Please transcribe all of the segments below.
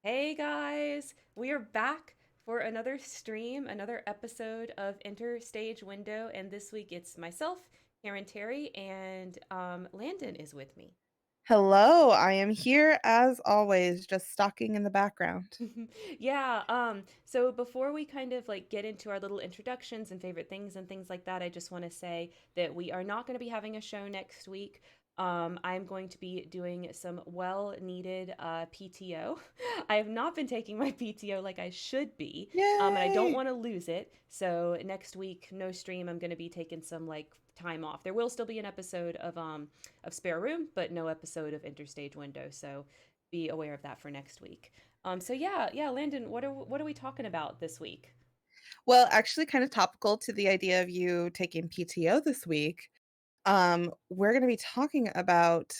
Hey guys, we are back for another stream, another episode of Interstage Window, and this week it's myself, Karen Terry, and Landon is with me. Hello, I am here as always, just stalking in the background. Yeah, so before we kind of like get into our little introductions and favorite things and things like that, I just want to say that we are not going to be having a show next week. I'm going to be doing some well-needed PTO. I have not been taking my PTO like I should be, and I don't Yay! want to lose it. So next week, no stream. I'm going to be taking some like time off. There will still be an episode of Spare Room, but no episode of Interstage Window. So be aware of that for next week. So yeah, Landon, what are we talking about this week? Well, actually kind of topical to the idea of you taking PTO this week. We're going to be talking about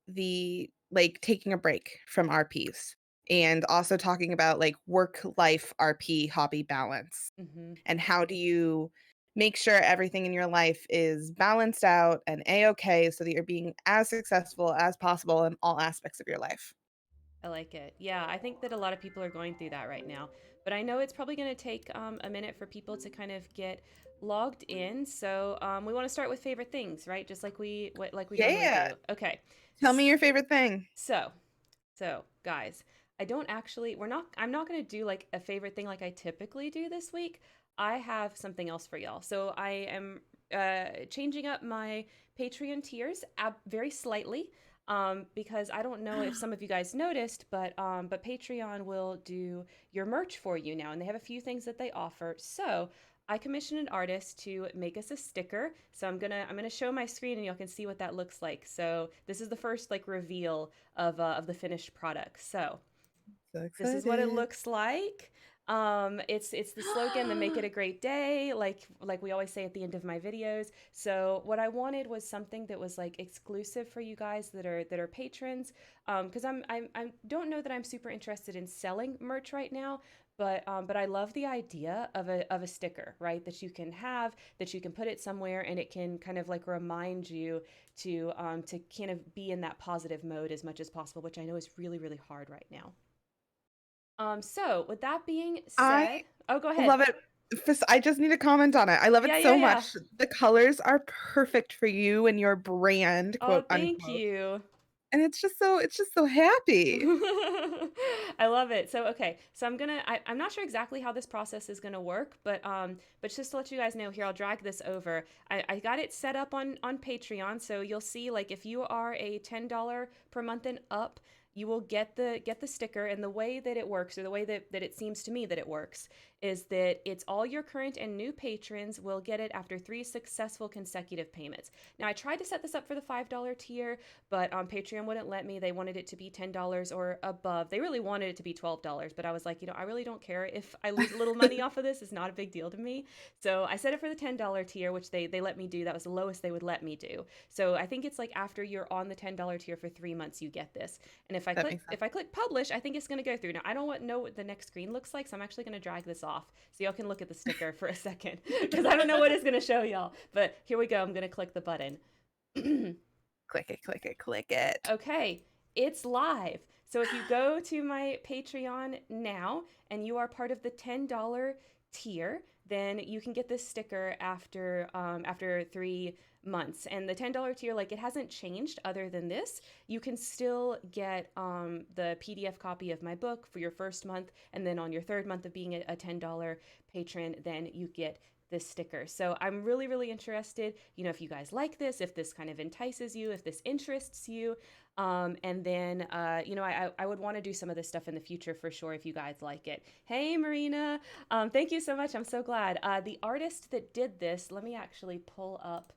the like taking a break from RPs and also talking about like work-life RP hobby balance Hmm. and how do you make sure everything in your life is balanced out and a-okay so that you're being as successful as possible in all aspects of your life. I like it. Yeah, I think that a lot of people are going through that right now, but I know it's probably going to take a minute for people to kind of get logged in. So we want to start with favorite things, right? Just like we normally Yeah. do. Okay. Tell me your favorite thing. So So, guys, I don't actually, I'm not going to do like a favorite thing like I typically do this week. I have something else for y'all. So, I am changing up my Patreon tiers very slightly. Because I don't know if some of you guys noticed, but Patreon will do your merch for you now, and they have a few things that they offer. So I commissioned an artist to make us a sticker. So I'm gonna show my screen and y'all can see what that looks like. So this is the first like reveal of the finished product. So So this is what it excited. looks like. It's the slogan, the make it a great day, like we always say at the end of my videos. So what I wanted was something that was like exclusive for you guys that are patrons. Because I don't know that I'm super interested in selling merch right now, but I love the idea of a sticker, right? That you can have, that you can put it somewhere, and it can kind of like remind you to kind of be in that positive mode as much as possible, which I know is really really hard right now. So with that being I said, oh, go ahead. love it. First, I just need to comment on it. I love it Yeah, yeah, so yeah. much. The colors are perfect for you and your brand, Oh, quote thank unquote. you. And it's just so happy. I love it. So okay, so I'm not sure exactly how this process is gonna work, but just to let you guys know here, I'll drag this over. I got it set up on Patreon, so you'll see like if you are a $10 per month and up, you will get the sticker. And the way that it works, or the way that it seems to me that it works, is that it's all your current and new patrons will get it after 3 successful consecutive payments. Now I tried to set this up for the $5 tier, but Patreon wouldn't let me. They wanted it to be $10 or above. They really wanted it to be $12, but I was like, I really don't care if I lose a little money off of this. It's not a big deal to me. So I set it for the $10 tier, which they let me do. That was the lowest they would let me do. So I think it's like after you're on the $10 tier for 3 months, you get this. And That makes sense. if I click publish, I think it's going to go through. Now I don't know what the next screen looks like, so I'm actually going to drag this off so y'all can look at the sticker for a second because I don't know what it's going to show y'all. But here we go. I'm going to click the button. Click it, click it, click it. Okay, it's live. So if you go to my Patreon now and you are part of the $10 tier, then you can get this sticker after 3 months. And the $10 tier, like it hasn't changed other than this. You can still get the PDF copy of my book for your first month, and then on your third month of being a $10 patron, then you get this sticker. So I'm really, really interested, if you guys like this, if this kind of entices you, if this interests you. And then, I would want to do some of this stuff in the future for sure if you guys like it. Hey, Marina. Thank you so much. I'm so glad. The artist that did this, let me pull up.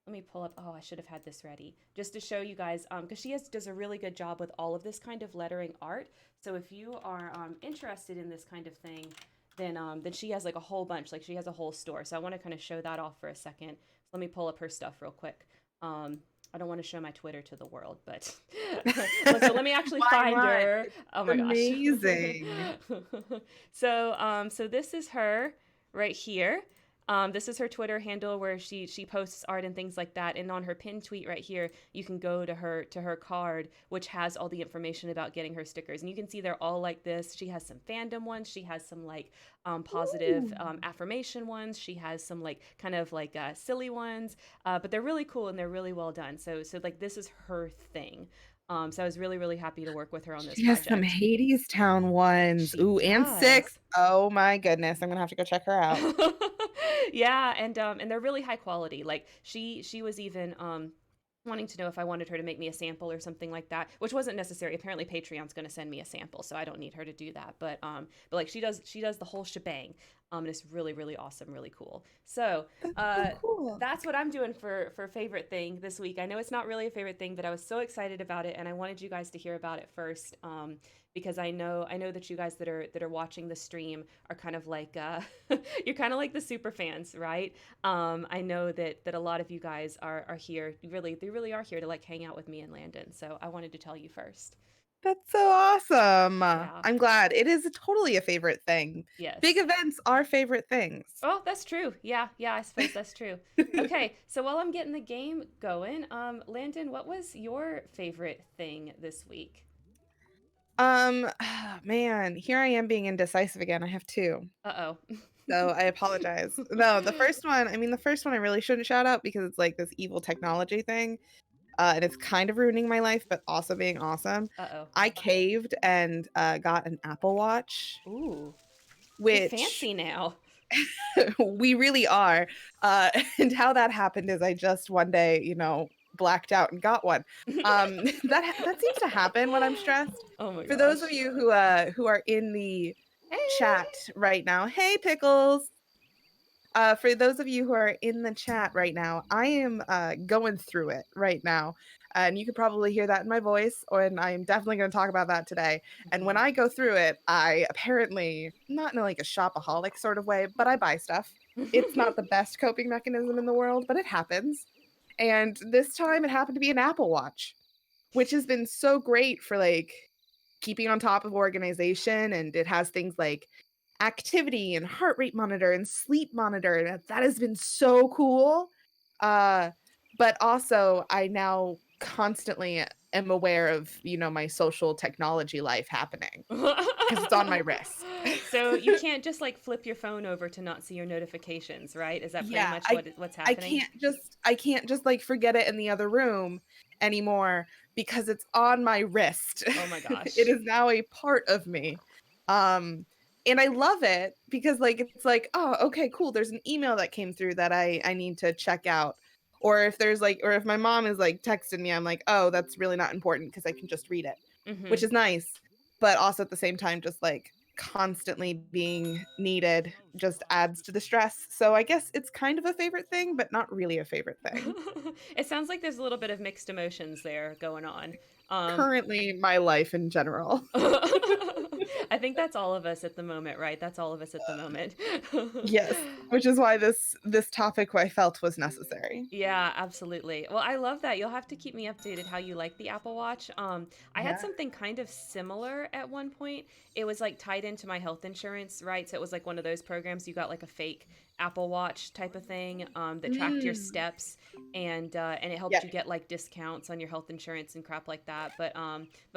Oh, I should have had this ready just to show you guys, because does a really good job with all of this kind of lettering art. So if you are interested in this kind of thing, then she has like a whole bunch. Like she has a whole store. So I want to kind of show that off for a second. So let me pull up her stuff real quick. I don't want to show my Twitter to the world, but so let me actually Why find not? her. It's Oh my gosh. amazing. So this is her right here. This is her Twitter handle where she posts art and things like that. And on her pinned tweet right here, you can go to her card, which has all the information about getting her stickers. And you can see they're all like this. She has some fandom ones. She has some like positive Ooh. affirmation ones. She has some like kind of like silly ones, but they're really cool and they're really well done. So like this is her thing. So I was really happy to work with her on this She has some project. Hades Town ones. She Ooh, and 6. does. Oh my goodness, I'm gonna have to go check her out. Yeah, and they're really high quality. Like she was even wanting to know if I wanted her to make me a sample or something like that, which wasn't necessary. Apparently Patreon's going to send me a sample, so I don't need her to do that. But like she does the whole shebang. And it's really awesome, really cool. So, That's so uh cool. that's what I'm doing for favorite thing this week. I know it's not really a favorite thing, but I was so excited about it and I wanted you guys to hear about it first. Because I know that you guys that are watching the stream are kind of like you're kind of like the super fans, right? I know that a lot of you guys are here. They really are here to like hang out with me and Landon. So I wanted to tell you first. That's so awesome. Yeah. I'm glad. It is totally a favorite thing. Big Yes. events are favorite things. Oh, that's true. Yeah, I suppose that's true. Okay, so while I'm getting the game going, Landon, what was your favorite thing this week? Man, here I am being indecisive again. I have 2. Uh oh. So I apologize. No, the first one, I mean, the first one I really shouldn't shout out because it's like this evil technology thing. And it's kind of ruining my life, but also being awesome. Uh I caved and got an Apple Watch, oh. Ooh, you're which fancy now. we really are. And how that happened is I just one day, blacked out and got one. That seems to happen when I'm stressed. Oh my For those of gosh. you who are in the chat Hey. right now, hey pickles. For those of you who are in the chat right now, I am going through it right now. And you could probably hear that in my voice, and I'm definitely going to talk about that today. And when I go through it, I apparently, not in like a shopaholic sort of way, but I buy stuff. It's not the best coping mechanism in the world, but it happens. And this time it happened to be an Apple Watch, which has been so great for like keeping on top of organization. And it has things like activity and heart rate monitor and sleep monitor, and that has been so cool. Uh, but also I now constantly am aware of, my social technology life happening because it's on my wrist. So you can't just like flip your phone over to not see your notifications, right? Is that pretty Yeah, much I what's I happening? can't just I can't just like forget it in the other room anymore because it's on my wrist. Oh my It gosh. is now a part of me. Um and I love it because like it's like, oh, okay, cool. There's an email that came through that I need to check out. Or if my mom is like texting me, I'm like, oh, that's really not important because I can just read it, which Mhm. is nice. But also at the same time, just like constantly being needed just adds to the stress. So I guess it's kind of a favorite thing, but not really a favorite thing. It sounds like there's a little bit of mixed emotions there going on. Um, Currently, my life in general. I think that's all of us at the moment, right? That's all of us at the moment. Yes, which is why this topic I felt was necessary. Yeah, absolutely. Well, I love that. You'll have to keep me updated how you like the Apple Watch. I had Yeah. something kind of similar at one point. It was like tied into my health insurance, right? So it was like one of those programs you got like a fake Apple Watch type of thing that tracked your Mm. steps and it helped Yeah. you get like discounts on your health insurance and crap like that. But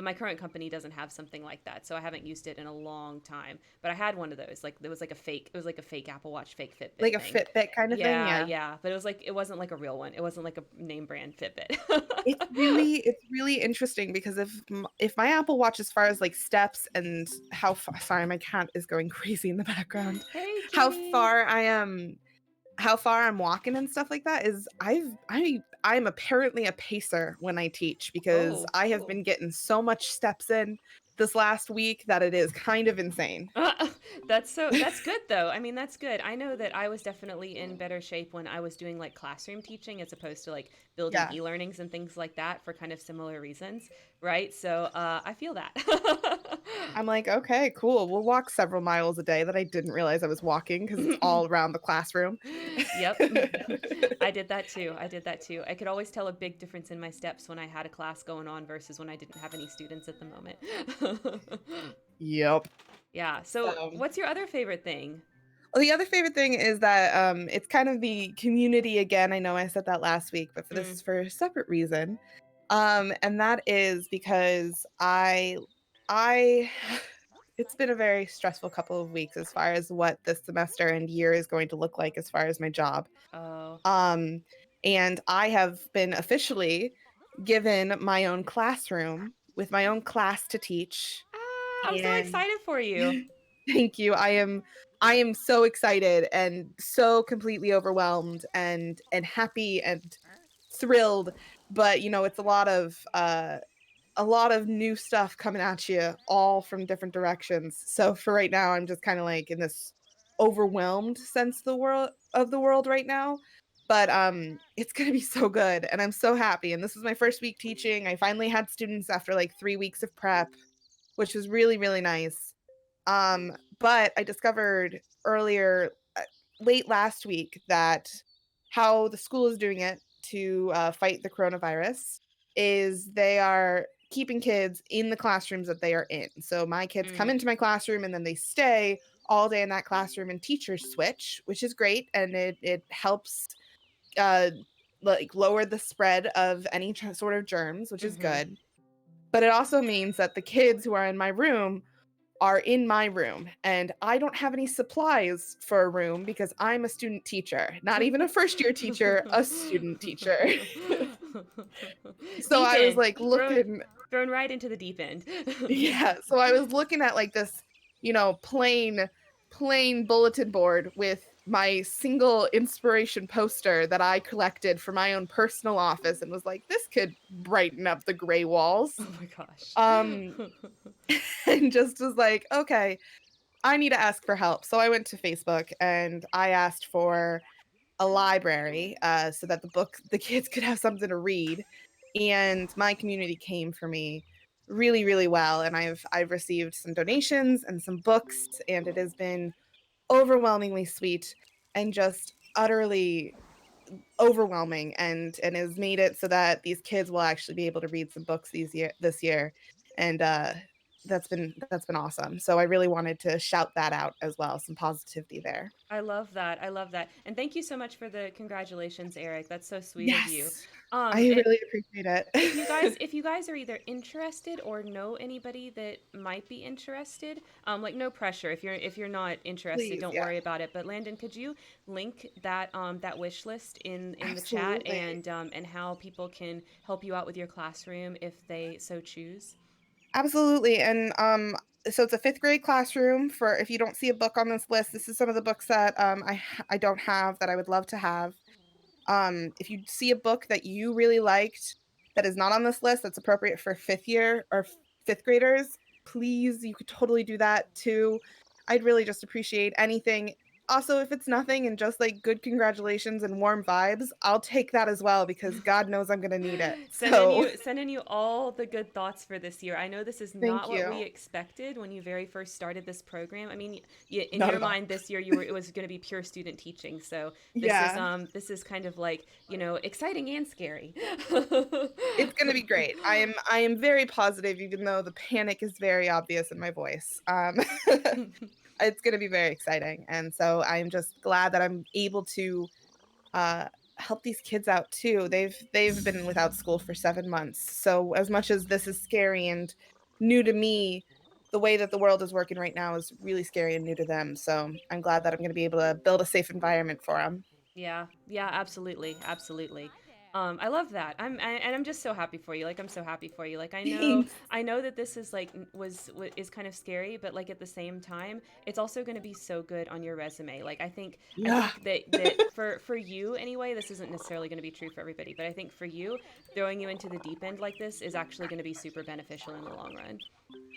my current company doesn't have something like that, so I haven't used it in a long time. But I had one of those. Like there was like a fake. It was like a fake Apple Watch, fake Fitbit Like a thing. Fitbit kind of thing, Yeah, yeah. yeah, but it wasn't like a real one. It wasn't like a name brand Fitbit. It's really interesting because if my Apple Watch as far as, like, steps and how fa sorry, my cat is going crazy in the background. Hey, How kitty. far I am how far I'm walking and stuff like that is I'm apparently a pacer when I teach because Oh, I have cool. been getting so much steps in this last week that it is kind of insane. That's good though. I mean, that's good. I know that I was definitely in better shape when I was doing like classroom teaching as opposed to like building Yeah. e-learnings and things like that for kind of similar reasons, right? So, I feel that. I'm like, "Okay, cool. We'll walk several miles a day that I didn't realize I was walking because it's all around the classroom." Yep. I did that too. I did that too. I could always tell a big difference in my steps when I had a class going on versus when I didn't have any students at the moment. Yep. Yeah. So, So what's your other favorite thing? Well, the other favorite thing is that, it's kind of the community again. I know I said that last week, but for Mm. this for a separate reason. And that is because I it's been a very stressful couple of weeks as far as what this semester and year is going to look like as far as my job. Oh. Um, and I have been officially given my own classroom with my own class to teach, Ah, I'm so and excited for you. thank you. I am so excited and so completely overwhelmed and happy and thrilled, but it's a lot of new stuff coming at you all from different directions. So for right now, I'm just kind of like in this overwhelmed sense of the world right now. But it's going to be so good and I'm so happy, and this is my first week teaching. I finally had students after like 3 weeks of prep, which was really really nice. But I discovered earlier, late last week, that how the school is doing it to fight the coronavirus is they are keeping kids in the classrooms that they are in. So my kids come Mm. into my classroom and then they stay all day in that classroom, and teachers switch, which is great, and it helps uh like lower the spread of any sort of germs, which is Mhm. good. But it also means that the kids who are in my room are in my room, and I don't have any supplies for a room because I'm a student teacher, not even a first year teacher, a student teacher. So Deep I was end. like Thrown looking, thrown right into the deep end. yeah, so I was looking at like this, plain bulletin board with my single inspiration poster that I collected for my own personal office, and was like, this could brighten up the gray walls. Oh my gosh. Um and just was like, okay, I need to ask for help. So I went to Facebook and I asked for a library, so that the kids could have something to read. And my community came for me really, really well. And I've received some donations and some books, and it has been overwhelmingly sweet and just utterly overwhelming, and has made it so that these kids will actually be able to read some books this year. And that's been awesome. So I really wanted to shout that out as well, some positivity there. I love that. I love that. And thank you so much for the congratulations, Eric. That's so sweet of you. Yes. I And really appreciate it. if you guys are either interested or know anybody that might be interested, like no pressure. If you're not interested, Please, don't yeah. worry about it. But Landon, could you link that wish list in the chat, Absolutely. and how people can help you out with your classroom if they so choose? Absolutely, and, so it's a 5th grade classroom. For if you don't see a book on this list, this is some of the books that, I don't have that I would love to have. If you see a book that you really liked that is not on this list that's appropriate for 5th year or 5th graders, please, you could totally do that too. I'd really just appreciate anything. Also, if it's nothing and just like good congratulations and warm vibes, I'll take that as well because God knows I'm gonna need it. So Sending you all the good thoughts for this year. I know this is thank not what we you. expected when you very first started this program. I mean, in Not your at all. mind this year you were it was going to be pure student teaching. So Yeah. this is kind of like, exciting and scary. It's gonna be great. I am very positive, even though the panic is very obvious in my voice. It's gonna be very exciting, and so I'm just glad that I'm able to uh, help these kids out too. They've been without school for 7 months. So as much as this is scary and new to me, the way that the world is working right now is really scary and new to them. So I'm glad that I'm going to be able to build a safe environment for them. Yeah, yeah, absolutely, absolutely. I love that. And I'm just so happy for you. Like I'm so happy for you. Like Thanks. I know that this is like is kind of scary, but like at the same time, it's also going to be so good on your resume. Like I Yeah. think that for you anyway, this isn't necessarily going to be true for everybody, but I think for you, throwing you into the deep end like this is actually going to be super beneficial in the long run.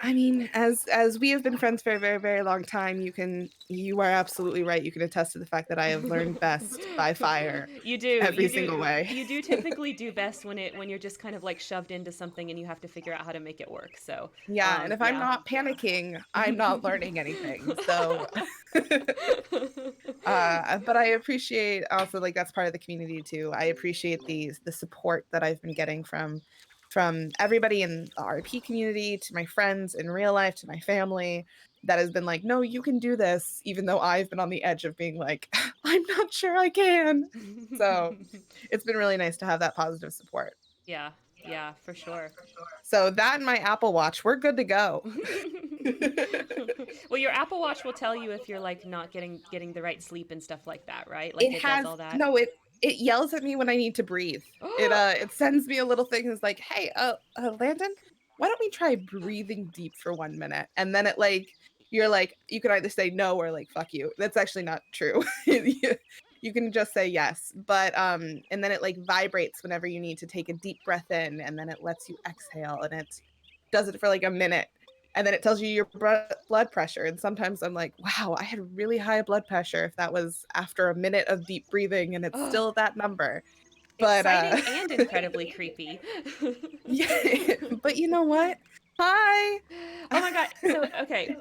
I mean, as we have been friends for a very, very long time, you are absolutely right. You can attest to the fact that I have learned best by fire every single way. you do typically do best when you're just kind of like shoved into something and you have to figure out how to make it work. So, Yeah, and if I'm yeah. not panicking, I'm not learning anything. So but I appreciate also, like, that's part of the community too. I appreciate the support that I've been getting from from everybody in the RP community to my friends in real life to my family that has been like, no, you can do this, even though I've been on the edge of being like, I'm not sure I can. So it's been really nice to have that positive support. Yeah, yeah, for sure. So that and my Apple Watch, we're good to go. Well, your Apple Watch will tell you if you're like not getting the right sleep and stuff like that, right? Like It it does has all that. no, it yells at me when I need to breathe. It sends me a little thing that's like, "Hey, Landon, why don't we try breathing deep for 1 minute?" And then it like you're like you can either say no or like fuck you. That's actually not true. You can just say yes. But and then it like vibrates whenever you need to take a deep breath in and then it lets you exhale and it does it for like a minute and then it tells you your blood pressure. And sometimes I'm like, wow, I had really high blood pressure if that was after a minute of deep breathing and it's Oh, still that number. But exciting and incredibly creepy. yeah, but you know what? Hi. Oh my God. So, okay.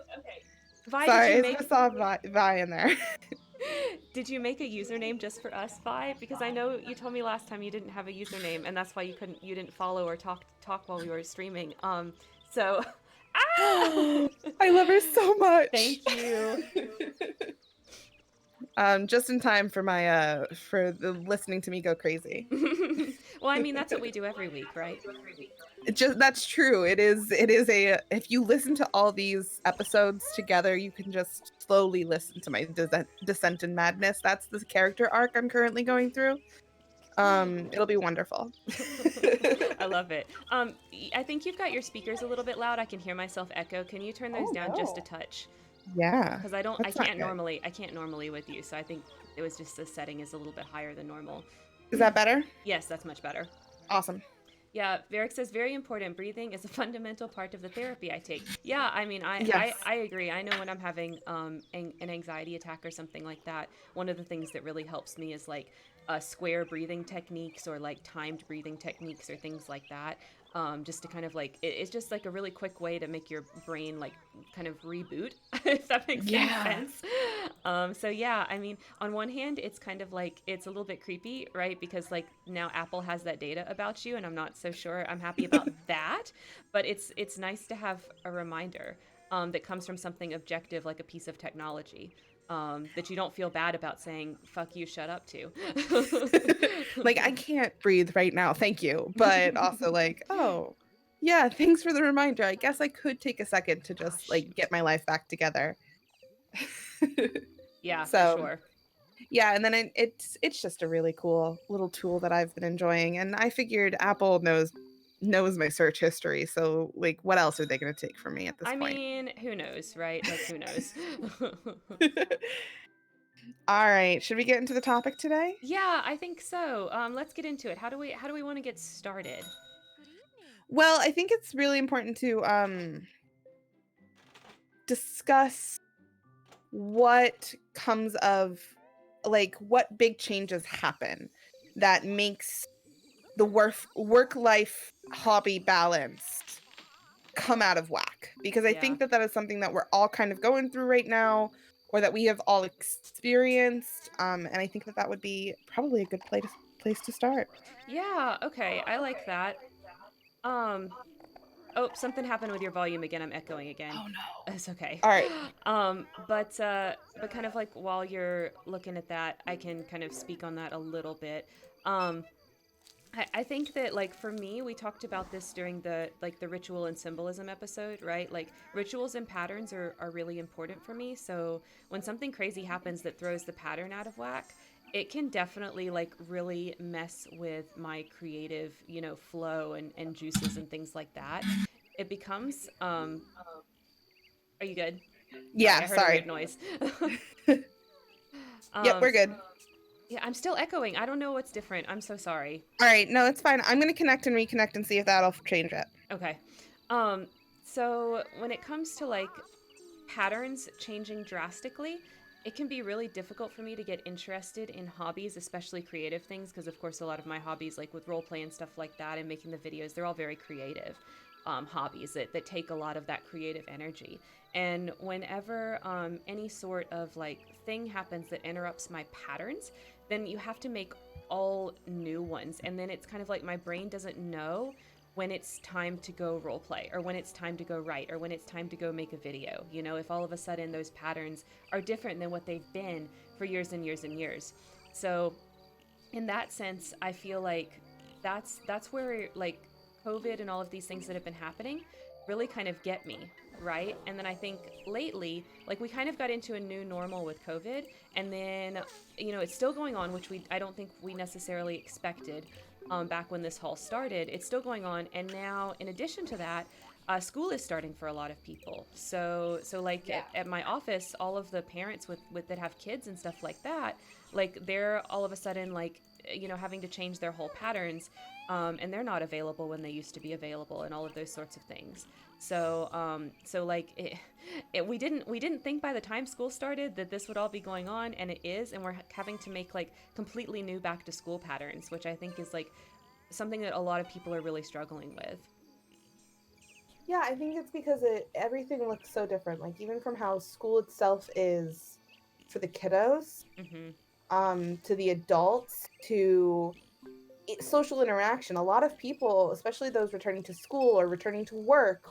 Vi, did you Sorry, I make just saw Vi in there. did you make a username just for us, Vi? Because I know you told me last time you didn't have a username and that's why you didn't follow or talk while we were streaming. So ah! I love her so much. Thank you. Just in time for my for the listening to me go crazy. Well, I mean, that's what we do every week, right? It just that's true. It is a if you listen to all these episodes together, you can just slowly listen to my descent in madness. That's the character arc I'm currently going through. It'll be wonderful. I love it. I think you've got your speakers a little bit loud. I can hear myself echo. Can you turn those Oh down just a no. touch? Yeah. Because I That's not can't good. normally with you. So I think it was just the setting is a little bit higher than normal. Is that better? Yes, that's much better. Awesome. Yeah, Varric says very important. Breathing is a fundamental part of the therapy I take. Yeah, I mean, Yes. I agree. I know when I'm having an anxiety attack or something like that, one of the things that really helps me is like square breathing techniques or like timed breathing techniques or things like that. Just to kind of like it's just like a really quick way to make your brain like kind of reboot, if that makes any Yeah. sense. So yeah, I mean, on one hand, it's kind of like it's a little bit creepy, right? Because like now Apple has that data about you, and I'm not so sure I'm happy about that. But it's nice to have a reminder that comes from something objective, like a piece of technology. That you don't feel bad about saying "fuck you, shut up" to. Like I can't breathe right now. Thank you. But also like, oh, yeah, thanks for the reminder. I guess I could take a second to Oh just like shoot. get my life back together. Yeah, for So, sure. yeah, and then it's just a really cool little tool that I've been enjoying, and I figured Apple knows my search history, so like, what else are they going to take from me at this I point? mean, who knows, right? Like, who knows? All right, should we get into the topic today? Yeah, I think so. Let's get into it. How do we want to get started? Well, I think it's really important to discuss what comes of like what big changes happen that makes the work life hobby balance come out of whack because I Yeah. think that that is something that we're all kind of going through right now or that we have all experienced and I think that that would be probably a good place to start. Yeah, okay. I like that. Um, oh, something happened with your volume again. I'm echoing again. Oh no. It's okay. All right. But kind of like while you're looking at that, I can kind of speak on that a little bit. Um, I think that like for me, we talked about this during the ritual and symbolism episode, right? Like rituals and patterns are really important for me. So when something crazy happens that throws the pattern out of whack, it can definitely like really mess with my creative, flow and juices and things like that. It becomes are you good? Sorry, Yeah, I heard a weird sorry. noise. Yep, um we're good. yeah, I'm still echoing. I don't know what's different. I'm so sorry. All right, no, it's fine. I'm going to connect and reconnect and see if that'll change it. Okay. Um, so when it comes to like patterns changing drastically, it can be really difficult for me to get interested in hobbies, especially creative things, because of course a lot of my hobbies, like with role play and stuff like that, and making the videos, they're all very creative hobbies that take a lot of that creative energy. And whenever any sort of like thing happens that interrupts my patterns, then you have to make all new ones. And then it's kind of like my brain doesn't know when it's time to go role play, or when it's time to go write, or when it's time to go make a video. You know, if all of a sudden those patterns are different than what they've been for years and years and years. So in that sense, I feel like that's where like COVID and all of these things that have been happening really kind of get me, right? And then I think lately, like we kind of got into a new normal with COVID, and then it's still going on, which I don't think we necessarily expected back when this all started. It's still going on, and now in addition to that, school is starting for a lot of people. So like Yeah. at my office, all of the parents with that have kids and stuff like that, like they're all of a sudden like having to change their whole patterns, and they're not available when they used to be available, and all of those sorts of things. So like we didn't think by the time school started that this would all be going on, and it is, and we're having to make like completely new back to school patterns, which I think is like something that a lot of people are really struggling with. Yeah, I think it's because everything looks so different. Like even from how school itself is for the kiddos, Mhm. to the adults, to social interaction. A lot of people, especially those returning to school or returning to work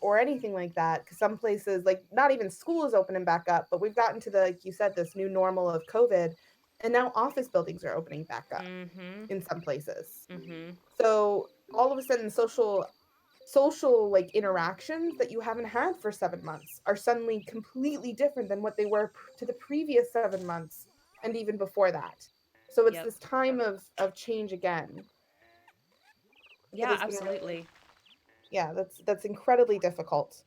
or anything like that, because some places, like not even school is opening back up, but we've gotten to the, like you said, this new normal of COVID, and now office buildings are opening back up Mhm. in some places. Mhm. So all of a sudden, social like interactions that you haven't had for 7 months are suddenly completely different than what they were to the previous 7 months and even before that. So it's Yep. this time of change again that Yeah, has been really, absolutely. yeah, that's incredibly difficult.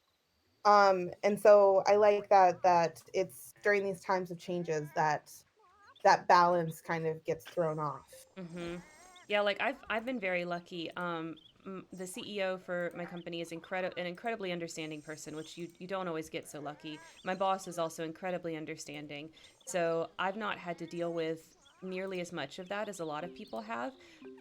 And so I like that it's during these times of changes that that balance kind of gets thrown off. Mm-hmm. Yeah, like I've been very lucky. The CEO for my company is an incredibly understanding person, which you don't always get so lucky. My boss is also incredibly understanding, so I've not had to deal with nearly as much of that as a lot of people have.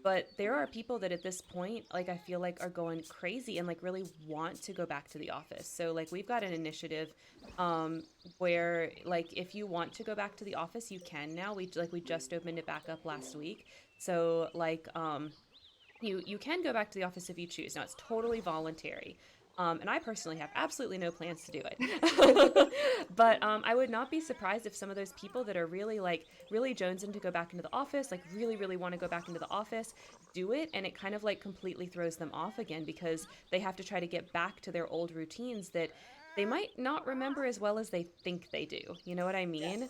But there are people that at this point, like I feel like, are going crazy and like really want to go back to the office. So like we've got an initiative um where like if you want to go back to the office, you can now. We just opened it back up last week, so like you can go back to the office if you choose. Now it's totally voluntary. And I personally have absolutely no plans to do it. But I would not be surprised if some of those people that are really like really jonesing to go back into the office, like really, really want to go back into the office, do it. And it kind of like completely throws them off again because they have to try to get back to their old routines that they might not remember as well as they think they do. You know what I mean?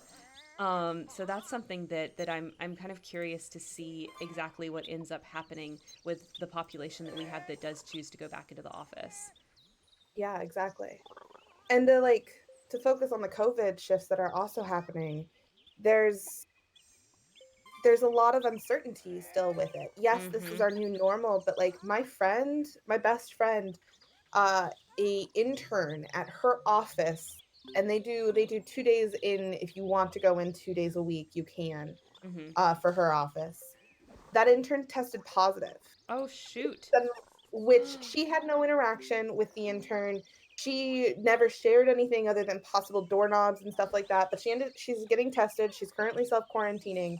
So that's something that I'm kind of curious to see exactly what ends up happening with the population that we have that does choose to go back into the office. Yeah, exactly. And to focus on the COVID shifts that are also happening, there's there's a lot of uncertainty still with it. Yes, this is Mm-hmm. our new normal, but like my best friend, uh, a intern at her office, and they do 2 days in. If you want to go in 2 days a week, you can, Mm-hmm. for her office. That intern tested positive. Oh shoot. Then which she had no interaction with the intern. She never shared anything other than possible doorknobs and stuff like that, but she's getting tested, she's currently self-quarantining.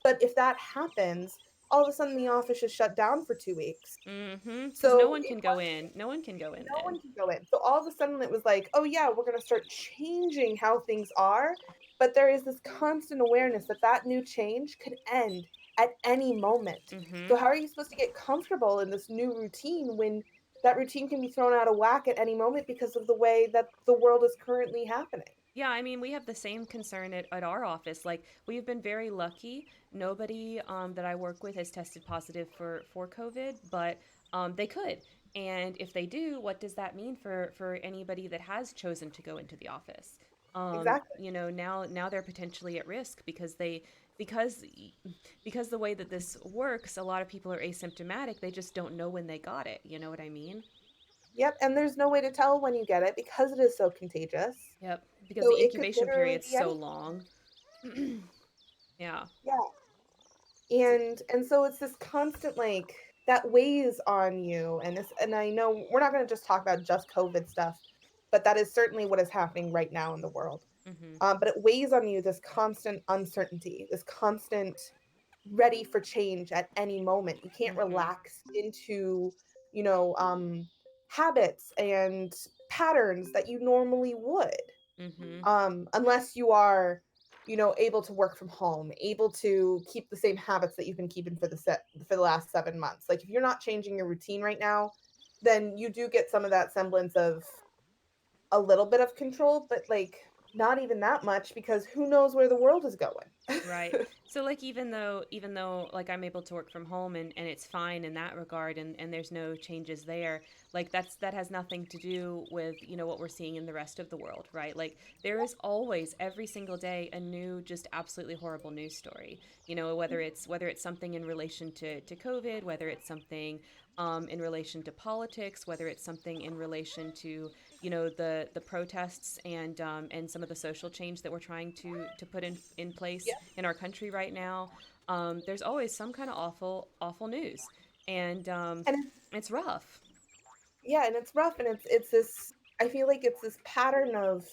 But if that happens, all of a sudden the office is shut down for 2 weeks. Mm-hmm. Because no So one it can go in. No one can go in no then. one can go in. So all of a sudden it was like, "Oh yeah, we're gonna start changing how things are," but there is this constant awareness that that new change could end at any moment. Mm-hmm. So how are you supposed to get comfortable in this new routine when that routine can be thrown out of whack at any moment because of the way that the world is currently happening? Yeah, I mean, we have the same concern at our office. Like, we've been very lucky. Nobody that I work with has tested positive for COVID, but they could. And if they do, what does that mean for anybody that has chosen to go into the office? Exactly. Now they're potentially at risk because because because the way that this works, a lot of people are asymptomatic. They just don't know when they got it. You know what I mean? Yep, and there's no way to tell when you get it because it is so contagious. Yep. Because So the it could incubation literally period's be so anything. long. Yeah. Yeah. So, And so it's this constant like that weighs on you, and I know we're not going to just talk about just COVID stuff, but that is certainly what is happening right now in the world. mhm. But it weighs on you, this constant uncertainty, this constant ready for change at any moment. You can't Mhm. relax into, habits and patterns that you normally would, Mhm. unless you are, able to work from home, able to keep the same habits that you've been keeping for the last 7 months. Like if you're not changing your routine right now, then you do get some of that semblance of a little bit of control, but like not even that much because who knows where the world is going. Right. So like even though like I'm able to work from home and it's fine in that regard and there's no changes there, like that has nothing to do with, what we're seeing in the rest of the world, right? Like there is always every single day a new just absolutely horrible news story. Whether it's something in relation to COVID, whether it's something in relation to politics, whether it's something in relation to the protests and some of the social change that we're trying to put in place Yeah. in our country right now. There's always some kind of awful news, and And it's it's rough. Yeah, and it's rough, and it's this I feel like it's this pattern of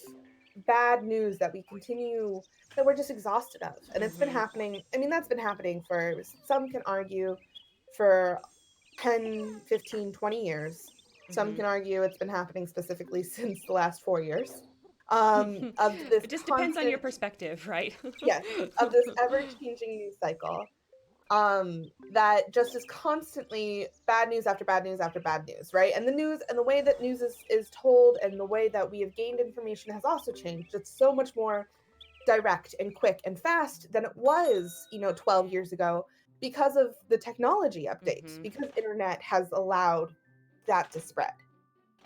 bad news that we continue that we're just exhausted of. And it's been Hmm. happening. I mean, that's been happening for some can argue for 10, 15, 20 years. Some Hmm. can argue it's been happening specifically since the last 4 years. Of this It just depends on your constant perspective, right? yes, of this ever-changing news cycle, that just is constantly bad news after bad news after bad news, right? And the news and the way that news is told and the way that we have gained information has also changed. It's so much more direct and quick and fast than it was, 12 years ago because of the technology update, Hmm. because internet has allowed that to spread.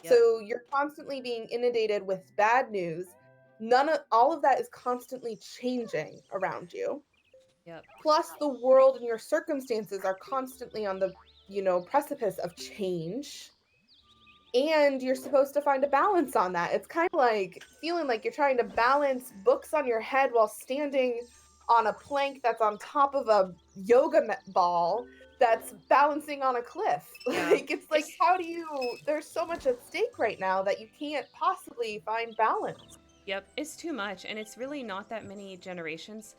Yep. So you're constantly being inundated with bad news. None of all of that is constantly changing around you. Yep. Plus, the world and your circumstances are constantly on the, precipice of change. And you're supposed to find a balance on that. It's kind of like feeling like you're trying to balance books on your head while standing on a plank that's on top of a ball that's balancing on a cliff. Yeah. Like, it's like, It's there's so much at stake right now that you can't possibly find balance. Yep, it's too much, and it's really not that many generations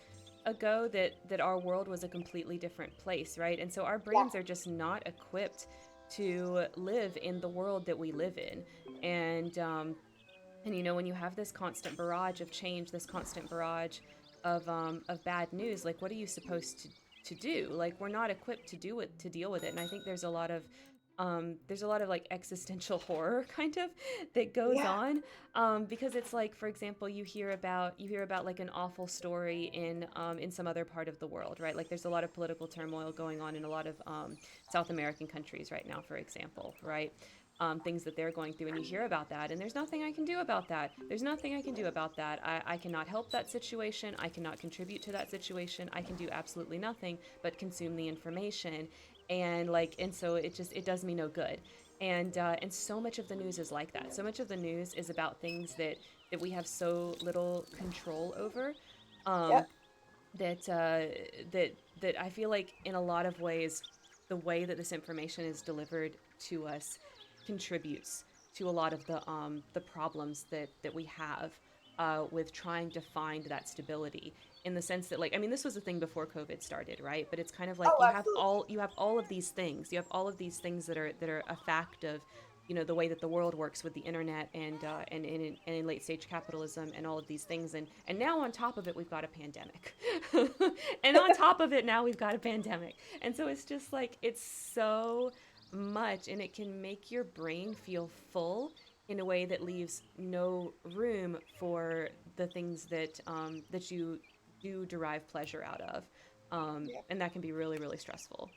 ago that our world was a completely different place, right? And so our Yeah. brains are just not equipped to live in the world that we live in. And when you have this constant barrage of change, this constant barrage of bad news, like what are you supposed to do? Like we're not equipped to deal with it. And I think there's a lot of like existential horror kind of that goes Yeah. on, because it's like, for example, you hear about like an awful story in some other part of the world, right? Like there's a lot of political turmoil going on in a lot of South American countries right now, for example, right? Things that they're going through, and you hear about that, and there's nothing I can do about that. There's nothing I can do about that. I cannot help that situation. I cannot contribute to that situation. I can do absolutely nothing but consume the information, and so it does me no good. And so much of the news is like that. So much of the news is about things that we have so little control over. Um, Yep. that that I feel like in a lot of ways, the way that this information is delivered to us contributes to a lot of the problems that we have with trying to find that stability. In the sense that, like, I mean, this was a thing before COVID started, right? But it's kind of like Oh, you have absolutely. all you have all of these things. You have all of these things that are a fact of the way that the world works with the internet and in late stage capitalism and all of these things, and now on top of it we've got a pandemic. And on top of it now we've got a pandemic, and so it's just like it's so much, and it can make your brain feel full in a way that leaves no room for the things that you do derive pleasure out of, and that can be really really stressful.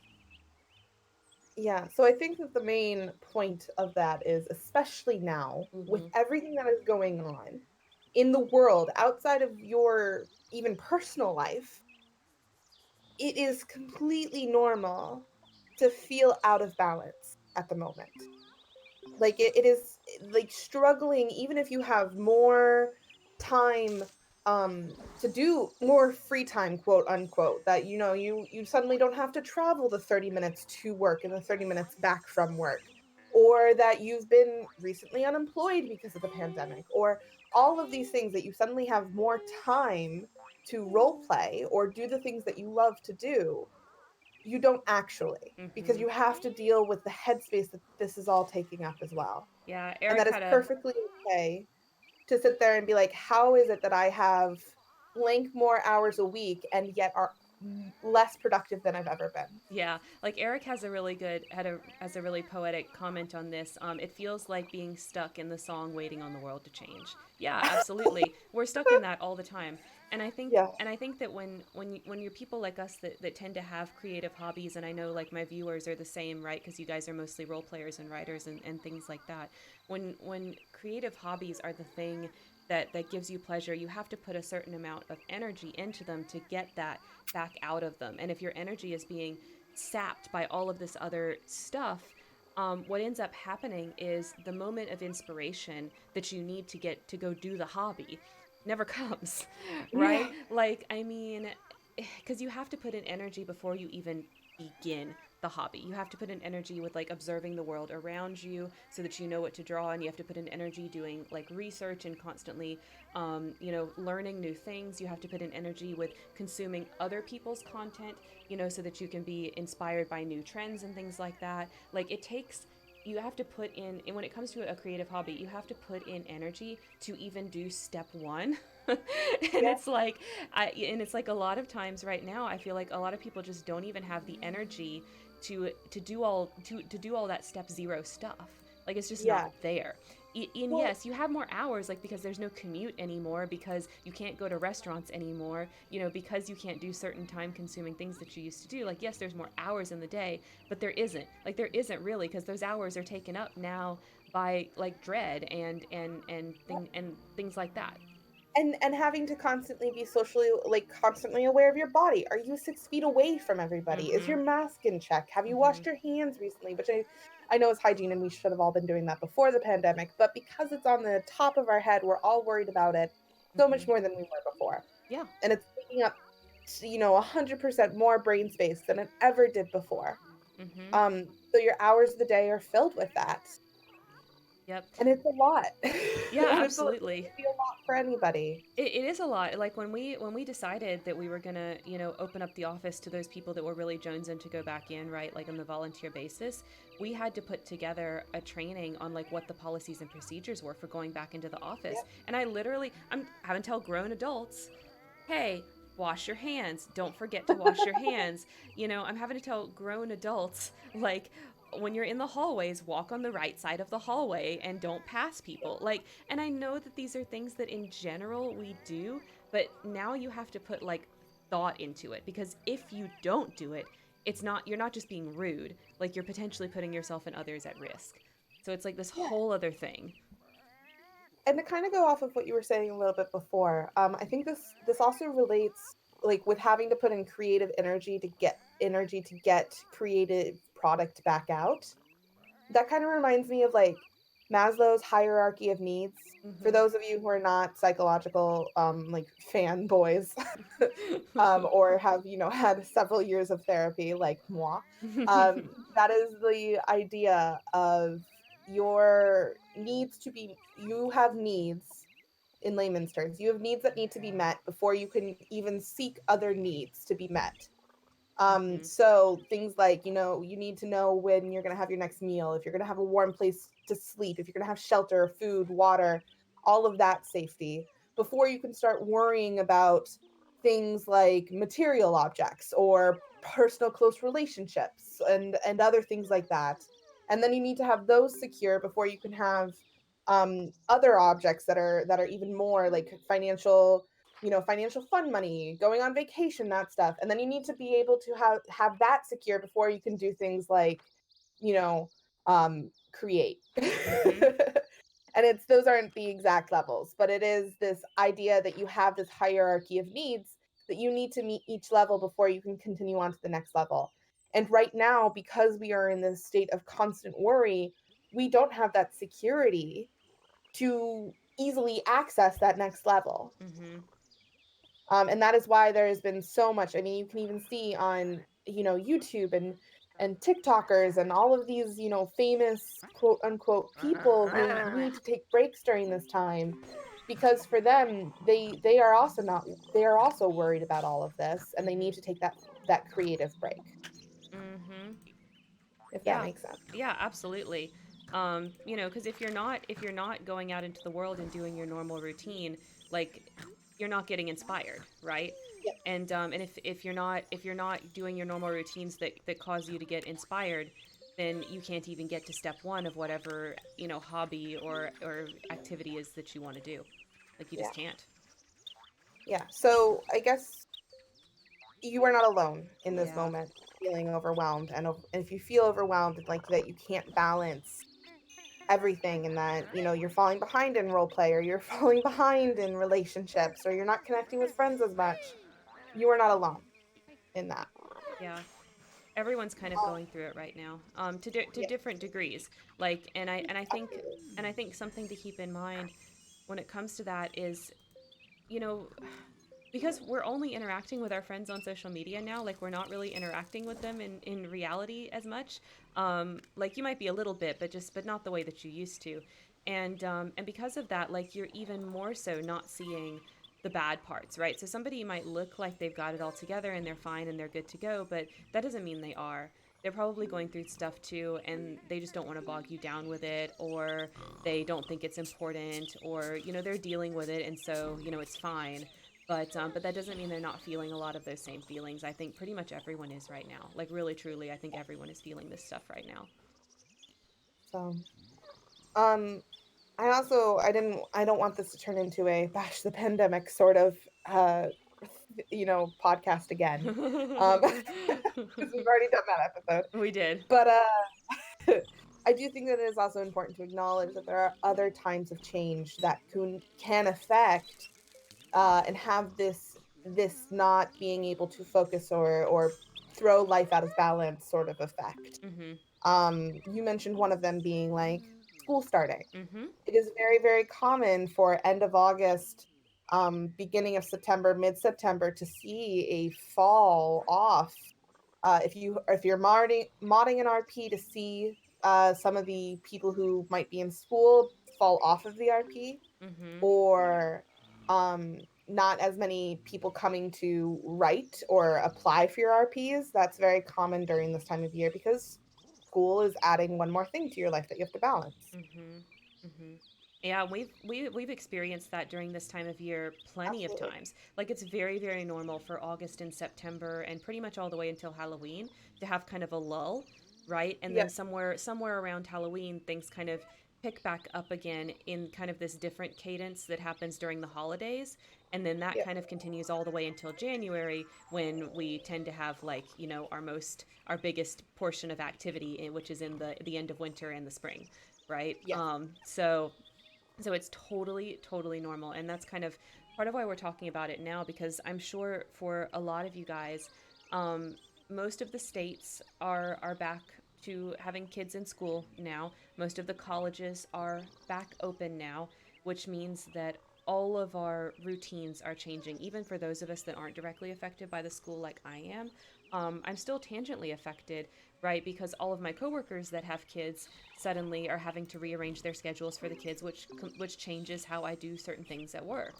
Yeah, so I think that the main point of that is, especially now, with Hmm. everything that is going on in the world outside of your even personal life, it is completely normal to feel out of balance at the moment. Like it is like struggling, even if you have more time, to do more free time, quote unquote, that you suddenly don't have to travel the 30 minutes to work and the 30 minutes back from work, or that you've been recently unemployed because of the pandemic, or all of these things that you suddenly have more time to role play or do the things that you love to do. you don't actually, because Mhm. you have to deal with the headspace that this is all taking up as well. Yeah, And Eric that is had a perfectly okay to sit there and be like, "How is it that I have blank more hours a week and yet are less productive than I've ever been?" Yeah, like Eric has a really good had a has a really poetic comment on this. It feels like being stuck in the song "Waiting on the World to Change." Yeah, absolutely. We're stuck in that all the time, Yeah. and I think that when you're people like us that tend to have creative hobbies, and I know like my viewers are the same, right? Because you guys are mostly role players and writers and things like that. When creative hobbies are the thing that gives you pleasure, you have to put a certain amount of energy into them to get that back out of them. And if your energy is being sapped by all of this other stuff, what ends up happening is the moment of inspiration that you need to get to go do the hobby never comes, right? Yeah. Like, I mean, because you have to put in energy before you even begin the hobby. You have to put in energy with like observing the world around you so that you know what to draw, and you have to put in energy doing like research and constantly, learning new things. You have to put in energy with consuming other people's content, so that you can be inspired by new trends and things like that. Like it takes you have to put in, and when it comes to a creative hobby, you have to put in energy to even do step one. and Yeah. it's like a lot of times right now I feel like a lot of people just don't even have the energy to do all that step zero stuff. Like it's just not Yeah. there. And Well, yes, you have more hours, like because there's no commute anymore, because you can't go to restaurants anymore, because you can't do certain time consuming things that you used to do. Like yes, there's more hours in the day, but there isn't really, because those hours are taken up now by like dread and things like that. and having to constantly be socially, like, constantly aware of your body. Are you 6 feet away from everybody? Is Mm-hmm. your mask in check? Have you Mm-hmm. washed your hands recently? Which I know is hygiene, and we should have all been doing that before the pandemic, but because it's on the top of our head, we're all worried about it so Mm-hmm. much more than we were before, Yeah. and it's taking up, 100% more brain space than it ever did before. Mm-hmm. So your hours of the day are filled with that, Yep. and it's a lot. Yeah, And it absolutely. can be a lot for anybody. It is a lot. Like when we decided that we were gonna, open up the office to those people that were really jonesing to go back in, right? Like on the volunteer basis, we had to put together a training on like what the policies and procedures were for going back into the office. Yep. And I'm having to tell grown adults, hey, wash your hands. Don't forget to wash your hands. I'm having to tell grown adults, like, when you're in the hallways, walk on the right side of the hallway and don't pass people. Like, and I know that these are things that in general we do, but now you have to put like thought into it, because if you don't do it, you're not just being rude, like you're potentially putting yourself and others at risk. So it's like this Yeah. whole other thing. And to kind of go off of what you were saying a little bit before, I think this also relates, like, with having to put in creative energy to get creative product back out. That kind of reminds me of like Maslow's hierarchy of needs. For Mhm. those of you who are not psychological, like, fanboys, or have, had several years of therapy like moi, that is the idea of you have needs. In layman's terms, you have needs that need to be met before you can even seek other needs to be met. Mhm. So things like, you need to know when you're going to have your next meal, if you're going to have a warm place to sleep, if you're going to have shelter, food, water, all of that safety before you can start worrying about things like material objects or personal close relationships and other things like that. And then you need to have those secure before you can have other objects that are even more like financial fund money, going on vacation, that stuff. And then you need to be able to have that secure before you can do things like, you know, create. Mhm. And it's those aren't the exact levels, but it is this idea that you have this hierarchy of needs that you need to meet each level before you can continue on to the next level. And right now, because we are in this state of constant worry, we don't have that security to easily access that next level. Mhm. And that is why there has been so much. I mean, you can even see on, YouTube and TikTokers and all of these, famous quote unquote people who need to take breaks during this time because for them, they are also worried about all of this and they need to take that creative break. if that Yeah. makes sense. Yeah, absolutely. You know, because if you're not going out into the world and doing your normal routine, like you're not getting inspired, right? Yeah. And if you're not doing your normal routines that cause you to get inspired, then you can't even get to step one of whatever, you know, hobby or activity is that you want to do. Like you just Yeah. can't. Yeah. So I guess you are not alone in this Yeah. moment feeling overwhelmed. And if you feel overwhelmed, like that you can't balance everything and that, you're falling behind in role play or you're falling behind in relationships or you're not connecting with friends as much, you are not alone in that. Yeah. Everyone's kind of Um, going through it right now, to yeah, different degrees. Like, absolutely. and I think something to keep in mind when it comes to that is, you know, because we're only interacting with our friends on social media now, like we're not really interacting with them in reality as much. Like you might be a little bit, but not the way that you used to. And because of that, like you're even more so not seeing the bad parts, right? So somebody might look like they've got it all together and they're fine and they're good to go, but that doesn't mean they are. They're probably going through stuff too, and they just don't want to bog you down with it, or they don't think it's important, or, you know, they're dealing with it, and so, you know, it's fine. But that doesn't mean they're not feeling a lot of those same feelings. I think pretty much everyone is right now. Like really, truly, I think everyone is feeling this stuff right now. So, um, I don't want this to turn into a bash the pandemic sort of, uh, podcast again, because we've already done that episode. We did. But, I do think that it is also important to acknowledge that there are other times of change that can affect, and have this not being able to focus or throw life out of balance sort of effect. Mm-hmm. You mentioned one of them being like school starting. Mm-hmm. It is very, very common for end of August, beginning of September, mid-September to see a fall off. If you're modding an RP to see some of the people who might be in school fall off of the RP, Mm-hmm. or not as many people coming to write or apply for your RPs. That's very common during this time of year because school is adding one more thing to your life that you have to balance. Mm-hmm. Mm-hmm. Yeah, we've experienced that during this time of year plenty of Absolutely. times. Like it's very, very normal for August and September and pretty much all the way until Halloween to have kind of a lull, right? And then Yep. somewhere around Halloween things kind of pick back up again in kind of this different cadence that happens during the holidays. And then that Yep. kind of continues all the way until January when we tend to have like, you know, our biggest portion of activity, which is in the end of winter and the spring, right? Yes. So it's totally, totally normal. And that's kind of part of why we're talking about it now, because I'm sure for a lot of you guys, um, most of the states are back to having kids in school now. Most of the colleges are back open now, which means that all of our routines are changing, even for those of us that aren't directly affected by the school like I am. I'm still tangentially affected, right? Because all of my coworkers that have kids suddenly are having to rearrange their schedules for the kids, which changes how I do certain things at work,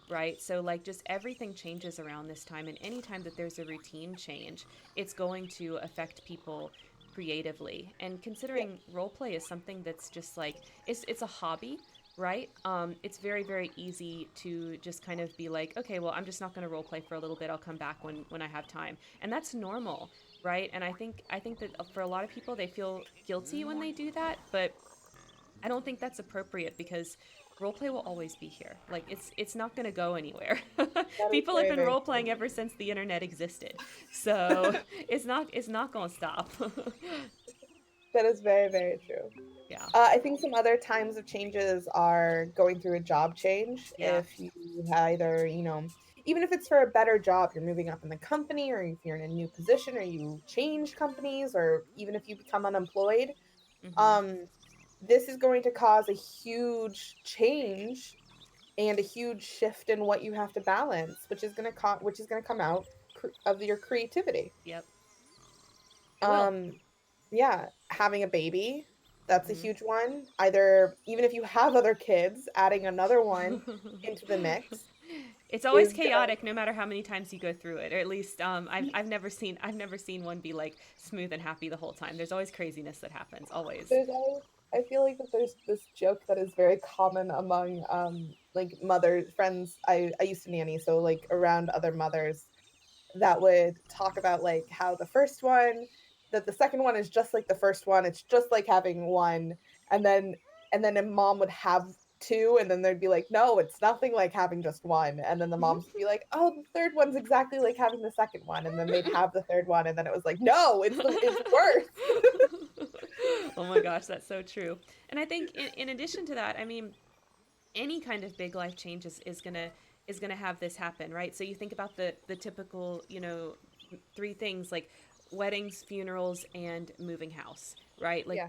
right? So like just everything changes around this time, and anytime that there's a routine change, it's going to affect people creatively. And Yep. considering role play is something that's just like it's a hobby, right? It's very, very easy to just kind of be like, okay, well, I'm just not going to role play for a little bit. I'll come back when I have time, and that's normal, right? And I think that for a lot of people, they feel guilty when they do that, but I don't think that's appropriate because roleplay will always be here. Like it's not going to go anywhere. That is People have very, been very role playing ever since the internet existed, so true. it's not going to stop. That is very, very true. Yeah, I think some other times of changes are going through a job change. yeah. If you either, even if it's for a better job, you're moving up in the company, or if you're in a new position, or you change companies, or even if you become unemployed, Mhm. um, this is going to cause a huge change and a huge shift in what you have to balance, which is going to come out of your creativity. Yep. It will. Um, yeah, having a baby, that's a Mhm. huge one. Either even if you have other kids, adding another one into the mix. It's always is gonna chaotic no matter how many times you go through it. Or at least I've never seen one be like smooth and happy the whole time. There's always craziness that happens, always. there's always I feel like that there's this joke that is very common among like mother friends. I used to nanny, so like around other mothers that would talk about like how the first one that the second one is just like the first one. It's just like having one, and then a mom would have two, and then they'd be like, "No, it's nothing like having just one." And then the moms would be like, "Oh, the third one's exactly like having the second one." And then they'd have the third one, and then it was like, "No, it's worse." Oh my gosh, that's so true. And I think in addition to that, I mean, any kind of big life change is gonna have this happen, right? So you think about the typical, three things like weddings, funerals, and moving house, right? Like Yeah.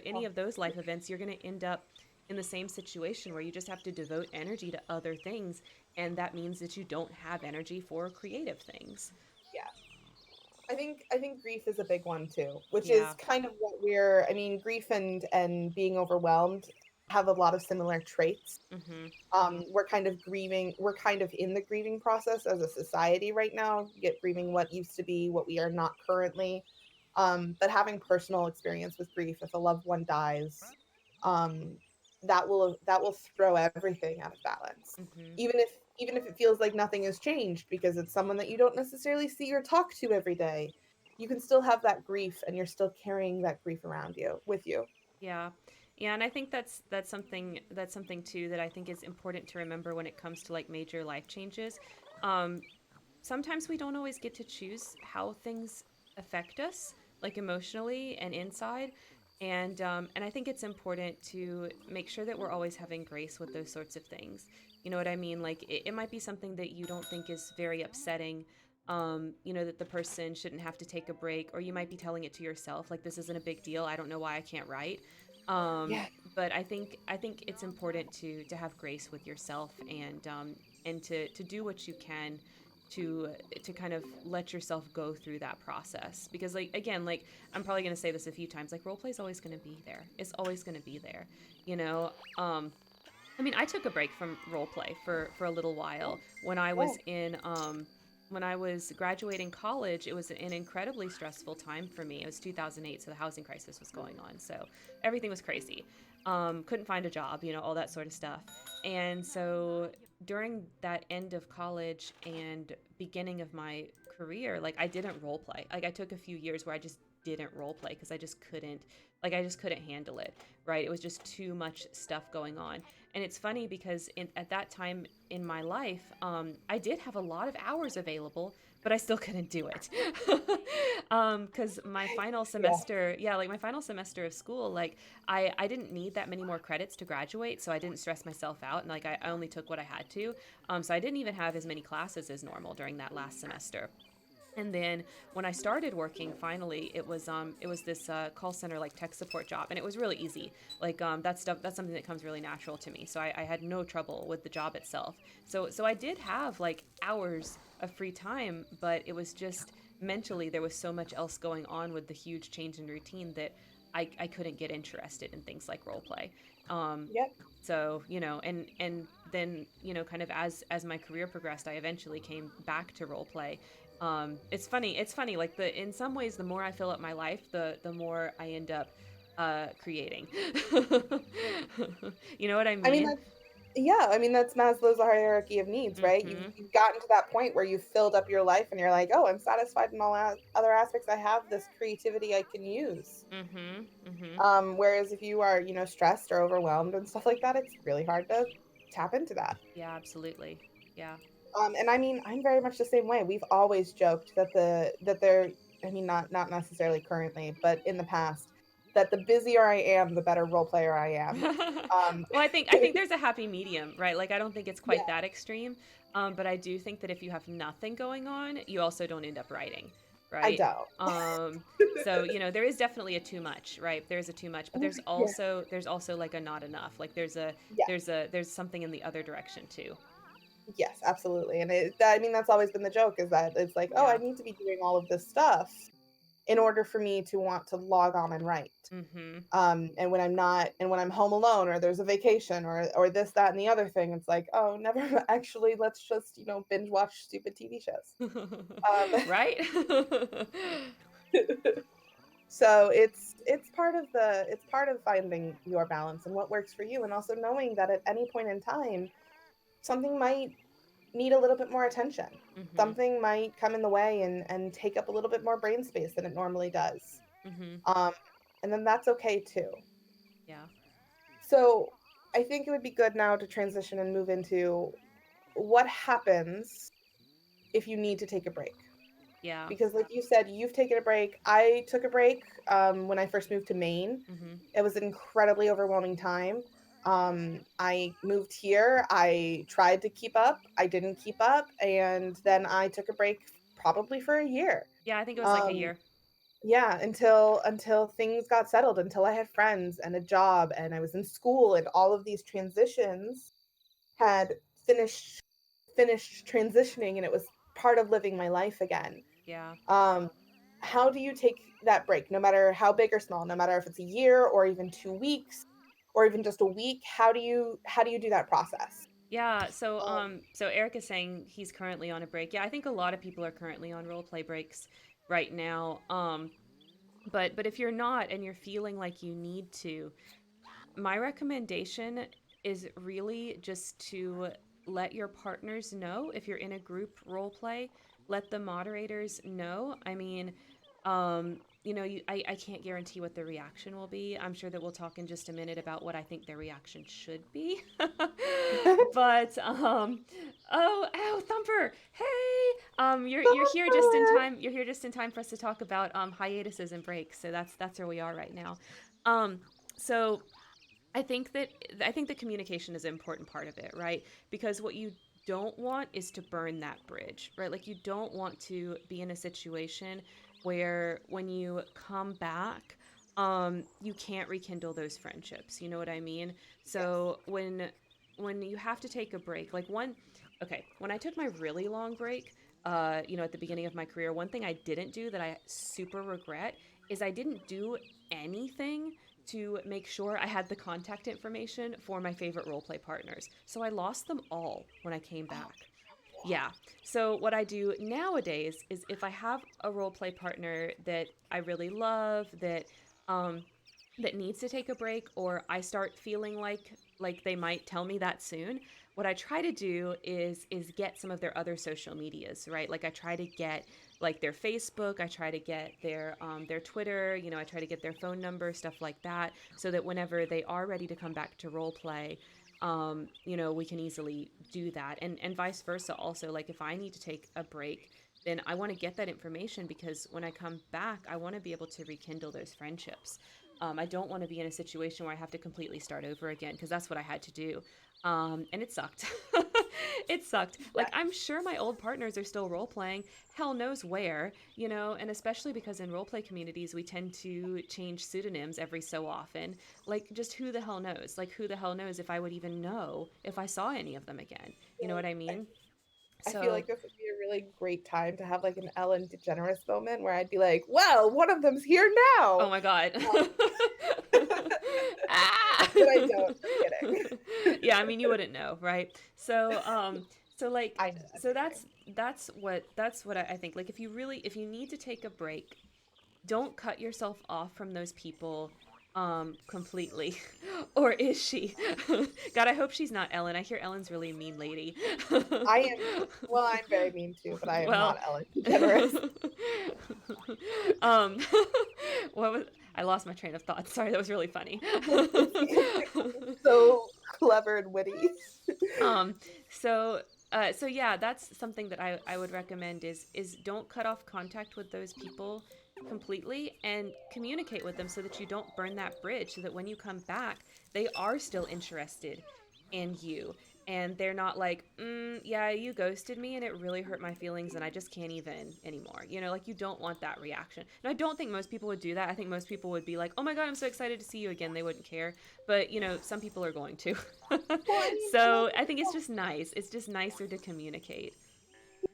any of those life events, you're gonna end up in the same situation where you just have to devote energy to other things, and that means that you don't have energy for creative things. Yeah. I think grief is a big one too, which is Yeah. kind of what we're I mean, grief and being overwhelmed have a lot of similar traits. Mm-hmm. We're kind of in the grieving process as a society right now, get grieving what used to be, what we are not currently. But having personal experience with grief, if a loved one dies, um, that will throw everything out of balance. Mm-hmm. Even if it feels like nothing has changed because it's someone that you don't necessarily see or talk to every day, you can still have that grief and you're still carrying that grief around you with you. Yeah. Yeah, and I think that's something too that I think is important to remember when it comes to like major life changes. Um, Sometimes we don't always get to choose how things affect us, like emotionally and inside. And I think it's important to make sure that we're always having grace with those sorts of things. You know what I mean? Like it might be something that you don't think is very upsetting. That the person shouldn't have to take a break, or you might be telling it to yourself, like this isn't a big deal. I don't know why I can't write. Um, Yeah. but I think it's important to have grace with yourself and to do what you can to to kind of let yourself go through that process, because like again, like I'm probably going to say this a few times, like role play is always going to be there. It's always going to be there, you know. I mean, I took a break from role play for a little Yeah. while when I Yeah. was in when I was graduating college. It was an incredibly stressful time for me. It was 2008, so the housing crisis was going on, so everything was crazy. Couldn't find a job, all that sort of stuff. And so during that end of college and beginning of my career, like I didn't role play. Like I took a few years where I just didn't role play because I just couldn't handle it, right? It was just too much stuff going on. And it's funny because at that time in my life, I did have a lot of hours available, but I still couldn't do it. Because my final Yeah. semester, yeah, like my final semester of school, like I didn't need that many more credits to graduate, so I didn't stress myself out, and like I only took what I had to. So I didn't even have as many classes as normal during that last semester. And then when I started working, finally, it was this call center like tech support job, and it was really easy. Like that's something that comes really natural to me. So I had no trouble with the job itself. So I did have like hours of free time, but it was just mentally there was so much else going on with the huge change in routine that I couldn't get interested in things like role play. Um, Yep. so and then kind of as my career progressed, I eventually came back to role play. It's funny like the in some ways the more I fill up my life, the more I end up creating. You know what I I mean, mean? yeah, I mean, that's Maslow's hierarchy of needs, right? You've Mm-hmm. you've gotten to that point where you've filled up your life and you're like, "Oh, I'm satisfied in all other aspects. I have this creativity I can use." Mm-hmm. Mm-hmm. Whereas if you are, stressed or overwhelmed and stuff like that, it's really hard to tap into that. Yeah, absolutely. Yeah. And I mean, I'm very much the same way. We've always joked that there I mean, not necessarily currently, but in the past, that the busier I am, the better role player I am. Um, Well, I think there's a happy medium, right? Like I don't think it's quite yeah, that extreme, but I do think that if you have nothing going on, you also don't end up writing, I right? don't. So there is definitely a too much, right? There's a too much, but Yeah. there's also like a not enough. Like Yeah. there's something in the other direction too. Yes, absolutely, and I mean, that's always been the joke is that it's like, "Oh, I Yeah. need to be doing all of this stuff," in order for me to want to log on and write. Mhm. And when I'm not, and when I'm home alone, or there's a vacation, or this, that, and the other thing, it's like, oh, never. Actually, let's just binge watch stupid TV shows. Um, Right? so it's part of finding your balance and what works for you, and also knowing that at any point in time, something might need a little bit more attention. Mhm. Something might come in the way and take up a little bit more brain space than it normally does. Mhm. Um, and then that's okay too. Yeah. So I think it would be good now to transition and move into what happens if you need to take a break. Yeah. Because, like you said, you've taken a break. I took a break when I first moved to Maine. Mhm. It was an incredibly overwhelming time. I moved here. I tried to keep up. I didn't keep up. And then I took a break probably for a year. Yeah, I think it was like a Um, year. yeah, until things got settled, until I had friends and a job and I was in school and all of these transitions had finished finished transitioning, and it was part of living my life again. Yeah. Um, how do you take that break, no matter how big or small, no matter if it's a year or even 2 weeks or even just a week? How do you do that process? Yeah, so Um, so Eric is saying he's currently on a break. Yeah, I think a lot of people are currently on role play breaks right now. But if you're not and you're feeling like you need to, my recommendation is really just to let your partners know if you're in a group role play, let the moderators know. I mean, I can't guarantee what the reaction will be. I'm sure that we'll talk in just a minute about what I think their reaction should be. But oh, Thumper, hey, you're here just in time. You're here just in time for us to talk about hiatuses and breaks. So that's where we are right now. Um, so I think the communication is an important part of it, right? Because what you don't want is to burn that bridge, right? Like you don't want to be in a situation where when you come back, you can't rekindle those friendships. You know what I mean? yes. So when you have to take a break, like okay, when I took my really long break, at the beginning of my career, one thing I didn't do that I super regret is I didn't do anything to make sure I had the contact information for my favorite roleplay partners. So I lost them all when I came Oh, back. Yeah. So what I do nowadays is if I have a roleplay partner that I really love, um that needs to take a break, or I start feeling like they might tell me that soon, what I try to do is get some of their other social medias, right? Like I try to get like their Facebook, I try to get their Twitter, I try to get their phone number, stuff like that, so that whenever they are ready to come back to role play, we can easily do that. And vice versa also. Like if I need to take a break, then I want to get that information because when I come back, I want to be able to rekindle those friendships. I don't want to be in a situation where I have to completely start over again because that's what I had to do. And it sucked. It sucked. Like, yeah. I'm sure my old partners are still role playing, hell knows where, and especially because in role play communities, we tend to change pseudonyms every so often. Like, just who the hell knows? Like, who the hell knows if I would even know if I saw any of them again? You know what I I mean? I feel So, like this would be a really great time to have like an Ellen DeGeneres moment where I'd be like, "Well, one of them's here oh now." my God. Um, Ah! but I don't. Just kidding. Yeah, I mean, you wouldn't know, right? So like, I know. I'm so kidding. that's what I think. Like, if you need to take a break, don't cut yourself off from those people completely. Or is she? God, I hope she's not Ellen. I hear Ellen's really a mean lady. I am. Well, I'm very mean too, but I am not Well, Ellen DeGeneres. um what was I lost my train of thought. Sorry, that was really funny. It's because Nicole's so clever and witty. um so yeah, that's something that I would recommend is don't cut off contact with those people completely and communicate with them so that you don't burn that bridge, so that when you come back they are still interested in you, and they're not like, yeah, you ghosted me and it really hurt my feelings and I just can't even anymore. Like you don't want that reaction. And I don't think most people would do that. I think most people would be like, oh my God, I'm so excited to see you again. They wouldn't care. But, some people are going to. Well, I mean, and I So think I think it's just nice. It's just nicer to communicate.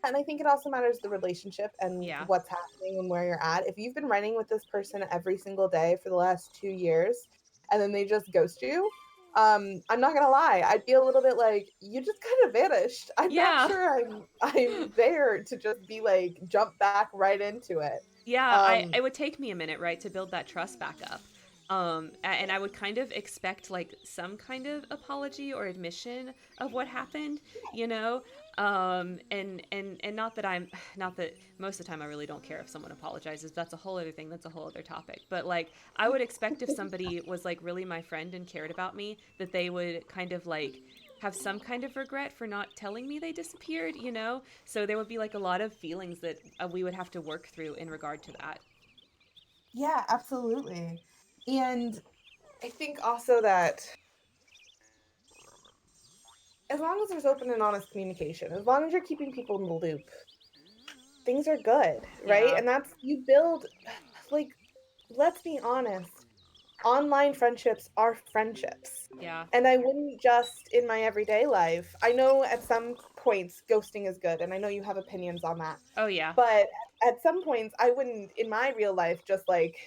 and I think it also matters the relationship and Yeah. what's happening and where you're at. If you've been writing with this person every single day for the last 2 years and then they just ghost you, I'm not gonna lie, I'd be a little bit like, "You just kinda vanished." I'm not Yeah. sure I'm there to just be like, jump back right into it. Yeah, Um, it would take me a minute, right, to build that trust back up. And I would kind of expect like some kind of apology or admission of what happened, you know? And not that I'm not that most of the time I really don't care if someone apologizes. That's a whole other thing. That's a whole other topic. But like I would expect if somebody was like really my friend and cared about me that they would kind of like have some kind of regret for not telling me they disappeared, you know? So there would be like a lot of feelings that we would have to work through in regard to that. yeah, absolutely. And I think also that as long as there's open and honest communication, as long as you're keeping people in the loop, things are good, right? Yeah. And that's you build like, let's be honest, online friendships are friendships. Yeah. And I wouldn't just in my everyday life. I know at some points ghosting is good, and I know you have opinions on that. Oh yeah. But at some points, I wouldn't in my real life just like,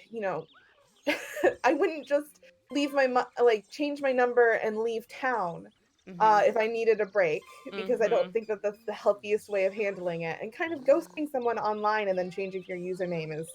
I wouldn't just like change my number and leave town Mhm. if I needed a break because I don't Mhm. think that that's the healthiest way of handling it. And kind of ghosting someone online and then changing your username is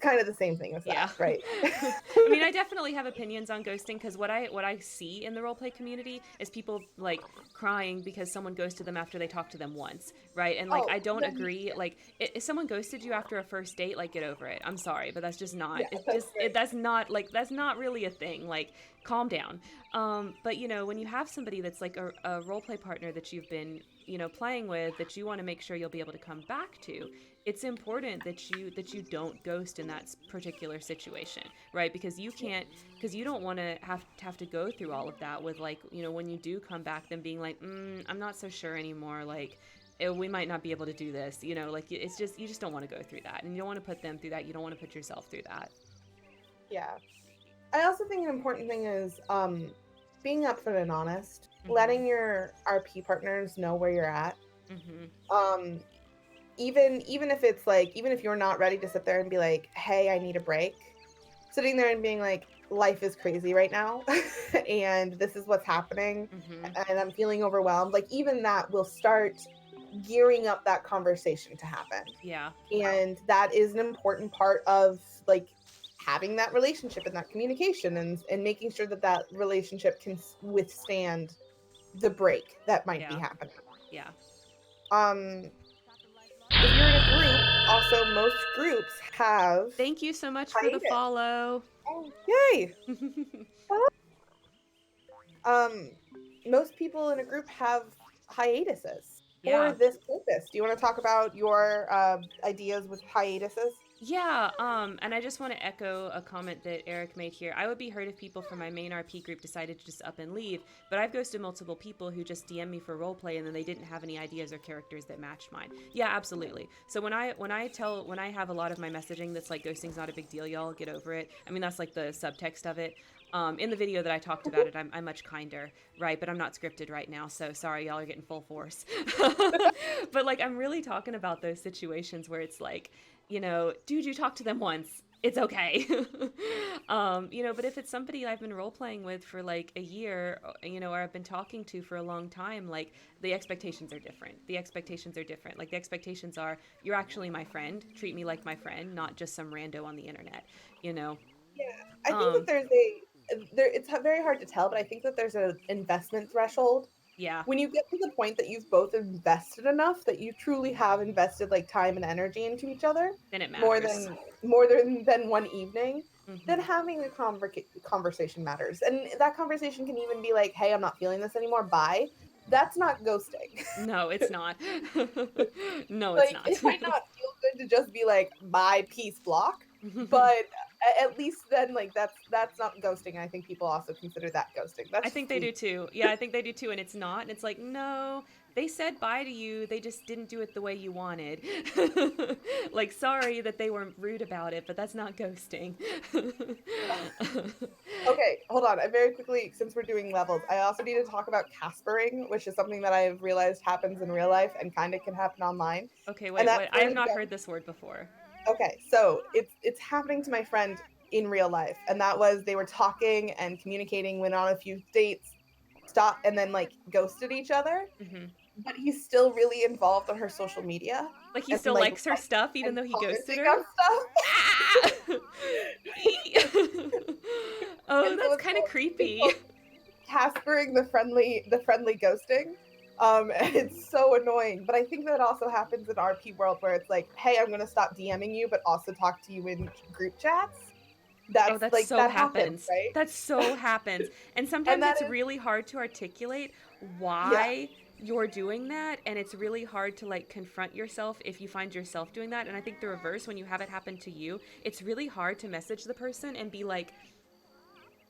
kind of the same thing as Yeah. that, right? I mean, I definitely have opinions on ghosting because what I see in the roleplay community is people like crying because someone ghosted them after they talked to them once, right? And like Oh, I don't then agree. Like if someone ghosted you after a first date, like get over it. I'm sorry, but that's just not. yeah, It's that's just great. that's not like that's not really a thing. Like calm down. But you know when you have somebody that's like a roleplay partner that you've been playing with that you want to make sure you'll be able to come back to, it's important that you don't ghost in that particular situation, right? Because you can't, because you don't want to have to go through all of that with like when you do come back them being like I'm not so sure anymore, like we might not be able to do this, like it's just you just don't want to go through that, and you don't want to put them through that, you don't want to put yourself through that. Yeah. I also think an important thing is being upfront and honest, Mhm. letting your RP partners know where you're at. Mhm. Um, even if it's like even if you're not ready to sit there and be like, "Hey, I need a break." Sitting there and being like, "Life is crazy right now and this is what's happening Mhm. and I'm feeling overwhelmed." Like even that will start gearing up that conversation to happen. Yeah. And that is an important part of like having that relationship and that communication and making sure that that relationship can withstand the break that might be Yeah. happening. Yeah. Um if you're in a group, also most groups have Thank you so much for the hiatus. follow. Oh, yay. Um most people in a group have hiatuses for Yeah. this purpose. Do you want to talk about your ideas with hiatuses? Yeah, and I just want to echo a comment that Eric made here. I would be hurt if people from my main RP group decided to just up and leave, but I've ghosted multiple people who just DM me for roleplay and then they didn't have any ideas or characters that matched mine. Yeah, absolutely. So when I have a lot of my messaging that's like ghosting's not a big deal, y'all get over it. I mean that's like the subtext of it. In the video that I talked about it, I'm much kinder, right? But I'm not scripted right now, so sorry, y'all are getting full force. But like, I'm really talking about those situations where it's like, dude, you talked to them once. It's okay. But if it's somebody I've been role playing with for like a year, or I've been talking to for a long time, like the expectations are different. The expectations are different. Like the expectations are, you're actually my friend. Treat me like my friend, not just some rando on the internet. You know. Yeah, I think that Um. there's a there it's very hard to tell, but I think that there's an investment threshold. Yeah. When you get to the point that you've both invested enough that you truly have invested like time and energy into each other Then it more matters. than more than one evening, then Hmm. having a conversation matters. And that conversation can even be like, "Hey, I'm not feeling this anymore. Bye." That's not ghosting. No, it's not. No, it's Like, not. it might not feel good to just be like, "Bye, peace, block," but at least then, like, that's not ghosting, I think people also consider that ghosting. I That's think just they do leaving. too. Yeah, I think they do too. And it's not. And it's like, no, they said bye to you, they just didn't do it the way you wanted. Like, sorry that they were rude about it, but that's not ghosting. Okay, hold on. I very quickly, since we're doing levels, I also need to talk about Caspering, which is something that I've realized happens in real life and kind of can happen online. Okay, And wait, that what? I for have an not example, heard this word before. okay, so it's happening to my friend in real life, and that was they were talking and communicating, went on a few dates, stopped, and then like ghosted each other. Hmm. But he's still really involved on her social media Like, he and still like likes her stuff even and though he ghosted commenting her? on stuff. Ah! Oh, And so that's kind of it's creepy. called Caspering the friendly ghosting. And it's so annoying. But I think that also happens in RP world where it's like, hey, I'm gonna stop DMing you, but also talk to you in group chats. Oh, That's that like so that happens, happens. right? That so happens. And And sometimes that it's is really hard to articulate yeah. why you're doing that. And it's really hard to like confront yourself if you find yourself doing that. And I think the reverse, when you have it happen to you, it's really hard to message the person and be like,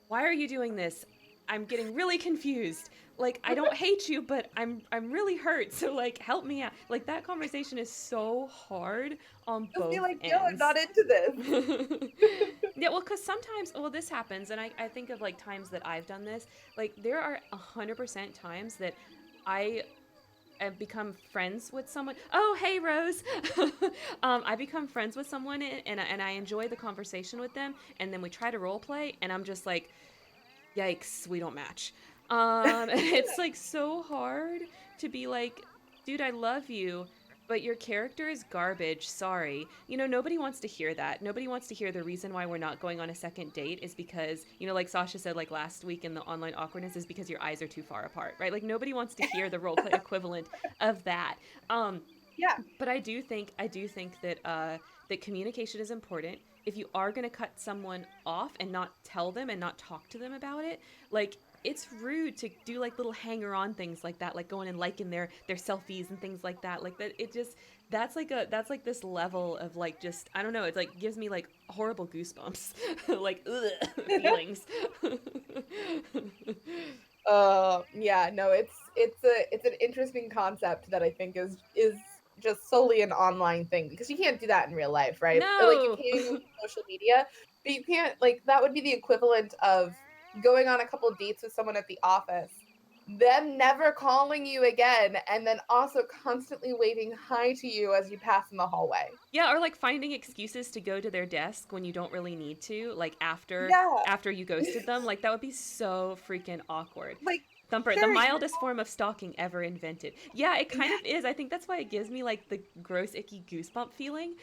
why are you doing this? I'm getting really confused. Like, I don't hate you, but I'm really hurt. So like, help me out. Like, that conversation is so hard on Just be both like, yo, I'm ends. not into this. Yeah, well, because sometimes, well, this happens, and I think of like times that I've done this. Like, there are 100% times that I have become friends with someone. Oh, hey, Rose. I become friends with someone, and I enjoy the conversation with them, and then we try to role play, and I'm just like, yikes, we don't match. It's like so hard to be like, dude, I love you, but your character is garbage. Sorry. You know, nobody wants to hear that. Nobody wants to hear the reason why we're not going on a second date is because, you know, like Sasha said, like last week in the online awkwardness, is because your eyes are too far apart, right? Like, nobody wants to hear the roleplay equivalent of that. Um, Yeah. but I do think that that communication is important. If you are going to cut someone off and not tell them and not talk to them about it, like, it's rude to do like little hanger on things like that, like going and liking their selfies and things like that. Like, that, it just, that's like this level of like, just, I don't know, it's like gives me like horrible goosebumps, like, ugh, feelings. Yeah, no, it's an interesting concept that I think is just solely an online thing because you can't do that in real life, right? Or, like you No. can with social media, but you can't like that would be the equivalent of going on a couple dates with someone at the office, them never calling you again, and then also constantly waving hi to you as you pass in the hallway. Yeah, or like finding excuses to go to their desk when you don't really need to, like Yeah. after you ghosted them. Like, that would be so freaking awkward. Like, Thumper, the sure, you mildest form of stalking ever invented. Yeah, it kind of is. I think that's why it gives me like the gross icky goosebump feeling,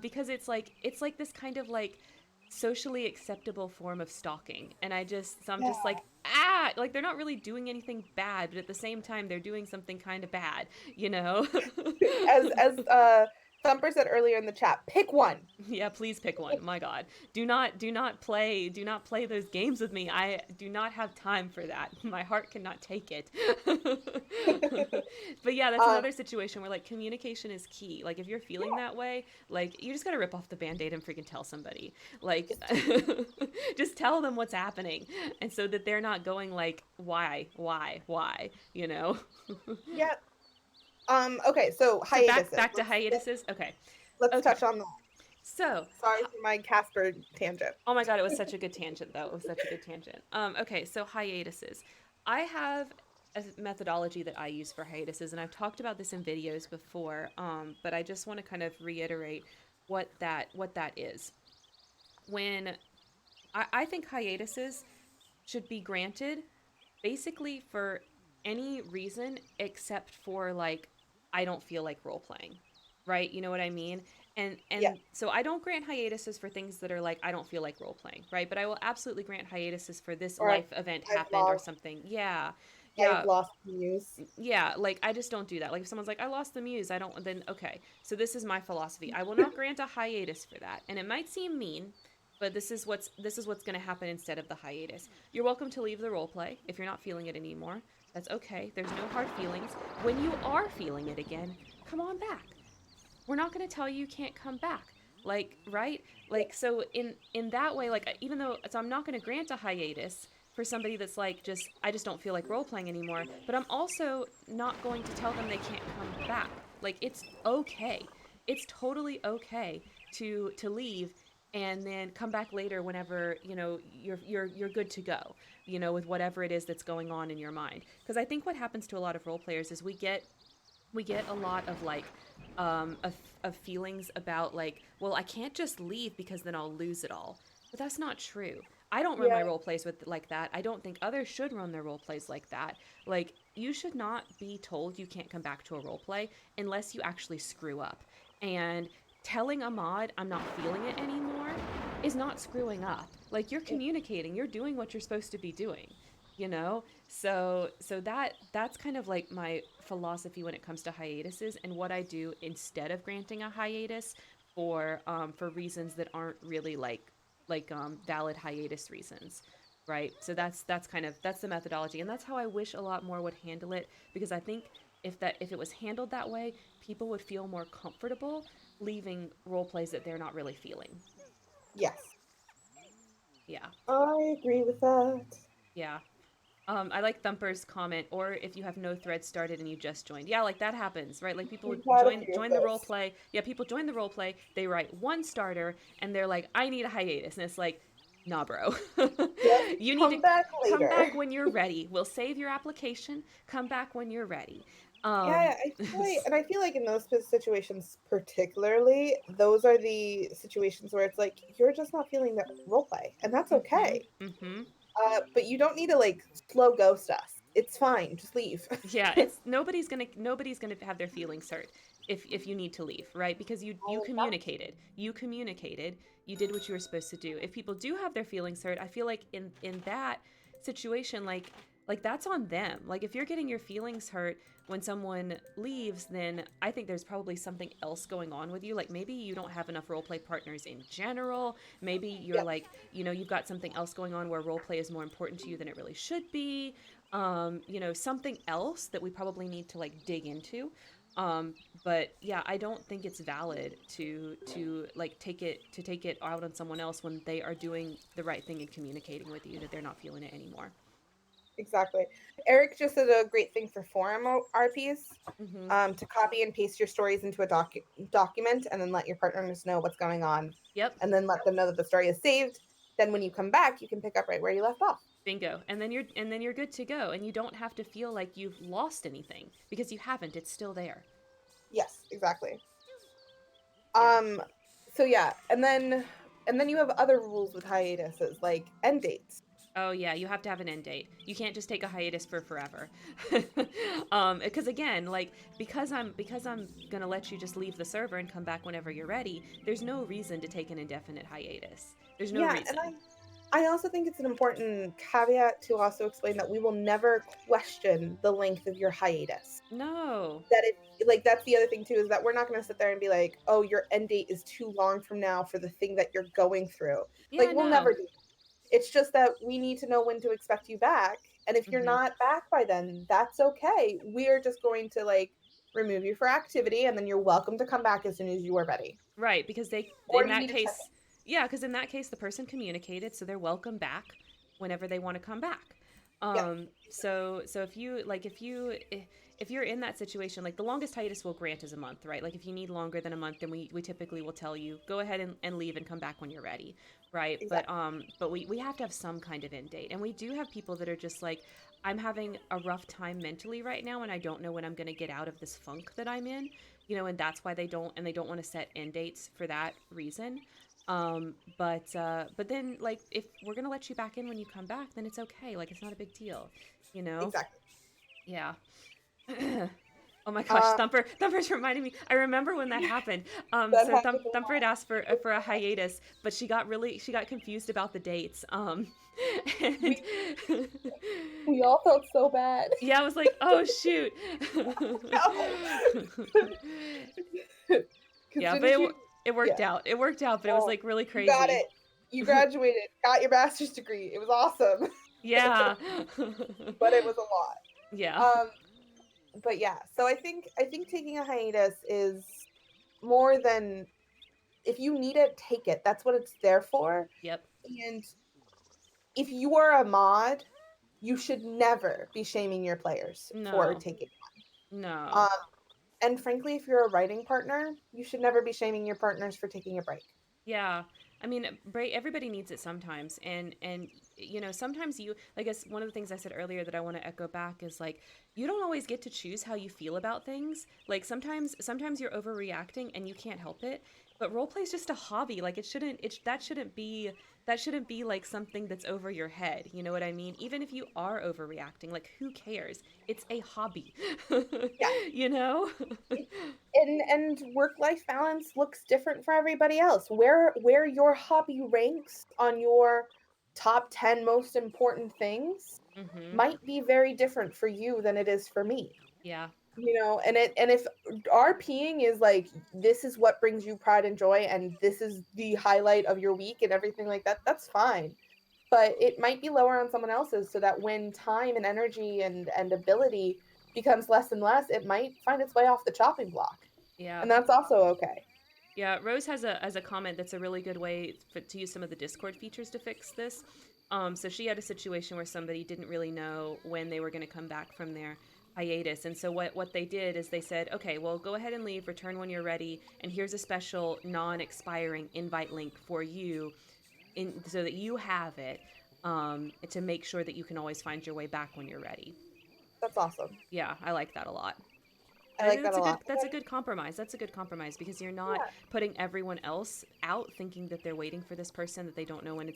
because it's like this kind of like socially acceptable form of stalking, and I'm yeah. just like, ah, like, they're not really doing anything bad, but at the same time they're doing something kind of bad, you know. As Thumper said earlier in the chat, pick one. Yeah, please pick one. My God, do not play those games with me. I do not have time for that. My heart cannot take it. But yeah, that's Um, another situation where like communication is key. Like, if you're feeling that way, like, you just gotta rip off the band-aid and freaking tell somebody. Like, just just tell them what's happening, and so that they're not going like, why, you know. yeah. Okay, so So back hiatuses. back to hiatuses. Okay, Let's okay. touch on that. So Sorry for my Casper tangent. oh my God, it was such a good tangent, though. It was such a good tangent. Okay, so hiatuses. I have a methodology that I use for hiatuses, and I've talked about this in videos before. But I just want to kind of reiterate what that is. When I think hiatuses should be granted basically for any reason except for like, I don't feel like role playing, right? You know what I mean? Yeah, And so I don't grant hiatuses for things that are like, I don't feel like role playing, right? But I will absolutely grant hiatuses for this or life event I've happened or lost something. Yeah. I've Yeah. lost news. Yeah, like, I just don't do that. Like, if someone's like, I lost the muse, I don't, then okay. So this is my philosophy. I will not grant a hiatus for that. And it might seem mean, but this is what's going to happen instead of the hiatus. You're welcome to leave the role play if you're not feeling it anymore. That's okay. There's no hard feelings. When you are feeling it again, come on back. We're not going to tell you can't come back. Like, right? Yeah, Like, so in that way, like, even though, so I'm not going to grant a hiatus for somebody that's like, just, I just don't feel like role playing anymore. But I'm also not going to tell them they can't come back. Like, it's okay. It's totally okay to leave and then come back later whenever, you're good to go, with whatever it is that's going on in your mind. Because I think what happens to a lot of role players is we get a lot of like of feelings about like, well, I can't just leave because then I'll lose it all. But that's not true. I don't run Yeah. my role plays with like that. I don't think others should run their role plays like that. Like, you should not be told you can't come back to a role play unless you actually screw up. And telling a mod I'm not feeling it anymore is not screwing up. Like, you're communicating, you're doing what you're supposed to be doing, so that's kind of like my philosophy when it comes to hiatuses, and what I do instead of granting a hiatus for reasons that aren't really valid hiatus reasons, right? So that's the methodology, and that's how I wish a lot more would handle it, because I think if it was handled that way, people would feel more comfortable leaving role plays that they're not really feeling. Yes. Yeah. I agree with that. Yeah. I like Thumper's comment, or if you have no thread started and you just joined. Yeah, like that happens, right? Like, people would We've had a few of join the role those. play. Yeah, people join the role play. They write one starter, and they're like, "I need a hiatus," and it's like, "Nah, bro. Yep. You need to Come back come later. back when you're ready. We'll save your application. Come back when you're ready." Um, Yeah, I feel like in those situations particularly, those are the situations where it's like you're just not feeling that role play, and that's mhm, okay. mhm. But you don't need to like slow ghost us. It's fine. Just leave. Yeah, it's nobody's gonna have their feelings hurt if you need to leave, right? Because you Oh, exactly. communicated, you did what you were supposed to do. If people do have their feelings hurt, I feel like in that situation, like that's on them. Like, if you're getting your feelings hurt when someone leaves, then I think there's probably something else going on with you. Like, maybe you don't have enough role play partners in general. Maybe you're Yep, like, you've got something else going on where role play is more important to you than it really should be. Something else that we probably need to like dig into. But yeah, I don't think it's valid to like take it out on someone else when they are doing the right thing and communicating with you that they're not feeling it anymore. exactly. Eric just said a great thing for forum RPs. Mm-hmm. To copy and paste your stories into a document and then let your partners know what's going on Yep. and then let them know that the story is saved. Then when you come back, you can pick up right where you left off. Bingo. And then you're good to go, and you don't have to feel like you've lost anything because you haven't. It's still there. Yes, exactly. Yeah. Um so yeah, and then you have other rules with hiatuses like end dates. Oh yeah, you have to have an end date. You can't just take a hiatus for forever. Because again, like, because I'm gonna let you just leave the server and come back whenever you're ready. There's no reason to take an indefinite hiatus. There's no Yeah, and reason. I also think it's an important caveat to also explain that we will never question the length of your hiatus. No. That it like that's the other thing too is that we're not going to sit there and be like, "Oh, your end date is too long from now for the thing that you're going through." Like Yeah. we'll never No. do that. It's just that we need to know when to expect you back, and if you're Hmm. not back by then, that's okay. We're just going to like remove you for activity and then you're welcome to come back as soon as you are ready. Right, because they Or in you that need to check case, yeah, because in that case the person communicated, so they're welcome back whenever they want to come back. it. Yeah. So if you're in that situation, like, the longest hiatus we'll grant is a month, right? Like, if you need longer than a month, then we typically will tell you go ahead and leave and come back when you're ready, right? But Exactly. we have to have some kind of end date, and we do have people that are just like, I'm having a rough time mentally right now, and I don't know when I'm going to get out of this funk that I'm in, and that's why they don't want to set end dates for that reason. But then, like, if we're gonna let you back in when you come back, then it's okay. Like, it's not a big deal, you know? Exactly. Yeah. Oh my gosh, Um Thumper's reminding me. I remember when that happened. that So happens a Thumper had asked for lot. for a hiatus, but she got confused about the dates. And We we all felt so bad. yeah, I was like, oh shoot. No. Because Yeah, but didn't you? it worked Yeah. out. It worked out, but it was Oh, like really you got crazy. it. You graduated, got your master's degree. It was awesome, Yeah. but it was a lot. Yeah. But yeah, so I think taking a hiatus is more than if you need it, take it. That's what it's there for. Yep. And if you are a mod, you should never be shaming your players for No. taking No. um, and frankly, if you're a writing partner, you should never be shaming your partners for taking a break. Yeah. I mean, break everybody needs it sometimes. And sometimes you I guess one of the things I said earlier that I want to echo back is like you don't always get to choose how you feel about things. Like sometimes you're overreacting and you can't help it. But role play is just a hobby. Like that shouldn't be like something that's over your head. You know what I mean? Even if you are overreacting, like who cares? It's a hobby. Yeah. you know? And work-life balance looks different for everybody else. Where your hobby ranks on your top 10 most important things mhm. might be very different for you than it is for me. Yeah. And if RPing is like this is what brings you pride and joy and this is the highlight of your week and everything like that, that's fine. But it might be lower on someone else's so that when time and energy and ability becomes less and less, it might find its way off the chopping block. Yeah. And that's also okay. Yeah, Rose has a comment that's a really good way to use some of the Discord features to fix this. So she had a situation where somebody didn't really know when they were going to come back from their hiatus, and so what they did is they said, okay, well, go ahead and leave, return when you're ready, and here's a special non-expiring invite link for you, in so that you have it, to make sure that you can always find your way back when you're ready. That's awesome. Yeah, I like that a lot. I I think like that a lot. that's a good compromise. That's a good compromise because you're not Yeah, putting everyone else out thinking that they're waiting for this person that they don't know when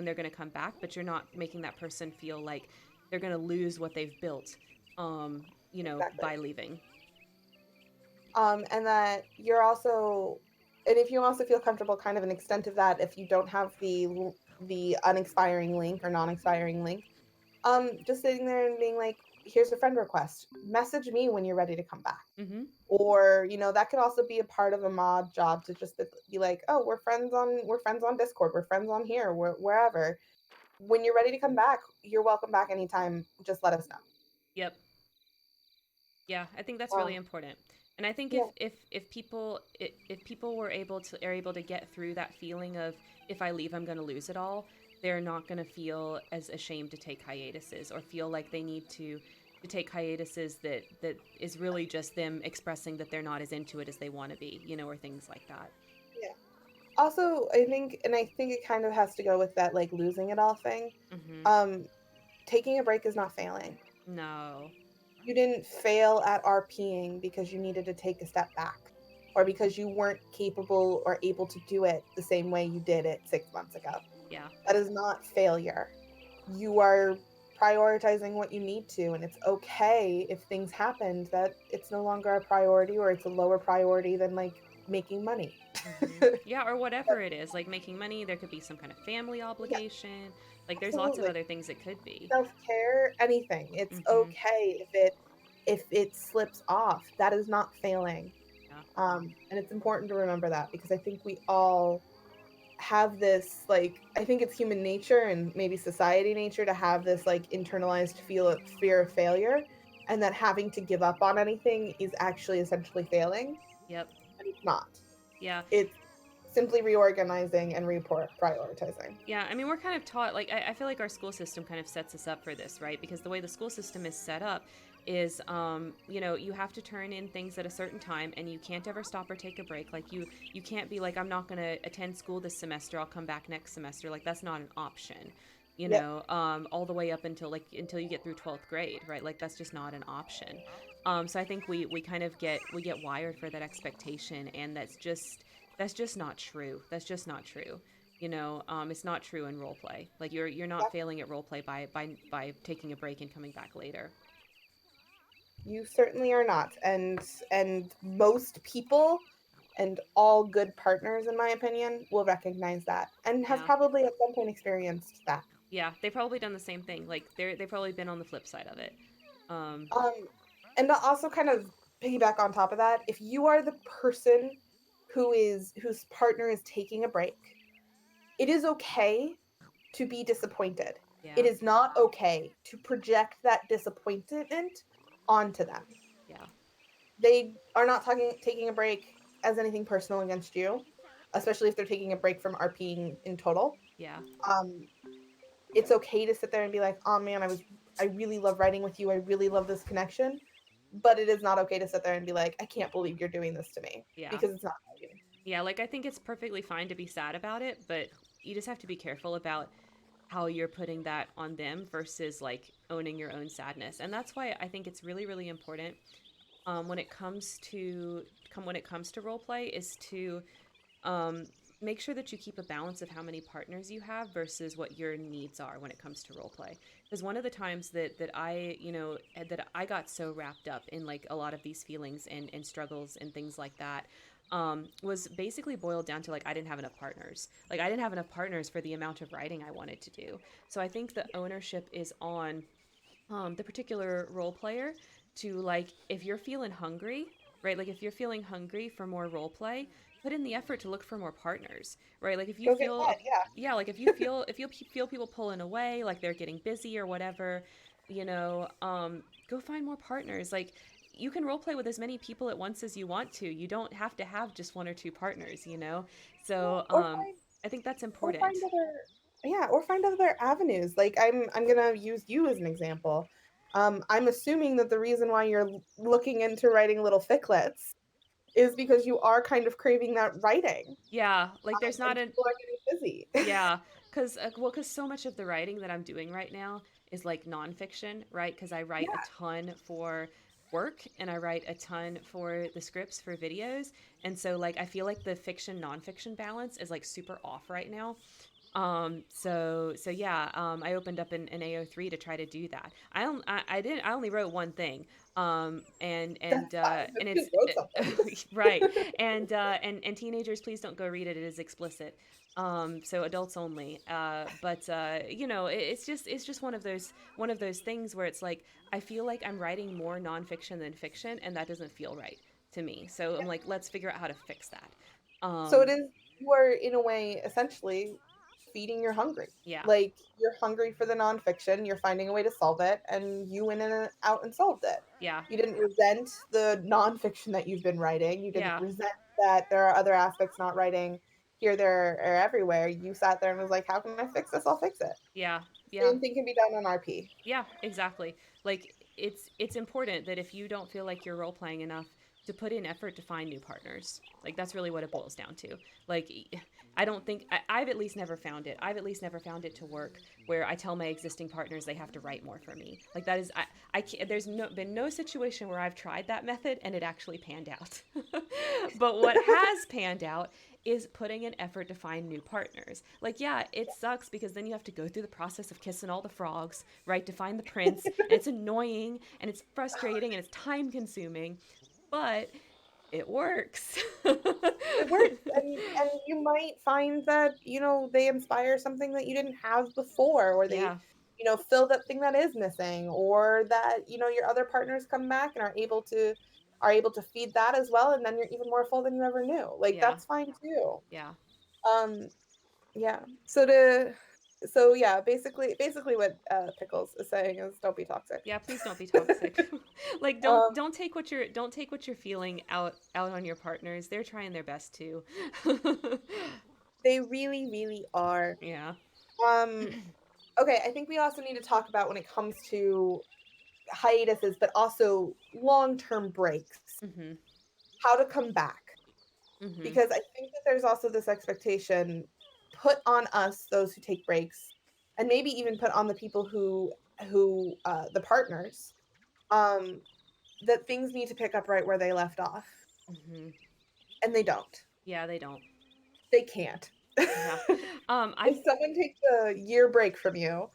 they're gonna come back, but you're not making that person feel like they're gonna lose what they've built, exactly. by leaving. And that you're also, and if you also feel comfortable, kind of an extent of that, if you don't have the unexpiring link or non-expiring link, just sitting there and being like, here's a friend request. Message me when you're ready to come back. Mm-hmm. Or, that could also be a part of a mod job to just be like, oh, we're friends on Discord, we're friends on here, wherever. When you're ready to come back, you're welcome back anytime. Just let us know. Yep. Yeah, I think that's really Um, important. And I think yeah, if people are able to get through that feeling of if I leave I'm going to lose it all, they're not going to feel as ashamed to take hiatuses or feel like they need to take hiatuses that is really just them expressing that they're not as into it as they want to be, or things like that. yeah. Also, I think it kind of has to go with that like losing it all thing. Mhm. Um, Taking a break is not failing. No. You didn't fail at RPing because you needed to take a step back or because you weren't capable or able to do it the same way you did it 6 months ago. Yeah. That is not failure. You are prioritizing what you need to, and it's okay if things happened that it's no longer a priority or it's a lower priority than like making money. Yeah, or whatever it is, like making money, there could be some kind of family Yeah, obligation. Like there's lots of absolutely. other things it could be. Self-care, anything. It's Mhm. okay if it slips off. That is not failing. Yeah. And it's important to remember that because I think we all have this like I think it's human nature and maybe society nature to have this like internalized feel of fear of failure and that having to give up on anything is actually essentially failing, Yep. and it's not. Yeah. It's simply reorganizing and prioritizing. Yeah, I mean, we're kind of taught, like, I feel like our school system kind of sets us up for this, right? Because the way the school system is set up is, you have to turn in things at a certain time and you can't ever stop or take a break. Like, you can't be like, I'm not going to attend school this semester, I'll come back next semester. Like, that's not an option, Yep. all the way up until you get through 12th grade, right? Like, that's just not an option. So I think we kind of we get wired for that expectation, and that's just not true. That's just not true. It's not true in role play. Like you're not Yep. failing at role play by taking a break and coming back later. You certainly are not. And most people and all good partners in my opinion will recognize that and have Yeah. probably at some point experienced that. Yeah, they've probably done the same thing. Like they've probably been on the flip side of it. Um, Um, and to also kind of piggyback on top of that, if you are the person whose partner is taking a break, it is okay to be disappointed. It yeah. is not okay to project that disappointment onto them. Yeah. They are not taking a break as anything personal against you, especially if they're taking a break from RPing in total. Yeah. Um, it's okay to sit there and be like, "Oh man, I really love writing with you. I really love this connection." But it is not okay to sit there and be like, "I can't believe you're doing this to me," Yeah. because it's not you. Yeah, like I think it's perfectly fine to be sad about it, but you just have to be careful about how you're putting that on them versus like owning your own sadness. And that's why I think it's really, really important when it comes to role play is to um, make sure that you keep a balance of how many partners you have versus what your needs are when it comes to role play. Because one of the times that I, that I got so wrapped up in like a lot of these feelings and struggles and things like that, was basically boiled down to like I didn't have enough partners. Like I didn't have enough partners for the amount of writing I wanted to do. So I think the ownership is on the particular role player to like if you're feeling hungry, right? Like if you're feeling hungry for more role play, put in the effort to look for more partners, right? Like if you Go get feel that, yeah. yeah, like if you feel people pulling away, like they're getting busy or whatever, go find more partners. Like you can role play with as many people at once as you want to. You don't have to have just one or two partners, you know? Yeah, So or find I think that's or important. find other yeah, or find other avenues. Like I'm gonna use you as an example. I'm assuming that the reason why you're looking into writing little ficlets is because you are kind of craving that writing, Yeah, like there's and not a people are getting busy. Yeah, because so much of the writing that I'm doing right now is like nonfiction, right? Because I write a Yeah, ton for work and I write a ton for the scripts for videos, and so like I feel like the fiction nonfiction balance is like super off right now. So yeah, I opened up an AO3 to try to do that. I didn't I only wrote one thing. that's fine. But And you it's wrote something. right. And teenagers, please don't go read it. It is explicit. So adults only. It's just one of those things where it's like I feel like I'm writing more nonfiction than fiction, and that doesn't feel right to me. So I'm like, let's figure out how to fix that. So it Um, is you are in a way essentially feeding your hungry. yeah, Like you're hungry for the nonfiction, you're finding a way to solve it, and you went in and out and solved it. yeah, You didn't resent the nonfiction that you've been writing. You didn't yeah. resent that there are other aspects not writing here, there, or everywhere. You sat there and was like, "How can I fix this? I'll fix it." Yeah, yeah, Same thing can be done on RP. yeah, exactly. Like it's important that if you don't feel like you're role playing enough to put in effort to find new partners. Like that's really what it boils down to. Like I don't think I've at least never found it. I've at least never found it to work where I tell my existing partners they have to write more for me. Like that is I can't, there's been no situation where I've tried that method and it actually panned out. But what has panned out is putting an effort to find new partners. Like, yeah, it sucks because then you have to go through the process of kissing all the frogs, right, to find the prince. And it's annoying and it's frustrating and it's time consuming, but it works. It works, and you might find that, they inspire something that you didn't have before, or they, Yeah, fill that thing that is missing, or that, your other partners come back and are able to feed that as well, and then you're even more full than you ever knew. Like, yeah, that's fine too. yeah. Um, yeah. So yeah, basically what Pickles is saying is don't be toxic. Yeah, please don't be toxic. Like Um, don't take what you're feeling out on your partners. They're trying their best too. they really, really are. Yeah. Um, okay, I think we also need to talk about when it comes to hiatuses, but also long-term breaks, Mhm. how to come back. Mhm. Because I think that there's also this expectation put on us, those who take breaks, and maybe even put on the people who the partners, um, that things need to pick up right where they left off, Mhm. and they don't. Yeah, they don't. They can't. Yeah. If I someone takes a year break from you,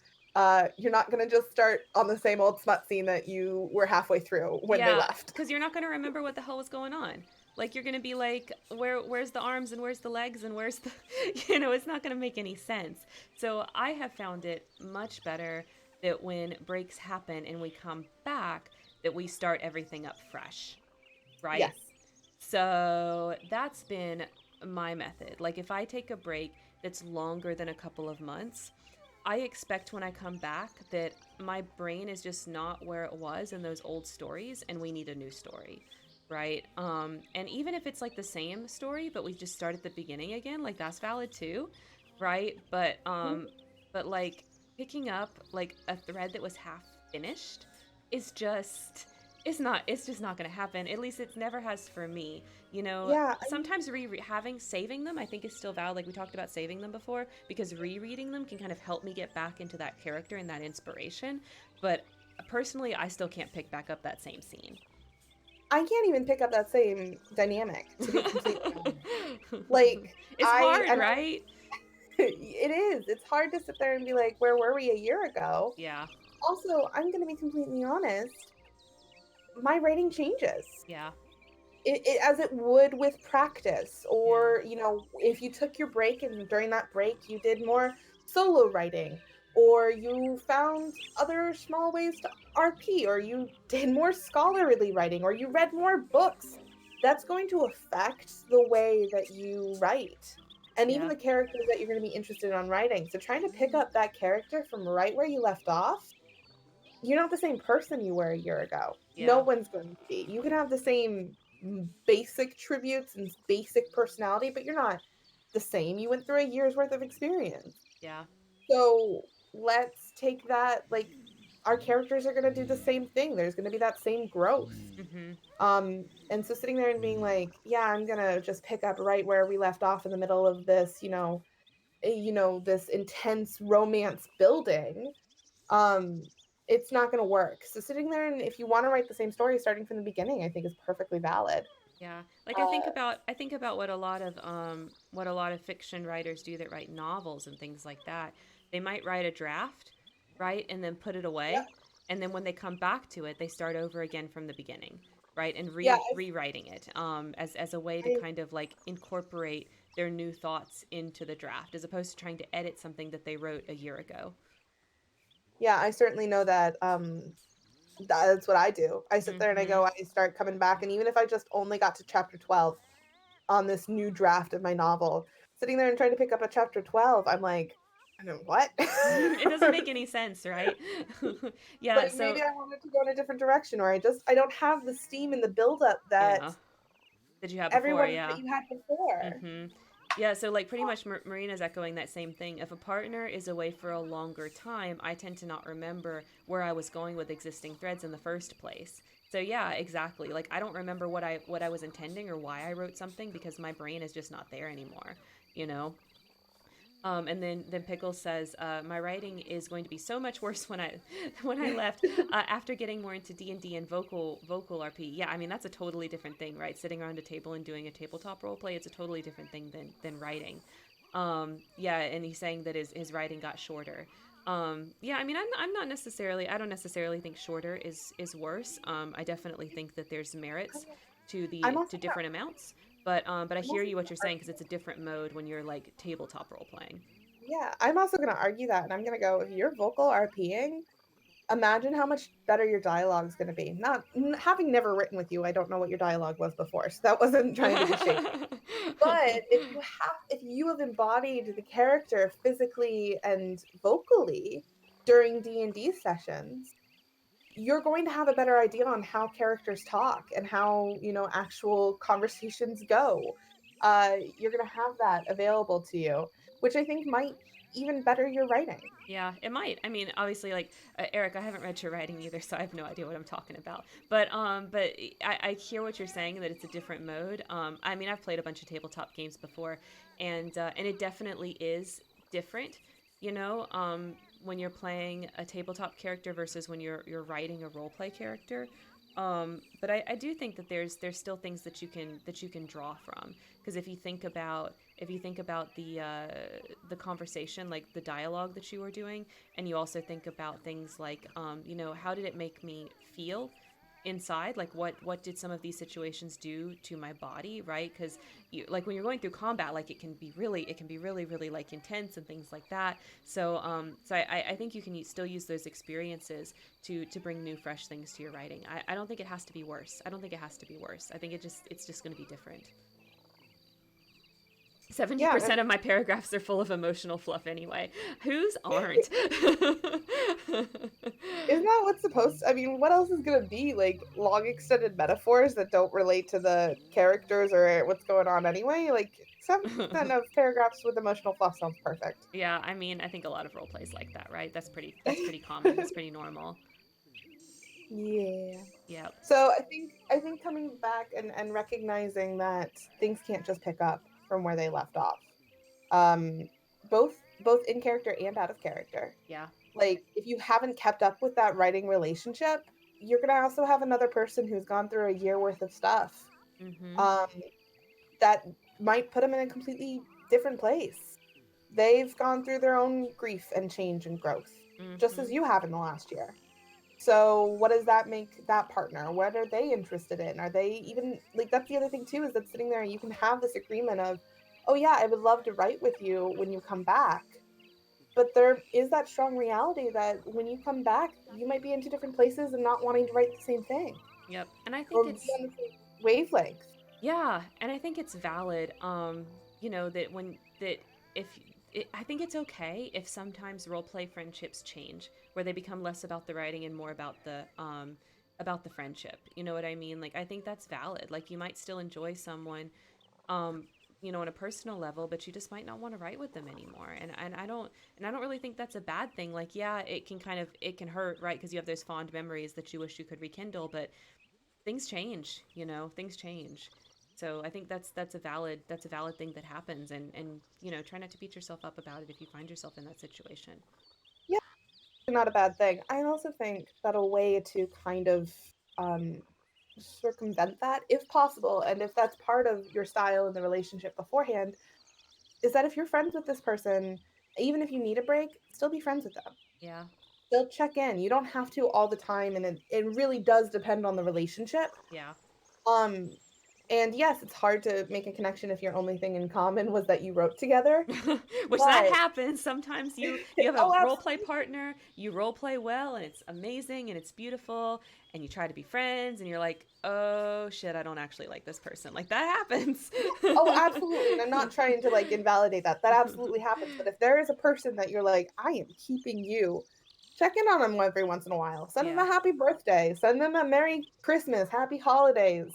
you're not gonna just start on the same old smut scene that you were halfway through when they Yeah, left. because you're not going to remember what the hell was going on. Like you're going to be like, where's the arms and where's the legs and where's the, it's not going to make any sense. So I have found it much better that when breaks happen and we come back, that we start everything up fresh, right? Yes. So that's been my method. Like if I take a break that's longer than a couple of months, I expect when I come back that my brain is just not where it was in those old stories and we need a new story, right? And even if it's like the same story but we just start at the beginning again, like that's valid too, right? But like picking up like a thread that was half finished is just it's just not going to happen. At least it never has for me. You know, Yeah, I mean, sometimes having saving them I think is still valid, like we talked about saving them before, because rereading them can kind of help me get back into that character and that inspiration. But personally, I still can't pick back up that same scene. I can't even pick up that same dynamic, to be completely honest. Like, It's hard, I right? it is. It's hard to sit there and be like, "Where were we a year ago?" Yeah. Also, I'm gonna be completely honest, my rating changes. Yeah. As it would with practice, Yeah. or, if you took your break and during that break you did more solo writing, or you found other small ways to RP, or you did more scholarly writing, or you read more books, that's going to affect the way that you write, and even Yeah. the characters that you're going to be interested in writing. So trying to pick up that character from right where you left off, you're not the same person you were a year ago. No Yeah. one's going to be. You can have the same basic tributes and basic personality, but you're not the same. You went through a year's worth of experience. Yeah. So let's take that, like, our characters are going to do the same thing. There's going to be that same growth. Mhm. And so sitting there and being like, yeah, I'm going to just pick up right where we left off in the middle of this, this intense romance building, um, it's not gonna work. So sitting there, and if you wanna write the same story starting from the beginning, I think is perfectly valid. Yeah. Like Uh, I think about what a lot of fiction writers do that write novels and things like that. They might write a draft, right? And then put it yeah, away. And then when they come back to it, they start over again from the beginning, right? And yeah, rewriting it as a way to I kind of like incorporate their new thoughts into the draft as opposed to trying to edit something that they wrote a year ago. yeah, I certainly know that, that's what I do. I sit there and Mhm. I start coming back, and even if I just only got to chapter 12 on this new draft of my novel, sitting there and trying to pick up at chapter 12, I'm like, "I know what?" It doesn't make any sense, right? Yeah, Like, so maybe I wanted to go in a different direction, or I don't have the steam and the buildup that yeah. Did you have before? everyone that Yeah. you had before. Mm-hmm. Yeah, so like pretty much Marina's echoing that same thing. If a partner is away for a longer time, I tend to not remember where I was going with existing threads in the first place. So yeah, exactly. Like I don't remember what I was intending or why I wrote something because my brain is just not there anymore, you know? And then Pickles says, "My writing is going to be so much worse when I when I left after getting more into D&D and vocal RP." Yeah, I mean that's a totally different thing, right? Sitting around a table and doing a tabletop role play, it's a totally different thing than writing. Yeah, and he's saying that his writing got shorter. Yeah, I mean I'm not necessarily I don't necessarily think shorter is worse. I definitely think that there's merits to I'm the also to gonna different amounts. But I I'm hear also you what gonna you're saying because it's a different mode when you're like tabletop role playing. Yeah, I'm also gonna argue that, and I'm gonna go, if you're vocal RPing, imagine how much better your dialogue's gonna be. Not having never written with you, I don't know what your dialogue was before, so that wasn't trying to be shady. But if you have embodied the character physically and vocally during D&D sessions, you're going to have a better idea on how characters talk and how, actual conversations go. You're gonna have that available to you, which I think might even better your writing. Yeah, it might. I mean, obviously, like Eric, I haven't read your writing either, so I have no idea what I'm talking about. But I hear what you're saying that it's a different mode. I mean, I've played a bunch of tabletop games before, and it definitely is different. You know, when you're playing a tabletop character versus when you're writing a role play character. But I do think that there's still things that you can draw from because if you think about the conversation, like the dialogue that you were doing, and you also think about things like you know, how did it make me feel inside, like what did some of these situations do to my body, right? Because you like when you're going through combat, like it can be really like intense and things like that. So I think you can still use those experiences to bring new fresh things to your writing. I don't think it has to be worse. I don't think it has to be worse. I think it's just going to be different. Yeah, 70% of my paragraphs are full of emotional fluff anyway. Whose aren't? isn't that what's supposed to, I mean, what else is gonna be, like, long extended metaphors that don't relate to the characters or what's going on anyway? Like, 70% of paragraphs with emotional fluff sounds perfect. Yeah, I mean, I think a lot of role plays like that, right? That's pretty common. That's pretty normal. Yeah. Yep. So I think coming back and recognizing that things can't just pick up from where they left off. Um, both in character and out of character. Yeah. Like, if you haven't kept up with that writing relationship, you're gonna also have another person who's gone through a year worth of stuff, Mhm. um, that might put them in a completely different place. They've gone through their own grief and change and growth, just as Mhm. you have in the last year. So, what does that make that partner? What are they interested in? Are they even like, that's the other thing too, is that sitting there, you can have this agreement of, "Oh yeah, I would love to write with you when you come back." But there is that strong reality that when you come back, you might be in 2 different places and not wanting to write the same thing Yep. And I think or be it's on the same wavelength. yeah, and I think it's valid. That when that if I think it's okay if sometimes role play friendships change, where they become less about the writing and more about the friendship. You know what I mean? Like I think that's valid. Like you might still enjoy someone, um, on a personal level, but you just might not want to write with them anymore. And I don't really think that's a bad thing. Like yeah, it can hurt, right? Because you have those fond memories that you wish you could rekindle, but things change, things change. So I think that's a valid thing that happens, and try not to beat yourself up about it if you find yourself in that situation. Yeah, not a bad thing. I also think that a way to kind of, um, circumvent that, if possible, and if that's part of your style in the relationship beforehand, is that if you're friends with this person, even if you need a break, still be friends with them. Yeah. They'll check in. You don't have to all the time, and it really does depend on the relationship. Yeah. Um, and yes, it's hard to make a connection if your only thing in common was that you wrote together, Which that but happens sometimes. You have a oh, role play absolutely. partner, you role play well, and it's amazing and it's beautiful, and you try to be friends, and you're like, oh shit, I don't actually like this person. Like that happens. Oh, absolutely, and I'm not trying to, like, invalidate that. That absolutely happens, but if there is a person that you're like, "I am keeping you," check in on them every once in a while. Send them Yeah. a happy birthday, send them a Merry Christmas, Happy Holidays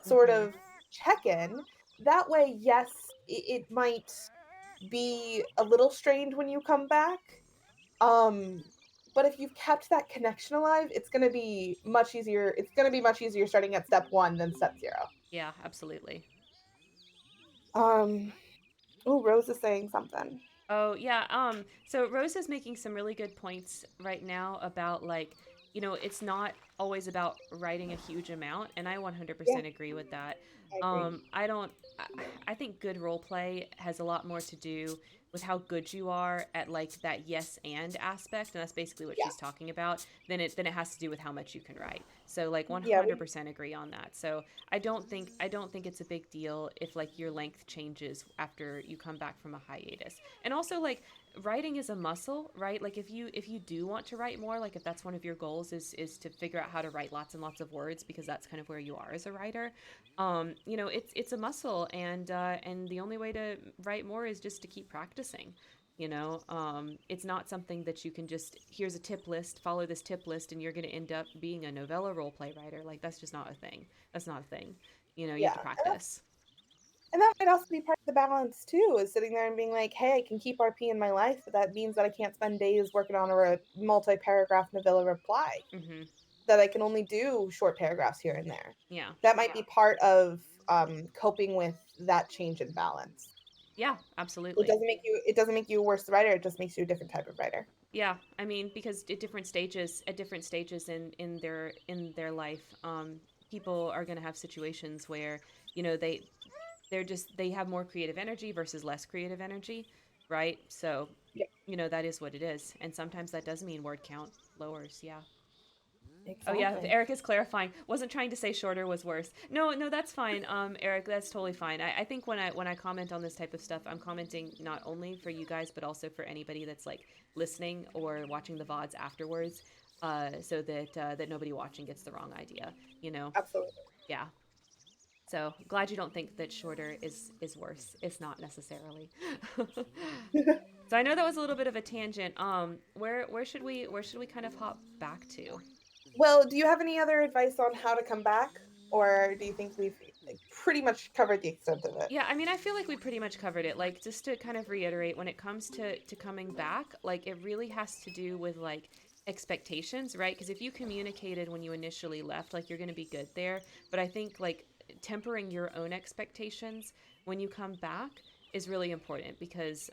sort Hmm. of check-in. That way, yes, it might be a little strained when you come back, um, but if you've kept that connection alive, it's gonna be much easier starting at step 1 than step 0. Yeah, absolutely. Um, oh, Rose is saying something. Oh, yeah. So Rose is making some really good points right now about like, it's not always about writing a huge amount, and I Yeah, 100% agree with that. I agree. I don't I, I think good role play has a lot more to do with how good you are at like that yes and aspect, and that's basically what Yeah, she's talking about. Then it has to do with how much you can write. So like yeah, we 100% agree on that. So I don't think it's a big deal if like your length changes after you come back from a hiatus. And also like writing is a muscle, right? Like if you do want to write more, like if that's one of your goals is to figure out how to write lots and lots of words because that's kind of where you are as a writer. It's a muscle, and the only way to write more is just to keep practicing. It's not something that you can just here's a tip list, follow this tip list, and you're going to end up being a novella role play writer. Like that's just not a thing. That's not a thing. You have yeah, to practice. and that might also be part of the balance too, is sitting there and being like, "Hey, I can keep RP in my life, but that means that I can't spend days working on a multi-paragraph novella reply, Mm-hmm. that I can only do short paragraphs here and there." Yeah. That might be part of, coping with that change in balance. Yeah, It absolutely. doesn't make you it doesn't make you a worse writer, it just makes you a different type of writer. Yeah, I mean, because at different stages in their life, people are going to have situations where they have more creative energy versus less creative energy, right? So Yeah, that is what it is, and sometimes that does mean word count lowers. Yeah. Oh yeah, exactly. Eric is clarifying. Wasn't trying to say shorter was worse. No, no, that's fine. Eric, that's totally fine. I think when I comment on this type of stuff, I'm commenting not only for you guys, but also for anybody that's like listening or watching the VODs afterwards, so that nobody watching gets the wrong idea. You know? Absolutely. Yeah. So glad you don't think that shorter is worse. It's not necessarily. So I know that was a little bit of a tangent. Where should we kind of hop back to? Well, do you have any other advice on how to come back, or do you think we've like, pretty much covered the extent of it? Yeah, I mean, I feel like we pretty much covered it. Like, just to kind of reiterate, when it comes to coming back, like it really has to do with like expectations, right? Because if you communicated when you initially left, like you're going to be good there. But I think like tempering your own expectations when you come back is really important because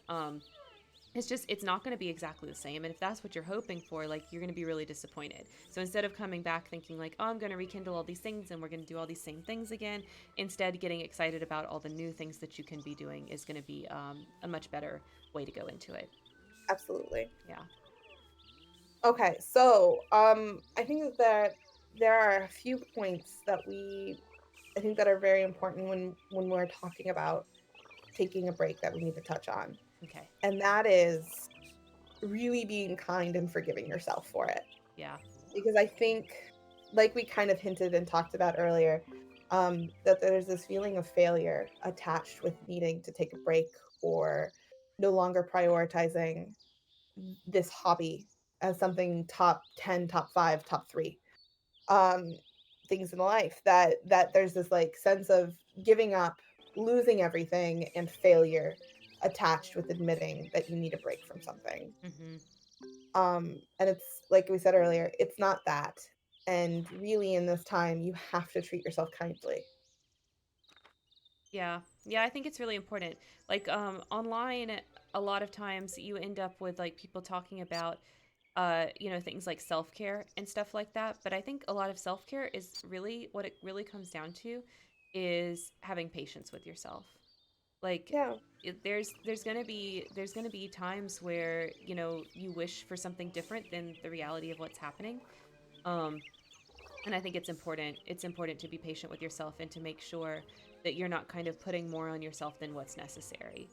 it's not going to be exactly the same, and if that's what you're hoping for, like you're going to be really disappointed. So instead of coming back thinking like, oh, I'm going to rekindle all these things and we're going to do all these same things again, instead getting excited about all the new things that you can be doing is going to be a much better way to go into it. Absolutely. Yeah. Okay, so I think that there are a few points that I think that are very important when we're talking about taking a break that we need to touch on. Okay. And that is really being kind and forgiving yourself for it. Yeah. Because I think, like we kind of hinted and talked about earlier, that there's this feeling of failure attached with needing to take a break or no longer prioritizing this hobby as something top 10, top 5, top 3 um things in life, that there's this like sense of giving up, losing everything, and failure attached with admitting that you need a break from something. Mm-hmm. And it's like we said earlier, it's not that. And really in this time you have to treat yourself kindly. Yeah. Yeah, I think it's really important. Like online, a lot of times you end up with like people talking about things like self-care and stuff like that, but I think a lot of self-care is really what it really comes down to is having patience with yourself. Like Yeah. there's gonna be times where you wish for something different than the reality of what's happening. um and I think it's important to be patient with yourself and to make sure that you're not kind of putting more on yourself than what's necessary.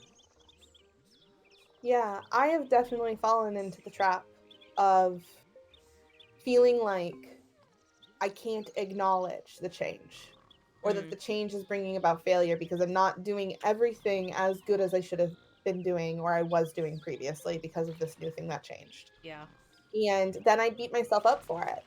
Yeah, I have definitely fallen into the trap of feeling like I can't acknowledge the change, or that Mm, the change is bringing about failure because I'm not doing everything as good as I should have been doing or I was doing previously because of this new thing that changed. yeah. And then I beat myself up for it.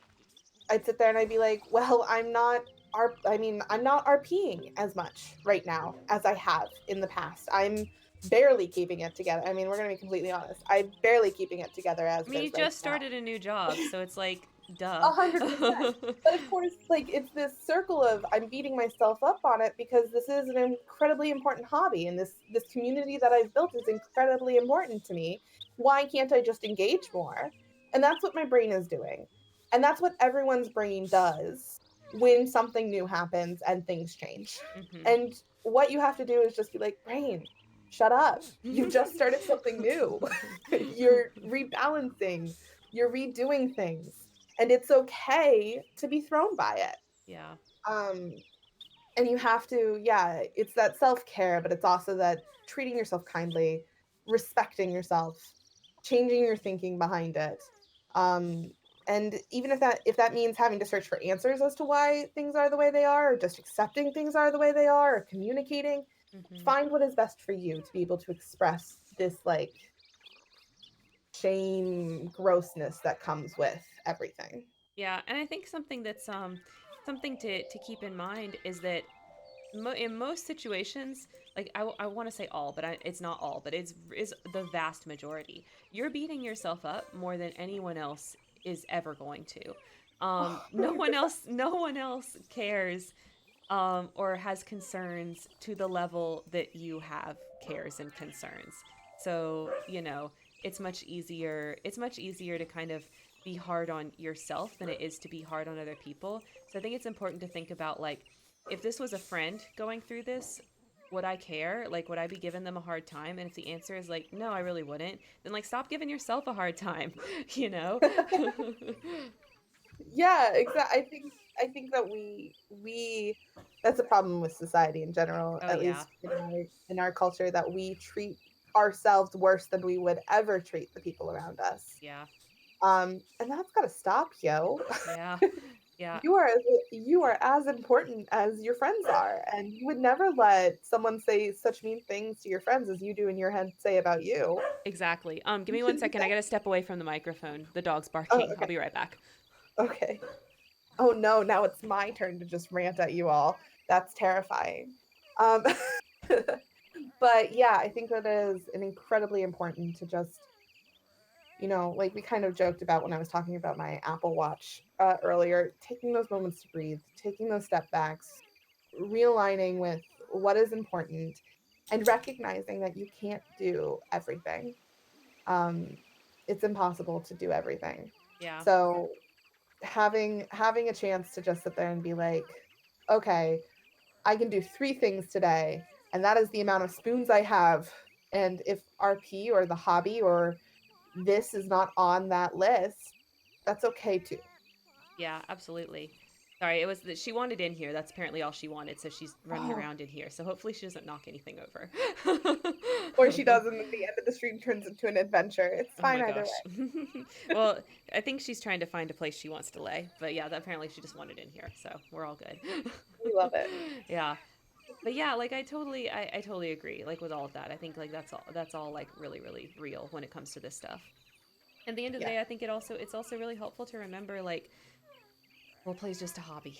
I'd sit there and I'd be like, "Well, I'm not RPing as much right now as I have in the past. I'm barely keeping it together." I mean, we're gonna be completely honest. I'm barely keeping it together as I it mean, you is right just now. started a new job, so it's like, duh. 100%. But of course, like, it's this circle of I'm beating myself up on it because this is an incredibly important hobby, and this community that I've built is incredibly important to me. Why can't I just engage more? And that's what my brain is doing. And that's what everyone's brain does when something new happens and things change. Hmm. And what you have to do is just be like, "Brain, shut up. You just started something new. You're rebalancing, you're redoing things, and it's okay to be thrown by it." Yeah. Um, and you have to, yeah, it's that self-care, but it's also that treating yourself kindly, respecting yourself, changing your thinking behind it. Um, and even if that means having to search for answers as to why things are the way they are, or just accepting things are the way they are, or communicating, Hmm. find what is best for you to be able to express this like shame, grossness that comes with everything. Yeah, and I think something to keep in mind is that in most situations, like I want to say all, but it's not all, but it's is the vast majority. You're beating yourself up more than anyone else is ever going to. No one 100%. else, no one else cares or has concerns to the level that you have cares and concerns. So, it's much easier to kind of be hard on yourself than it is to be hard on other people. So I think it's important to think about like if this was a friend going through this, would I care? Like would I be giving them a hard time? And if the answer is like no, I really wouldn't, then like stop giving yourself a hard time, you know? Yeah, exactly. I think that we that's a problem with society in general, Oh at yeah. least in our culture, that we treat ourselves worse than we would ever treat the people around us. Yeah. And that's got to stop, yo. Yeah. Yeah, you are as important as your friends are, and you would never let someone say such mean things to your friends as you do in your head say about you. exactly. Give You me one shouldn't do second. I that. gotta step away from the microphone. The dog's Oh, barking. I'll okay. be right back. Okay. Oh no, now it's my turn to just rant at you all. That's terrifying. Um, but yeah, I think that is an incredibly important to just, like we kind of joked about when I was talking about my Apple Watch earlier, taking those moments to breathe, taking those step backs, realigning with what is important, and recognizing that you can't do everything. Um, it's impossible to do everything. Yeah, So having a chance to just sit there and be like, okay, I can do 3 things today, and that is the amount of spoons I have. And if RP or the hobby or this is not on that list, that's okay too. yeah, absolutely. Sorry, it was that she wanted in here. That's apparently all she wanted, so she's running Oh, around in here. So hopefully she doesn't knock anything over. or she does, and then the end of the stream turns into an adventure. It's Oh fine my either gosh. way. Well, I think she's trying to find a place she wants to lay. But yeah, that apparently she just wanted in here, so we're all good. We love it. Yeah. But yeah, like I totally agree. Like with all of that. I think like that's all like really, really real when it comes to this stuff. At the end of the Yeah. day, I think it's also really helpful to remember like role play is just a hobby.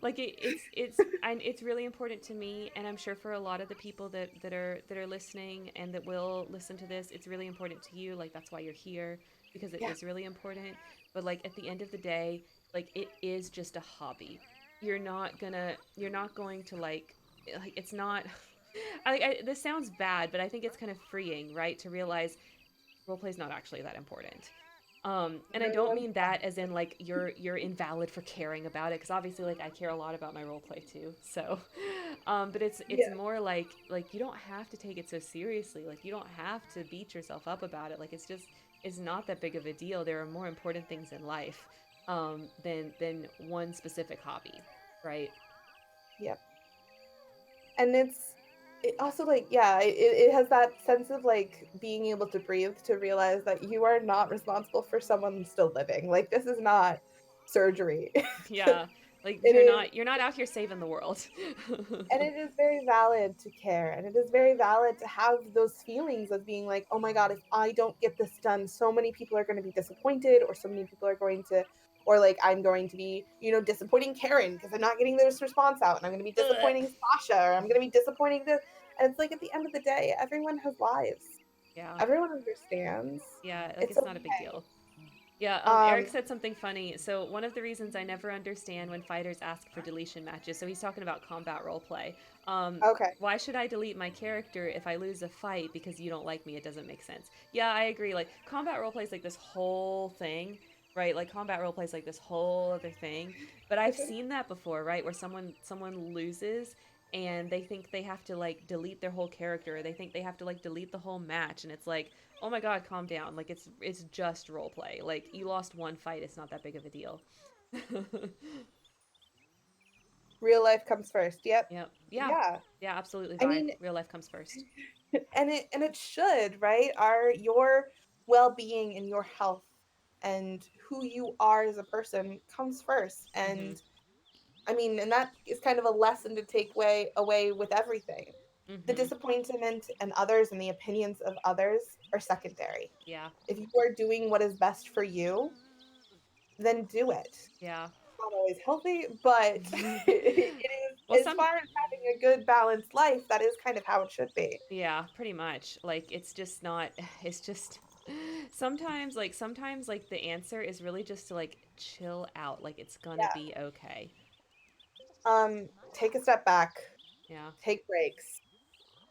Like it's really important to me, and I'm sure for a lot of the people that are listening and that will listen to this, it's really important to you. Like that's why you're here, because it Yeah. is really important. But like at the end of the day, like it is just a hobby. You're not going to like it's not. This sounds bad, but I think it's kind of freeing, right? To realize roleplay is not actually that important. And I No don't one's mean that as in like you're invalid for caring about it, because obviously like I care a lot about my roleplay too. So, but it's Yeah. more like you don't have to take it so seriously. Like you don't have to beat yourself up about it. Like it's not that big of a deal. There are more important things in life than one specific hobby, right? Yeah. And it also like yeah, it has that sense of like being able to breathe to realize that you are not responsible for someone still living. Like this is not surgery. Yeah, like It is, you're not out here saving the world. and it is very valid to care, and it is very valid to have those feelings of being like, oh my god, if I don't get this done, so many people are going to be disappointed, or so many people are going to, or like I'm going to be, disappointing Karen because I'm not getting this response out, and I'm going to be Ugh. disappointing Sasha, or I'm going to be disappointing this. And it's like at the end of the day, everyone has lives. Yeah, Everyone understands. yeah, like It's it's not a big okay. deal. Yeah, Eric Um, said something funny. So one of the reasons I never understand when fighters ask for deletion matches. So he's talking about combat roleplay. okay. Why should I delete my character if I lose a fight because you don't like me? It doesn't make sense. Yeah, I agree. Like combat roleplay is like this whole thing, right? Like combat roleplay is like this whole other thing. But I've seen that before, right? Where someone loses and they think they have to like delete their whole character, or they think they have to like delete the whole match, and it's like, oh my god, calm down. Like it's just role play. Like you lost one fight, it's not that big of a deal. Real life comes first. Yep. Yep. Yeah. Yeah. Yeah, absolutely, I Vi. mean, Real life comes first. and it should, right? Your well-being and your health and who you are as a person comes first. Mhm. And I mean, and that is kind of a lesson to take away with everything. The Mhm. disappointment and others and the opinions of others are secondary. Yeah. If you are doing what is best for you, then do it. Yeah. It's not always healthy, but it Well, is, as some far as having a good balanced life, that is kind of how it should be. yeah, pretty much. Like it's just not it's just sometimes like the answer is really just to like chill out. Like it's gonna Yeah. be okay. Take a step back, Yeah. take breaks.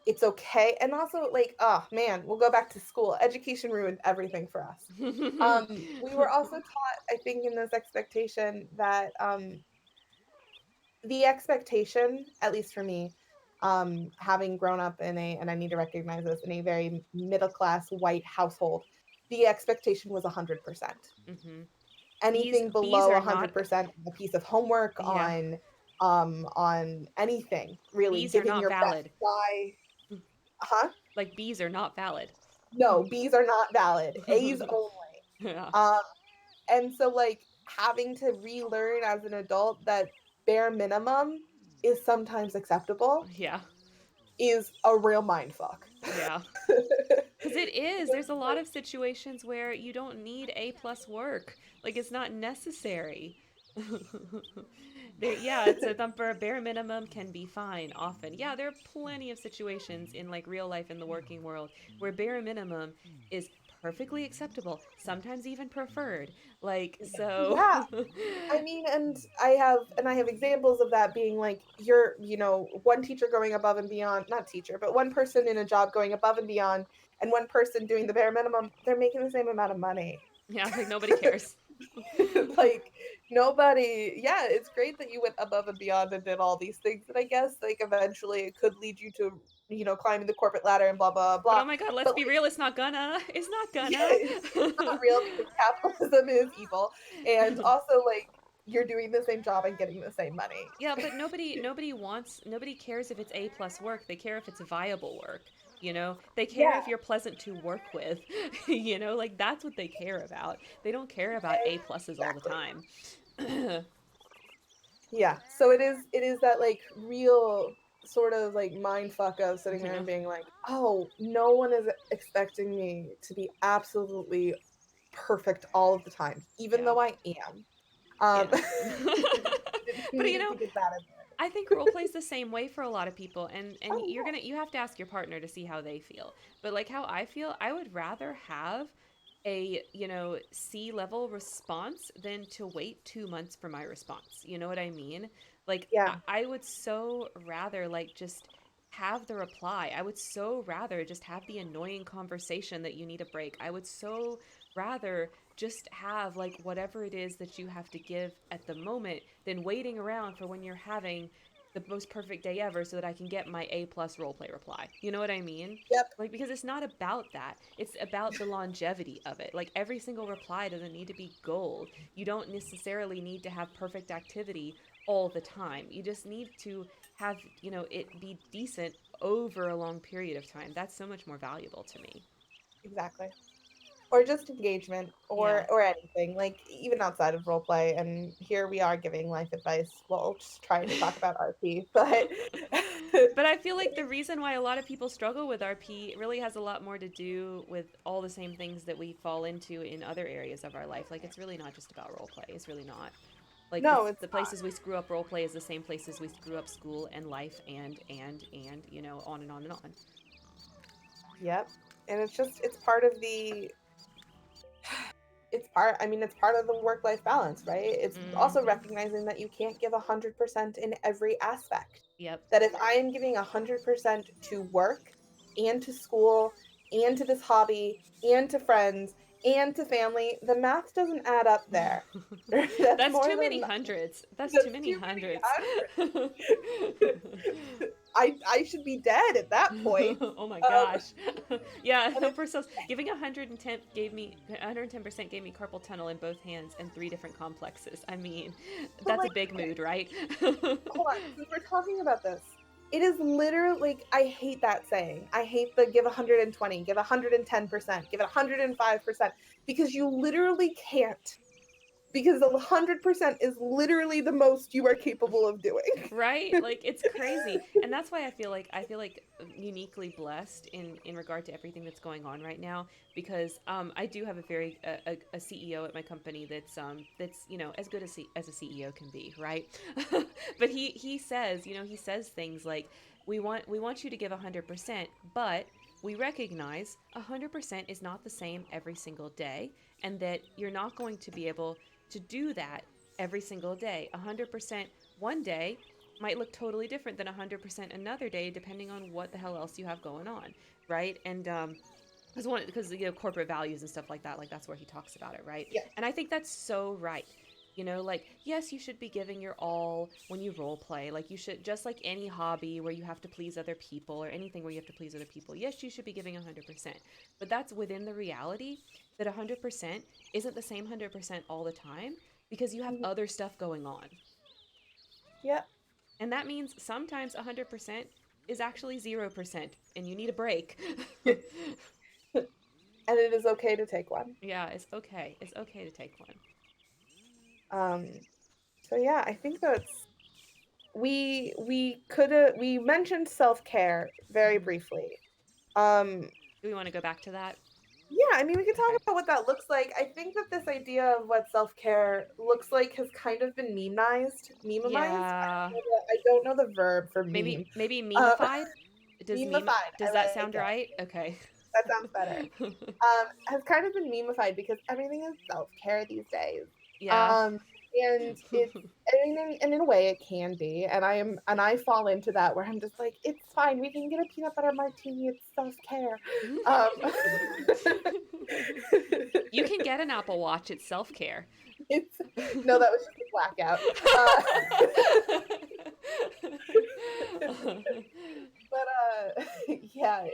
It's okay. And also, like, oh man, we'll go back to school. Education ruined everything for us. We were also taught, I think, in this expectation that the expectation, at least for me, having grown up in and I need to recognize this, in a very middle class white household, the expectation was 100%. Mhm. Bees Anything bees below are not 100% a piece of homework yeah. on anything, really Bees are giving not your best valid. try. Huh? Like bees are not valid. No, B's are not valid. A's only. Yeah. Um, and so, like, having to relearn as an adult that bare minimum is sometimes acceptable Yeah. is a real mind fuck. Yeah. Because it is. There's a lot of situations where you don't need A plus work. Like it's not necessary. There, yeah, it's a thumper. A bare minimum can be fine often. Yeah, there are plenty of situations in like real life in the working world where bare minimum is perfectly acceptable, sometimes even preferred. Like so. Yeah, I mean, and I have examples of that being like one teacher going above and beyond, not teacher, but one person in a job going above and beyond, and one person doing the bare minimum, they're making the same amount of money. Yeah, like nobody cares. Like nobody, yeah, it's great that you went above and beyond and did all these things, and I guess like eventually it could lead you to, climbing the corporate ladder and blah blah But blah. oh my god, let's But be like real, it's not gonna. It's not yeah, gonna. it's not real because capitalism is evil. And also like you're doing the same job and getting the same money. Yeah, but nobody cares if it's A plus work. They care if it's viable work. They care Yeah, if you're pleasant to work with. Like that's what they care about. They don't care about A pluses all the exactly. time. Yeah. So it is that like real sort of like mind fuck of sitting there Yeah, and being like, "Oh, no one is expecting me to be absolutely perfect all of the time, even yeah, though I am." yeah. But Needed to get that in there. I think role plays the same way for a lot of people, and Oh you have to ask your partner to see how they feel. But like how I feel, I would rather have a C level response than to wait 2 months for my response. You know what I mean? Like yeah. I would so rather like just have the reply. I would so rather just have the annoying conversation that you need a break. I would so rather just have like whatever it is that you have to give at the moment than waiting around for when you're having the most perfect day ever so that I can get my A plus role play reply. You know what I mean? Yep. Like because it's not about that. It's about the longevity of it. Like every single reply doesn't need to be gold. You don't necessarily need to have perfect activity all the time. You just need to have, it be decent over a long period of time. That's so much more valuable to me. Exactly. Or just engagement Yeah. or anything, like even outside of role play. And here we are giving life advice. Well, just trying to talk about RP, but But I feel like the reason why a lot of people struggle with RP really has a lot more to do with all the same things that we fall into in other areas of our life. Like it's really not just about role play. It's really not. Like no, it's the not. places we screw up role play is the same places we screw up school and life and on and on and on. Yep. And it's part of the it's part I mean, it's part of the work-life balance, right? It's also Mhm. recognizing that you can't give 100% in every aspect. Yep. That if I am giving 100% to work and to school and to this hobby and to friends and to family, the math doesn't add up there. That's That's more too many than hundreds. That's too that's many too many hundreds. hundreds. I should be dead at that point. Oh my Um, gosh. Yeah, and help it's ourselves. Giving 110% gave me carpal tunnel in both hands and three different complexes. I mean, but that's a like, big okay, mood, right? hold on, since we're talking about this, it is literally like I hate that saying. I hate the give 120, give 110%, give it 105% because you literally can't. Because 100% is literally the most you are capable of doing. Right? Like it's crazy. And that's why I feel like uniquely blessed in regard to everything that's going on right now because I do have a very a CEO at my company that's as good as a CEO can be, right? But he says, he says things like we want you to give 100%, but we recognize 100% is not the same every single day and that you're not going to be able to do that every single day. 100% one day might look totally different than 100% another day depending on what the hell else you have going on, right? And because corporate values and stuff like that's where he talks about it, right? Yes. And I think that's so right. Like yes, you should be giving your all when you role play. Like you should, just like any hobby where you have to please other people or anything where you have to please other people. Yes, you should be giving 100%. But that's within the reality that 100% isn't the same 100% all the time because you have Mhm. other stuff going on. Yeah. And that means sometimes 100% is actually 0% and you need a break. And it is okay to take one. Yeah, it's okay. It's okay to take one. Um, so yeah, I think that's we mentioned self-care very Hmm. briefly. Um, Do we want to go back to that? yeah, I mean, we could talk Okay. about what that looks like. I think that this idea of what self-care looks like has kind of been memeized. Mememized? Yeah. I don't know the verb for meme. Maybe Uh, memeified. Memeified, Does I that like sound it. right? Okay. That sounds better. Has kind of been memeified because everything is self-care these days. Yeah. Um, and it's and in a way it can be, and I fall into that where I'm just like, "It's fine, we can get a peanut butter martini, it's self-care." Um, You can get an Apple Watch. It's self care. it's no, that was just a blackout. Uh, but, yeah,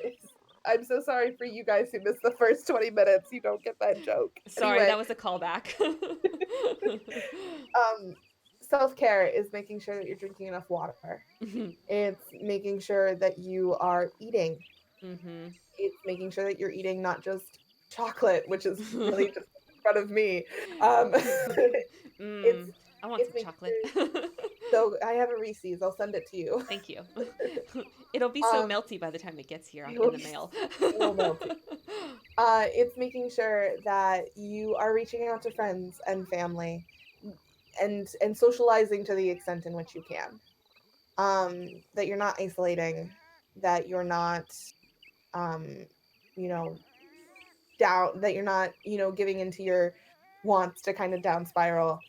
I'm so sorry for you guys who missed the first 20 minutes, you don't get that joke. Sorry, Anyway, that was a callback. um, self-care is making sure that you're drinking enough water. Mhm. It's making sure that you are eating. Mhm. It's making sure that you're eating not just chocolate, which is really just in front of me. Um, it's Mm, I want it's some making chocolate. sure so I have a Reese's, I'll send it to you. Thank you. It'll be so Um, melty by the time it gets here it in will the be mail. so melty. It's making sure that you are reaching out to friends and family and socializing to the extent in which you can. That you're not isolating, that you're not um, you know, down that you're not, giving into your wants to kind of down spiral.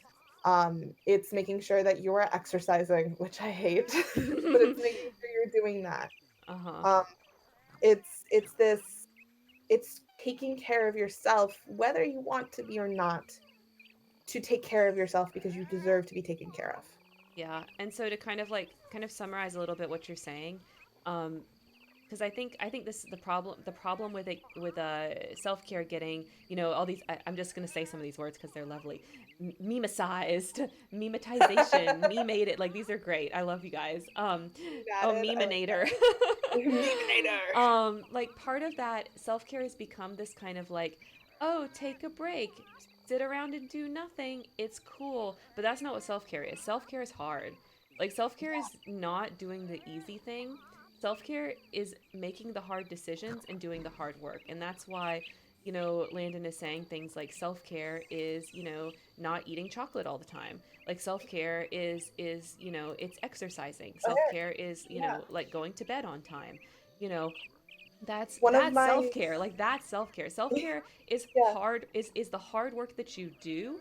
It's making sure that you are exercising, which I hate, but it's making sure you're doing that. Uh-huh. Um, it's taking care of yourself, whether you want to be or not, to take care of yourself because you deserve to be taken care of. Yeah. And so to kind of summarize a little bit what you're saying, um, because I think this is the problem with it with self-care getting, you know, all these I'm just going to say some of these words because they're lovely. Memesized, memetization, me made it, like these are great. I love you guys. You got Oh, it. I like meminator. that. Meminator. Like part of that self-care has become this kind of like, oh, take a break, sit around and do nothing, it's cool. But that's not what self-care is. Self-care is hard. Like self-care is not doing the easy thing. Self-care is making the hard decisions and doing the hard work. And that's why, you know, Landon is saying things like self-care is, you know, not eating chocolate all the time. Like self-care is, you know, it's exercising. Okay. Self-care is, you Yeah. know, like going to bed on time. You know, One of that's my self-care. Like that's self-care. Self-care is yeah. hard is the hard work that you do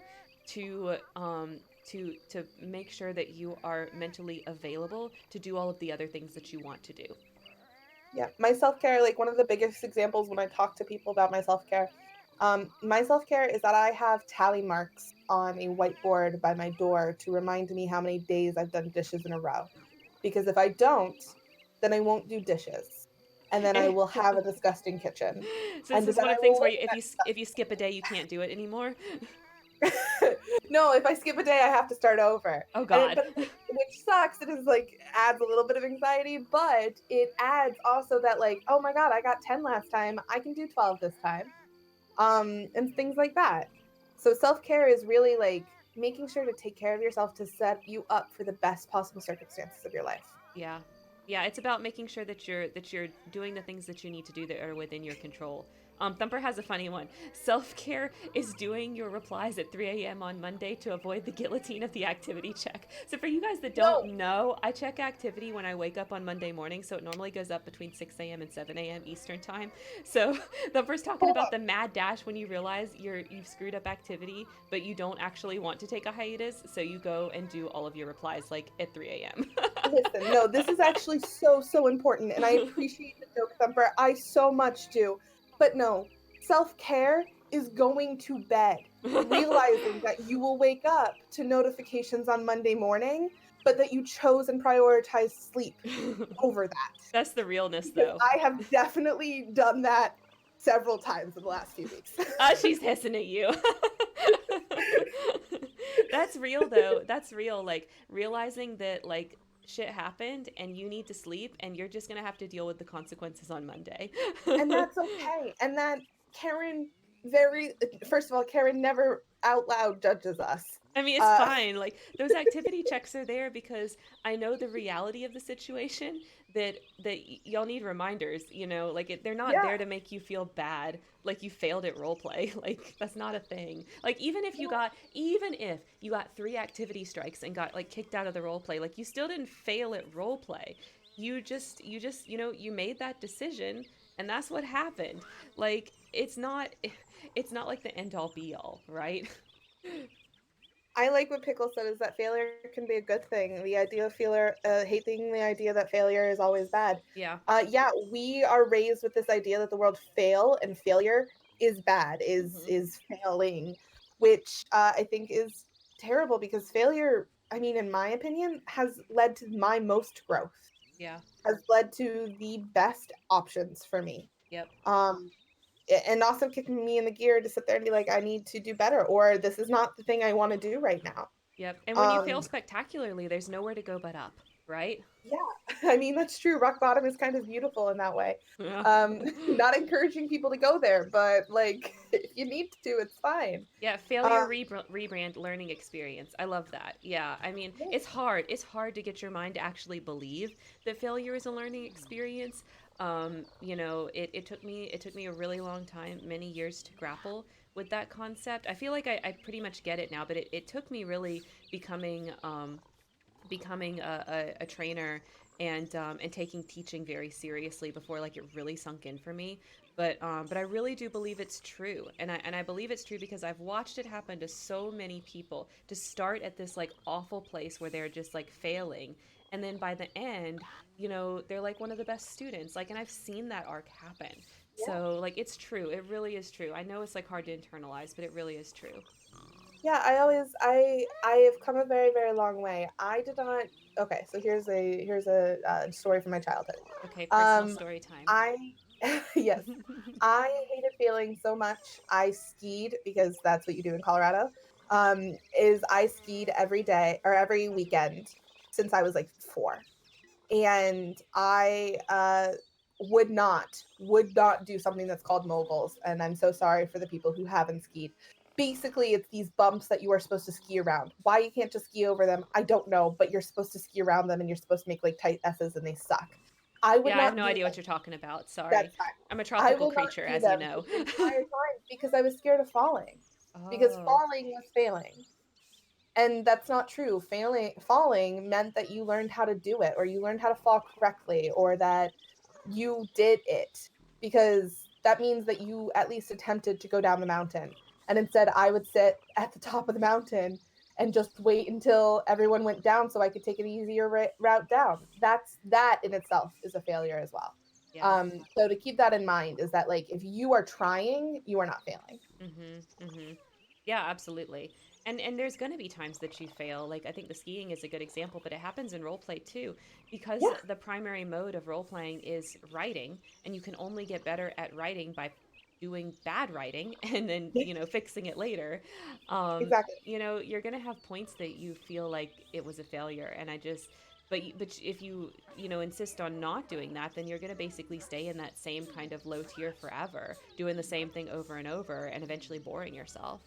to to make sure that you are mentally available to do all of the other things that you want to do. Yeah, my self-care, like one of the biggest examples when I talk to people about my self-care is that I have tally marks on a whiteboard by my door to remind me how many days I've done dishes in a row. Because if I don't, then I won't do dishes. And then I will have a disgusting kitchen. So And this is then one I of the things will where live in if you skip a day, you can't do it anymore. that. No, if I skip a day, I have to start over. Oh And it, God. but which sucks. It is like adds a little bit of anxiety, but it adds also that like, oh my god, I got 10 last time. I can do 12 this time. And things like that. So self-care is really like making sure to take care of yourself to set you up for the best possible circumstances of your life. Yeah. Yeah, it's about making sure that you're doing the things that you need to do that are within your control. Thumper has a funny one. Self-care is doing your replies at 3 a.m. on Monday to avoid the guillotine of the activity check. So for you guys that don't No, know, I check activity when I wake up on Monday morning, so it normally goes up between 6 a.m. and 7 a.m. Eastern time. So Thumper's talking hold about up. the mad dash when you realize you've screwed up activity, but you don't actually want to take a hiatus, so you go and do all of your replies like at 3 a.m. Listen, no, this is actually so, so important. And I appreciate the joke thumper. I so much do. But no, self-care is going to bed, realizing that you will wake up to notifications on Monday morning, but that you chose and prioritized sleep over that. That's the realness, Because though. I have definitely done that several times in the last few weeks. She's hissing at you. That's real, though. That's real. Like realizing that, like, shit happened and you need to sleep and you're just gonna have to deal with the consequences on Monday. And that's okay. And that Karen very first of all, Karen never out loud judges us. I mean, it's Uh, fine. Like those activity checks are there because I know the reality of the situation that y'all need reminders, like they're not yeah, there to make you feel bad like you failed at role play. Like that's not a thing. Like even if you got 3 activity strikes and got like kicked out of the role play, like you still didn't fail at role play. You just, you made that decision and that's what happened. Like it's not like the end all be all, right? I like what Pickle said is that failure can be a good thing. The idea of failure, hating the idea that failure is always bad. Yeah. Yeah, we are raised with this idea that the word fail and failure is bad, Mhm. is failing, which I think is terrible because failure, I mean, in my opinion, has led to my most growth, Yeah. has led to the best options for me. Yep. Um, and also kicking me in the gear to sit there and be like, I need to do better, or this is not the thing I want to do right now. Yep. And when you fail Um, spectacularly, there's nowhere to go but up, right? yeah, I mean, that's true. Rock bottom is kind of beautiful in that way. Yeah. Not encouraging people to go there, but like, if you need to, it's fine. Yeah, Um, failure rebrand learning experience. I love that. Yeah, I mean, yeah, it's hard. It's hard to get your mind to actually believe that failure is a learning experience. It took me a really long time, many years to grapple with that concept. I feel like I pretty much get it now, but it took me really becoming a trainer and taking teaching very seriously before like it really sunk in for me. But I really do believe it's true, and I believe it's true because I've watched it happen to so many people to start at this like awful place where they're just like failing, and then by the end, they're like one of the best students. Like, and I've seen that arc happen. yeah, So like it's true. It really is true. I know it's like hard to internalize, but it really is true. yeah. I have come a very, very long way. I did not. Okay, so here's a story from my childhood. Okay, personal Um, story time. I yes, I hated failing so much. I skied because that's what you do in Colorado. Is I skied every day or every weekend since I was like 4. And I would not do something that's called moguls. And I'm so sorry for the people who haven't skied. Basically, it's these bumps that you are supposed to ski around. Why you can't just ski over them, I don't know, but you're supposed to ski around them and you're supposed to make like tight S's and they suck. I would Yeah, I have not no do idea them. what you're talking about. Sorry. That's fine. I'm a I tropical will not creature, do as you them know. the entire time because I was scared of falling. Because Oh, falling was failing. And that's not true. Falling meant that you learned how to do it or you learned how to fall correctly or that you did it because that means that you at least attempted to go down the mountain. And instead I would sit at the top of the mountain and just wait until everyone went down so I could take an easier route down. That in itself is a failure as well. yeah. So to keep that in mind is that like if you are trying, you are not failing. Mhm. Mhm. Yeah, absolutely. And there's going to be times that you fail. Like I think the skiing is a good example, but it happens in role play too because Yeah, the primary mode of role playing is writing, and you can only get better at writing by doing bad writing and then, fixing it later. exactly. You're going to have points that you feel like it was a failure, and I just but if you insist on not doing that, then you're going to basically stay in that same kind of low tier forever, doing the same thing over and over and eventually boring yourself.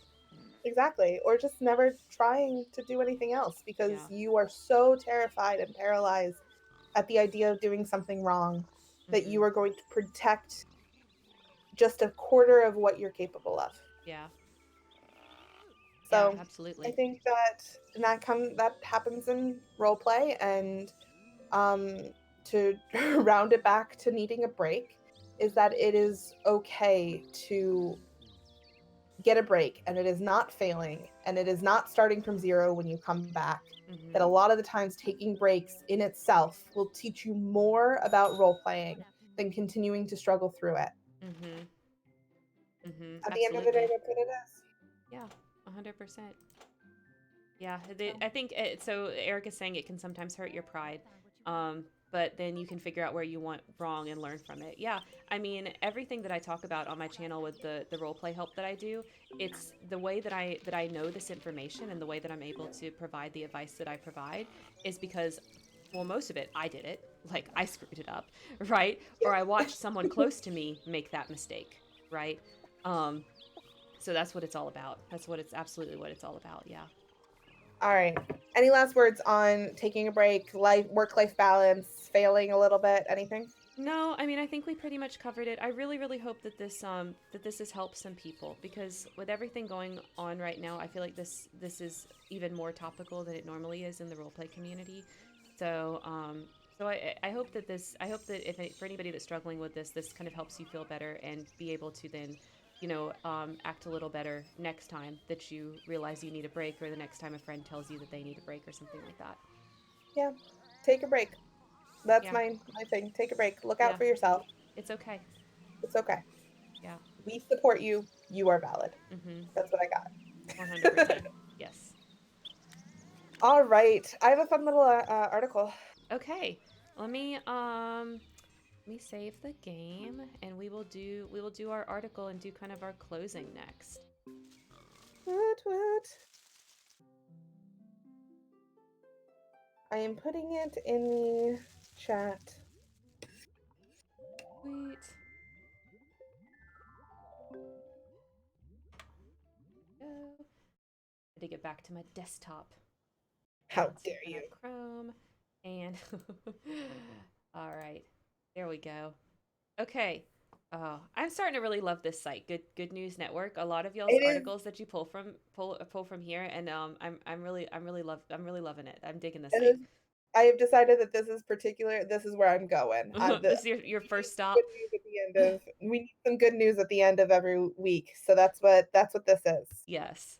Exactly. Or just never trying to do anything else Yeah. because you are so terrified and paralyzed at the idea of doing something wrong that Mhm. you are going to protect just a quarter of what you're capable of. Yeah. Yeah, So I absolutely. think that happens in role play and to round it back to needing a break is that it is okay to get a break and it is not failing and it is not starting from zero when you come back. That Mhm. a lot of the times taking breaks in itself will teach you more about role playing than continuing to struggle through it. Mhm. Mhm. At the end of the day, Absolutely. that's what it is. Yeah, 100%. Yeah, So, I think so. Eric is saying it can sometimes hurt your pride, but then you can figure out where you went wrong and learn from it. Yeah, I mean everything that I talk about on my channel with the role play help that I do, it's the way that I know this information and the way that I'm able to provide the advice that I provide is because, well, most of it I did it, like I screwed it up, right? Or I watched someone close to me make that mistake, right? Um, So that's what it's all about. That's what it's absolutely what it's all about. Yeah. All right. Any last words on taking a break, life, work-life balance, failing a little bit, anything? No, I mean I think we pretty much covered it. I really really hope that this has helped some people because with everything going on right now, I feel like this is even more topical than it normally is in the roleplay community. So I hope that I hope that if for anybody that's struggling with this kind of helps you feel better and be able to then act a little better next time that you realize you need a break or the next time a friend tells you that they need a break or something like that. Yeah. Take a break. That's Yeah, my thing. Take a break. Look out yeah, for yourself. it's okay. It's okay. Yeah. We support you. You are valid. Mm-hmm. That's what I got. 100%. Yes. All right. I have a fun little article. Okay. Let me let me save the game and we will do our article and do kind of our closing next. Woot woot. I am putting it in the chat. Sweet. Go. I had to get back to my desktop. How Let's dare open up you? Chrome and all right. There we go. Okay. Oh, I'm starting to really love this site. Good News Network. A lot of y'all's It is. articles that you pull from here, and I'm really loving it. I'm digging this It thing. is. I have decided that this is particular. This is where I'm going. This is your We need first good stop. news at the end of. We need some good news at the end of every week. So that's what this is. Yes.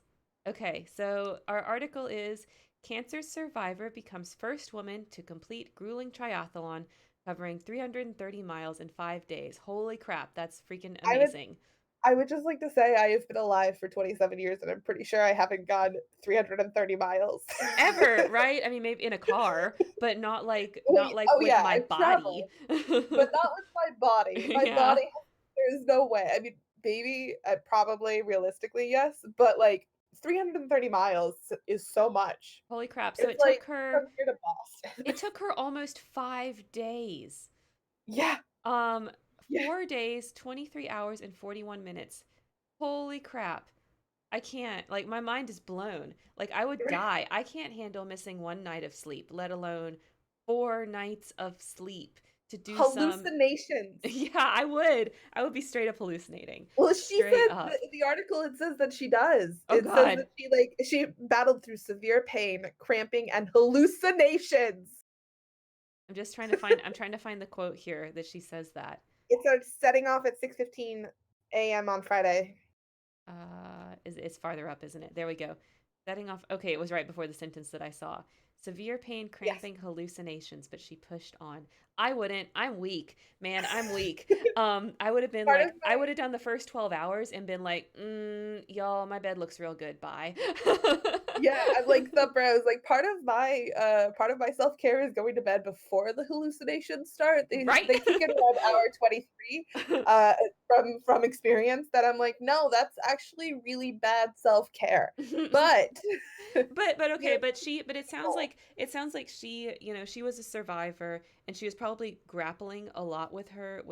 Okay, so our article is Cancer Survivor Becomes First Woman to Complete Grueling Triathlon Covering 330 Miles in 5 days. Holy crap, that's freaking I would amazing. I would just like to say I have been alive for 27 years and I'm pretty sure I haven't gone 330 miles. Ever, right? I mean, maybe in a car, but not Wait, like oh with yeah, my I've body. traveled, but not with my body. My Yeah. body, there's no way. I mean, maybe, probably realistically, yes, but like 330 miles is so much. Holy crap. So It's like from here to Boston. it took her almost 5 days. Yeah, Um, yeah, 4 days, 23 hours, and 41 minutes. Holy crap. I can't. Like, my mind is blown. Like, I would die. I can't handle missing one night of sleep, let alone 4 nights of sleep to do some. hallucinations. Yeah, I would. I would be straight up hallucinating. Well, she Straight said up. the article, it says that she does. Oh, It says that God. she battled through severe pain, cramping, and hallucinations. I'm trying to find the quote here that she says that. It starts setting off at 6:15 a.m. on Friday. It's farther up, isn't it? There we go. Setting off. Okay, it was right before the sentence that I saw. Severe pain, Yes. cramping, hallucinations, but she pushed on. I wouldn't. I'm weak, man. I'm weak. I would have been Part of like, I would have done the first 12 hours and been like, y'all, my bed looks real good. Bye. Yeah, I'm like the bros. Like part of my self-care is going to bed before the hallucinations start. Right. They kick in around hour 23 from experience that I'm like, no, that's actually really bad self-care. But But you okay, know, but it sounds like she, she was a survivor and she was probably grappling a lot with her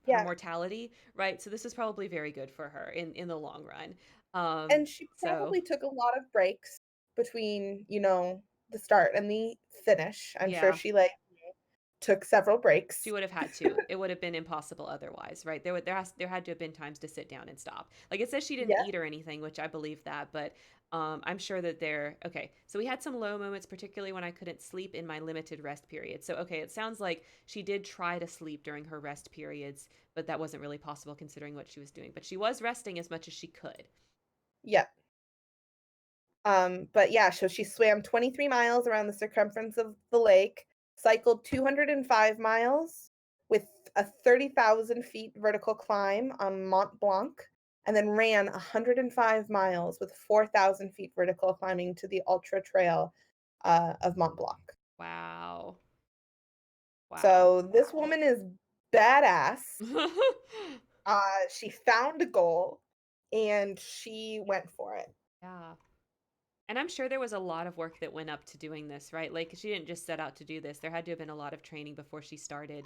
yeah, mortality, right? So this is probably very good for her in the long run. and she So probably took a lot of breaks between, the start and the finish. I'm sure yeah, she like took several she breaks. would have had to. It would have been impossible otherwise, right? There had to have been times to sit down and stop. Like it says she didn't Yeah, eat or anything, which I believe that, but I'm sure that there. Okay, so we had some low moments, particularly when I couldn't sleep in my limited rest period. So okay, it sounds like she did try to sleep during her rest periods, but that wasn't really possible considering what she was doing. But she was resting as much as she could. yeah. But yeah, so she swam 23 miles around the circumference of the lake, cycled 205 miles with a 30,000 feet vertical climb on Mont Blanc, and then ran 105 miles with 4,000 feet vertical climbing to the Ultra Trail of Mont Blanc. Wow, wow. So this woman is badass. She found a goal and she went for it. Yeah. And I'm sure there was a lot of work that went up to doing this, right? Like she didn't just set out to do this. There had to have been a lot of training before she started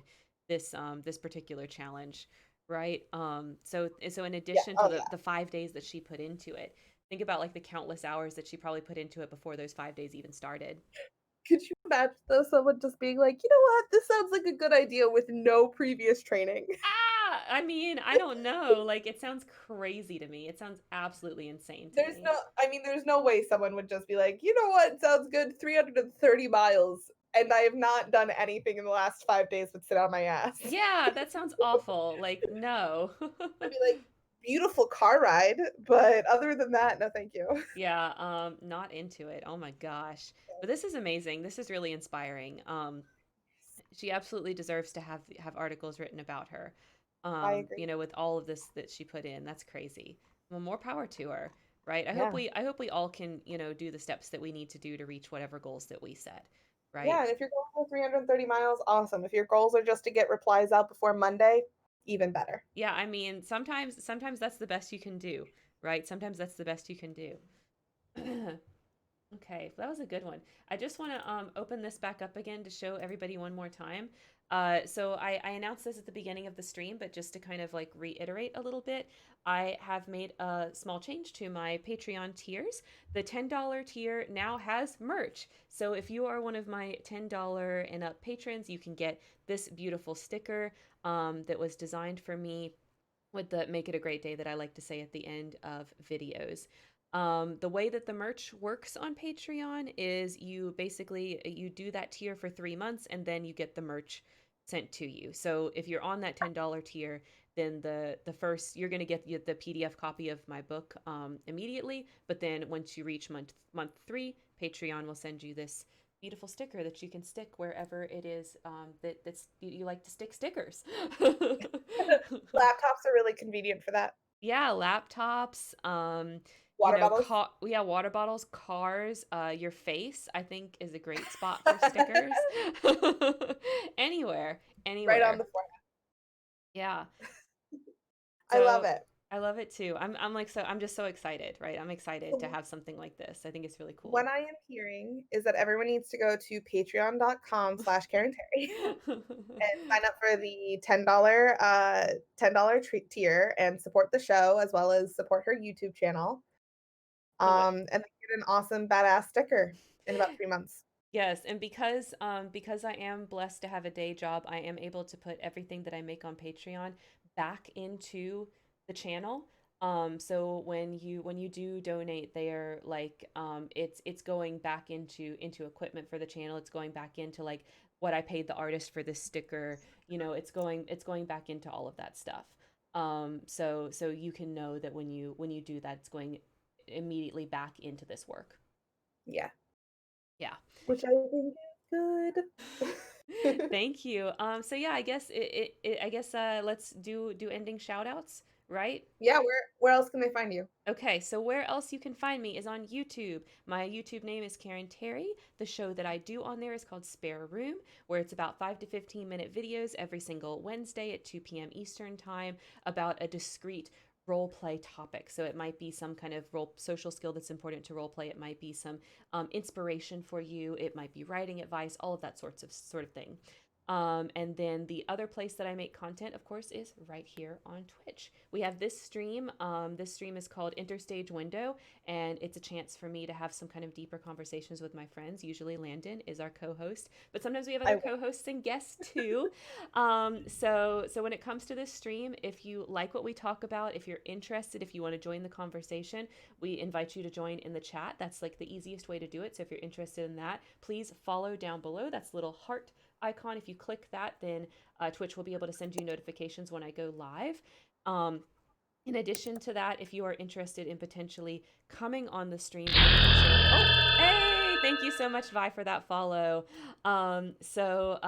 this particular challenge. right? So in Yeah. addition to Oh, the yeah. 5 days that she put into it, think about like the countless hours that she probably put into it before those 5 days even started. Could you imagine though someone just being like, "You know what? This sounds like a good idea," with no previous training? I mean, I don't know. Like, it sounds crazy to me. It sounds absolutely insane to There's me. no I mean, there's no way someone would just be like, "You know what? Sounds good. 330 miles, and I have not done anything in the last 5 days but sit on my ass." Yeah, that sounds awful. Like, no. I'd be like, "Beautiful car ride, but other than that, no thank you." Yeah, not into it. Oh my gosh. But this is amazing. This is really inspiring. She absolutely deserves to have articles written about her. I agree. With all of this that she put in. That's crazy. Well, more power to her, right? Yeah. I hope we all can, do the steps that we need to do to reach whatever goals that we set, right? Yeah, and if you're going for 330 miles, awesome. If your goals are just to get replies out before Monday, even better. Yeah, I mean, sometimes that's the best you can do, right? Sometimes that's the best you can do. Okay, that was a good one. I just want to open this back up again to show everybody one more time. I announced this at the beginning of the stream, but just to kind of like reiterate a little bit, I have made a small change to my Patreon tiers. The $10 tier now has merch. So if you are one of my $10 and up patrons, you can get this beautiful sticker that was designed for me with the "Make It a Great Day" that I like to say at the end of videos. The way that the merch works on Patreon is you do that tier for 3 months and then you get the merch sent to you. So if you're on that $10 tier, then the first you're gonna get the PDF copy of my book immediately. But then once you reach month 3, Patreon will send you this beautiful sticker that you can stick wherever it is that's you like to stick stickers. Laptops are really convenient for that. Yeah, laptops, Water bottles. yeah, water bottles, cars, your face, I think is a great spot for stickers. Anywhere, Right on anywhere. the forehead. Yeah. I love So it. I love it too. I'm just so excited, right? I'm excited to So have something like this. I think it's really what cool. I am hearing is that everyone needs to go to patreon.com/Karen Terry and sign up for the $10 tier and support the show as well as support her YouTube channel. The way And then get an awesome badass sticker in about 3 months. Yes, and because I am blessed to have a day job, I am able to put everything that I make on Patreon back into the channel. So when you do donate there, like it's going back into equipment for the channel. It's going back into like what I paid the artist for this sticker. It's going back into all of that stuff. So you can know that when you do that, it's going immediately back into this work. Yeah, Yeah. which I think is good. Thank you. So yeah, I guess I guess let's do ending shout outs, right? Yeah, where else can they find you? Okay, so where else you can find me is on YouTube. My YouTube name is Karen Terry. The show that I do on there is called Spare Room, where it's about 5 to 15-minute videos every single Wednesday at 2 p.m. Eastern Time about a discrete role play topic. So it might be some kind of social skill that's important to role play. It might be some inspiration for you. It might be writing advice, all of that sort of thing. And then the other place that I make content, of course, is right here on Twitch. We have this stream. This stream is called Interstage Window, and it's a chance for me to have some kind of deeper conversations with my friends. Usually, Landon is our co-host, but sometimes we have other I co-hosts and guests too. So when it comes to this stream, if you like what we talk about, if you're interested, if you want to join the conversation, we invite you to join in the chat. That's like the easiest way to do it. So if you're interested in that, please follow down below. That's little heart icon. If you click that, then Twitch will be able to send you notifications when I go live. Um, in addition to that, if you are interested in potentially coming on the stream and hey, thank you so much, Vi, for that follow. So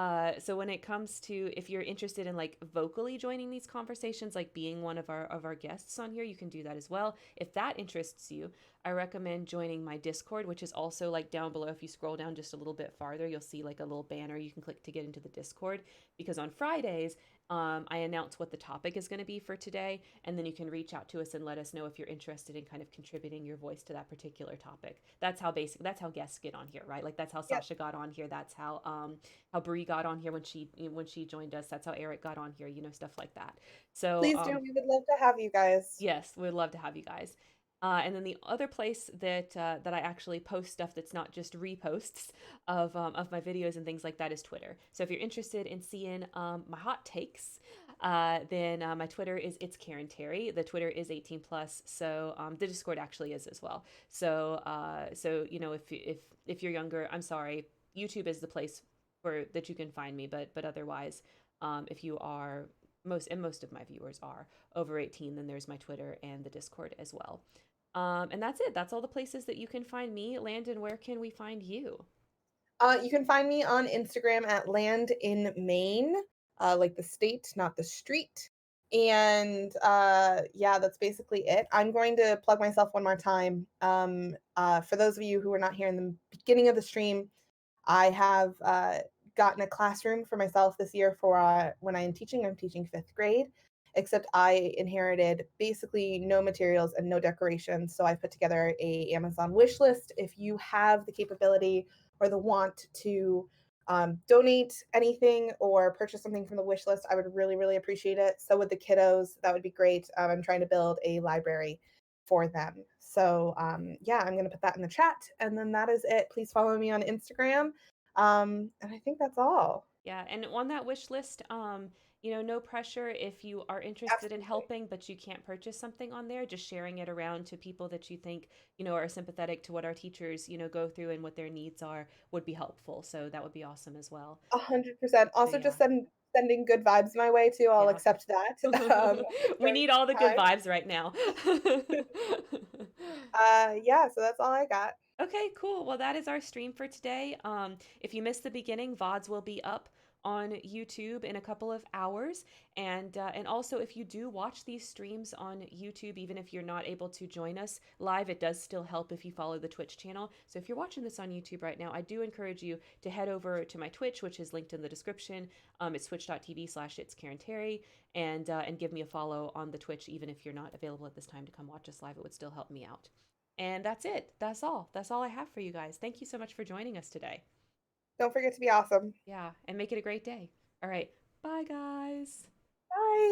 when it comes to if you're interested in like vocally joining these conversations, like being one of our guests on here, you can do that as well. If that interests you, I recommend joining my Discord, which is also like down below. If you scroll down just a little bit farther, you'll see like a little banner you can click to get into the Discord. Because on Fridays, I announce what the topic is going to be for today, and then you can reach out to us and let us know if you're interested in kind of contributing your voice to that particular topic. That's how guests get on here, right? Like that's how Yep. Sasha got on here. That's how Bree got on here when she joined us. That's how Eric got on here. Stuff like that. So Please do. We would love to have you guys. yes, we'd love to have you guys. And then the other place that I actually post stuff that's not just reposts of my videos and things like that is Twitter. So if you're interested in seeing my hot takes, then my Twitter is it's Karen Terry. The Twitter is 18 plus. So the Discord actually is as well. So if you're younger, I'm sorry, YouTube is the place for that you can find me. But otherwise, if you are most of my viewers are over 18, then there's my Twitter and the Discord as well. And that's it. That's all the places that you can find me. Landon, where can we find you? You can find me on Instagram at Land in Maine, like the state, not the street. And yeah, that's basically it. I'm going to plug myself one more time. For those of you who were not here in the beginning of the stream, I have gotten a classroom for myself this year for when I am teaching. I'm teaching fifth grade, except I inherited basically no materials and no decorations. So I put together a Amazon wish list. If you have the capability or the want to donate anything or purchase something from the wish list, I would really, really appreciate it. So with the kiddos, that would be great. I'm trying to build a library for them. So yeah, I'm going to put that in the chat. And then that is it. Please follow me on Instagram. And I think that's all. Yeah, and on that wish list, no pressure if you are interested in Absolutely. helping, but you can't purchase something on there. Just sharing it around to people that you think, are sympathetic to what our teachers, go through and what their needs are would be helpful. So that would be awesome as well. 100%. So Also, just yeah, sending good vibes my way too. I'll yeah. accept that We during need all the this good time. vibes right now. Yeah, so that's all I got. Okay, cool. Well, that is our stream for today. If you missed the beginning, VODs will be up on YouTube in a couple of hours. And also, if you do watch these streams on YouTube, even if you're not able to join us live, it does still help if you follow the Twitch channel. So if you're watching this on YouTube right now, I do encourage you to head over to my Twitch, which is linked in the description. It's twitch.tv/it's Karen Terry, and give me a follow on the Twitch, even if you're not available at this time to come watch us live. It would still help me out. And that's it. That's all. That's all I have for you guys. Thank you so much for joining us today. Don't forget to be awesome. Yeah, and make it a great day. All right. Bye, guys. Bye.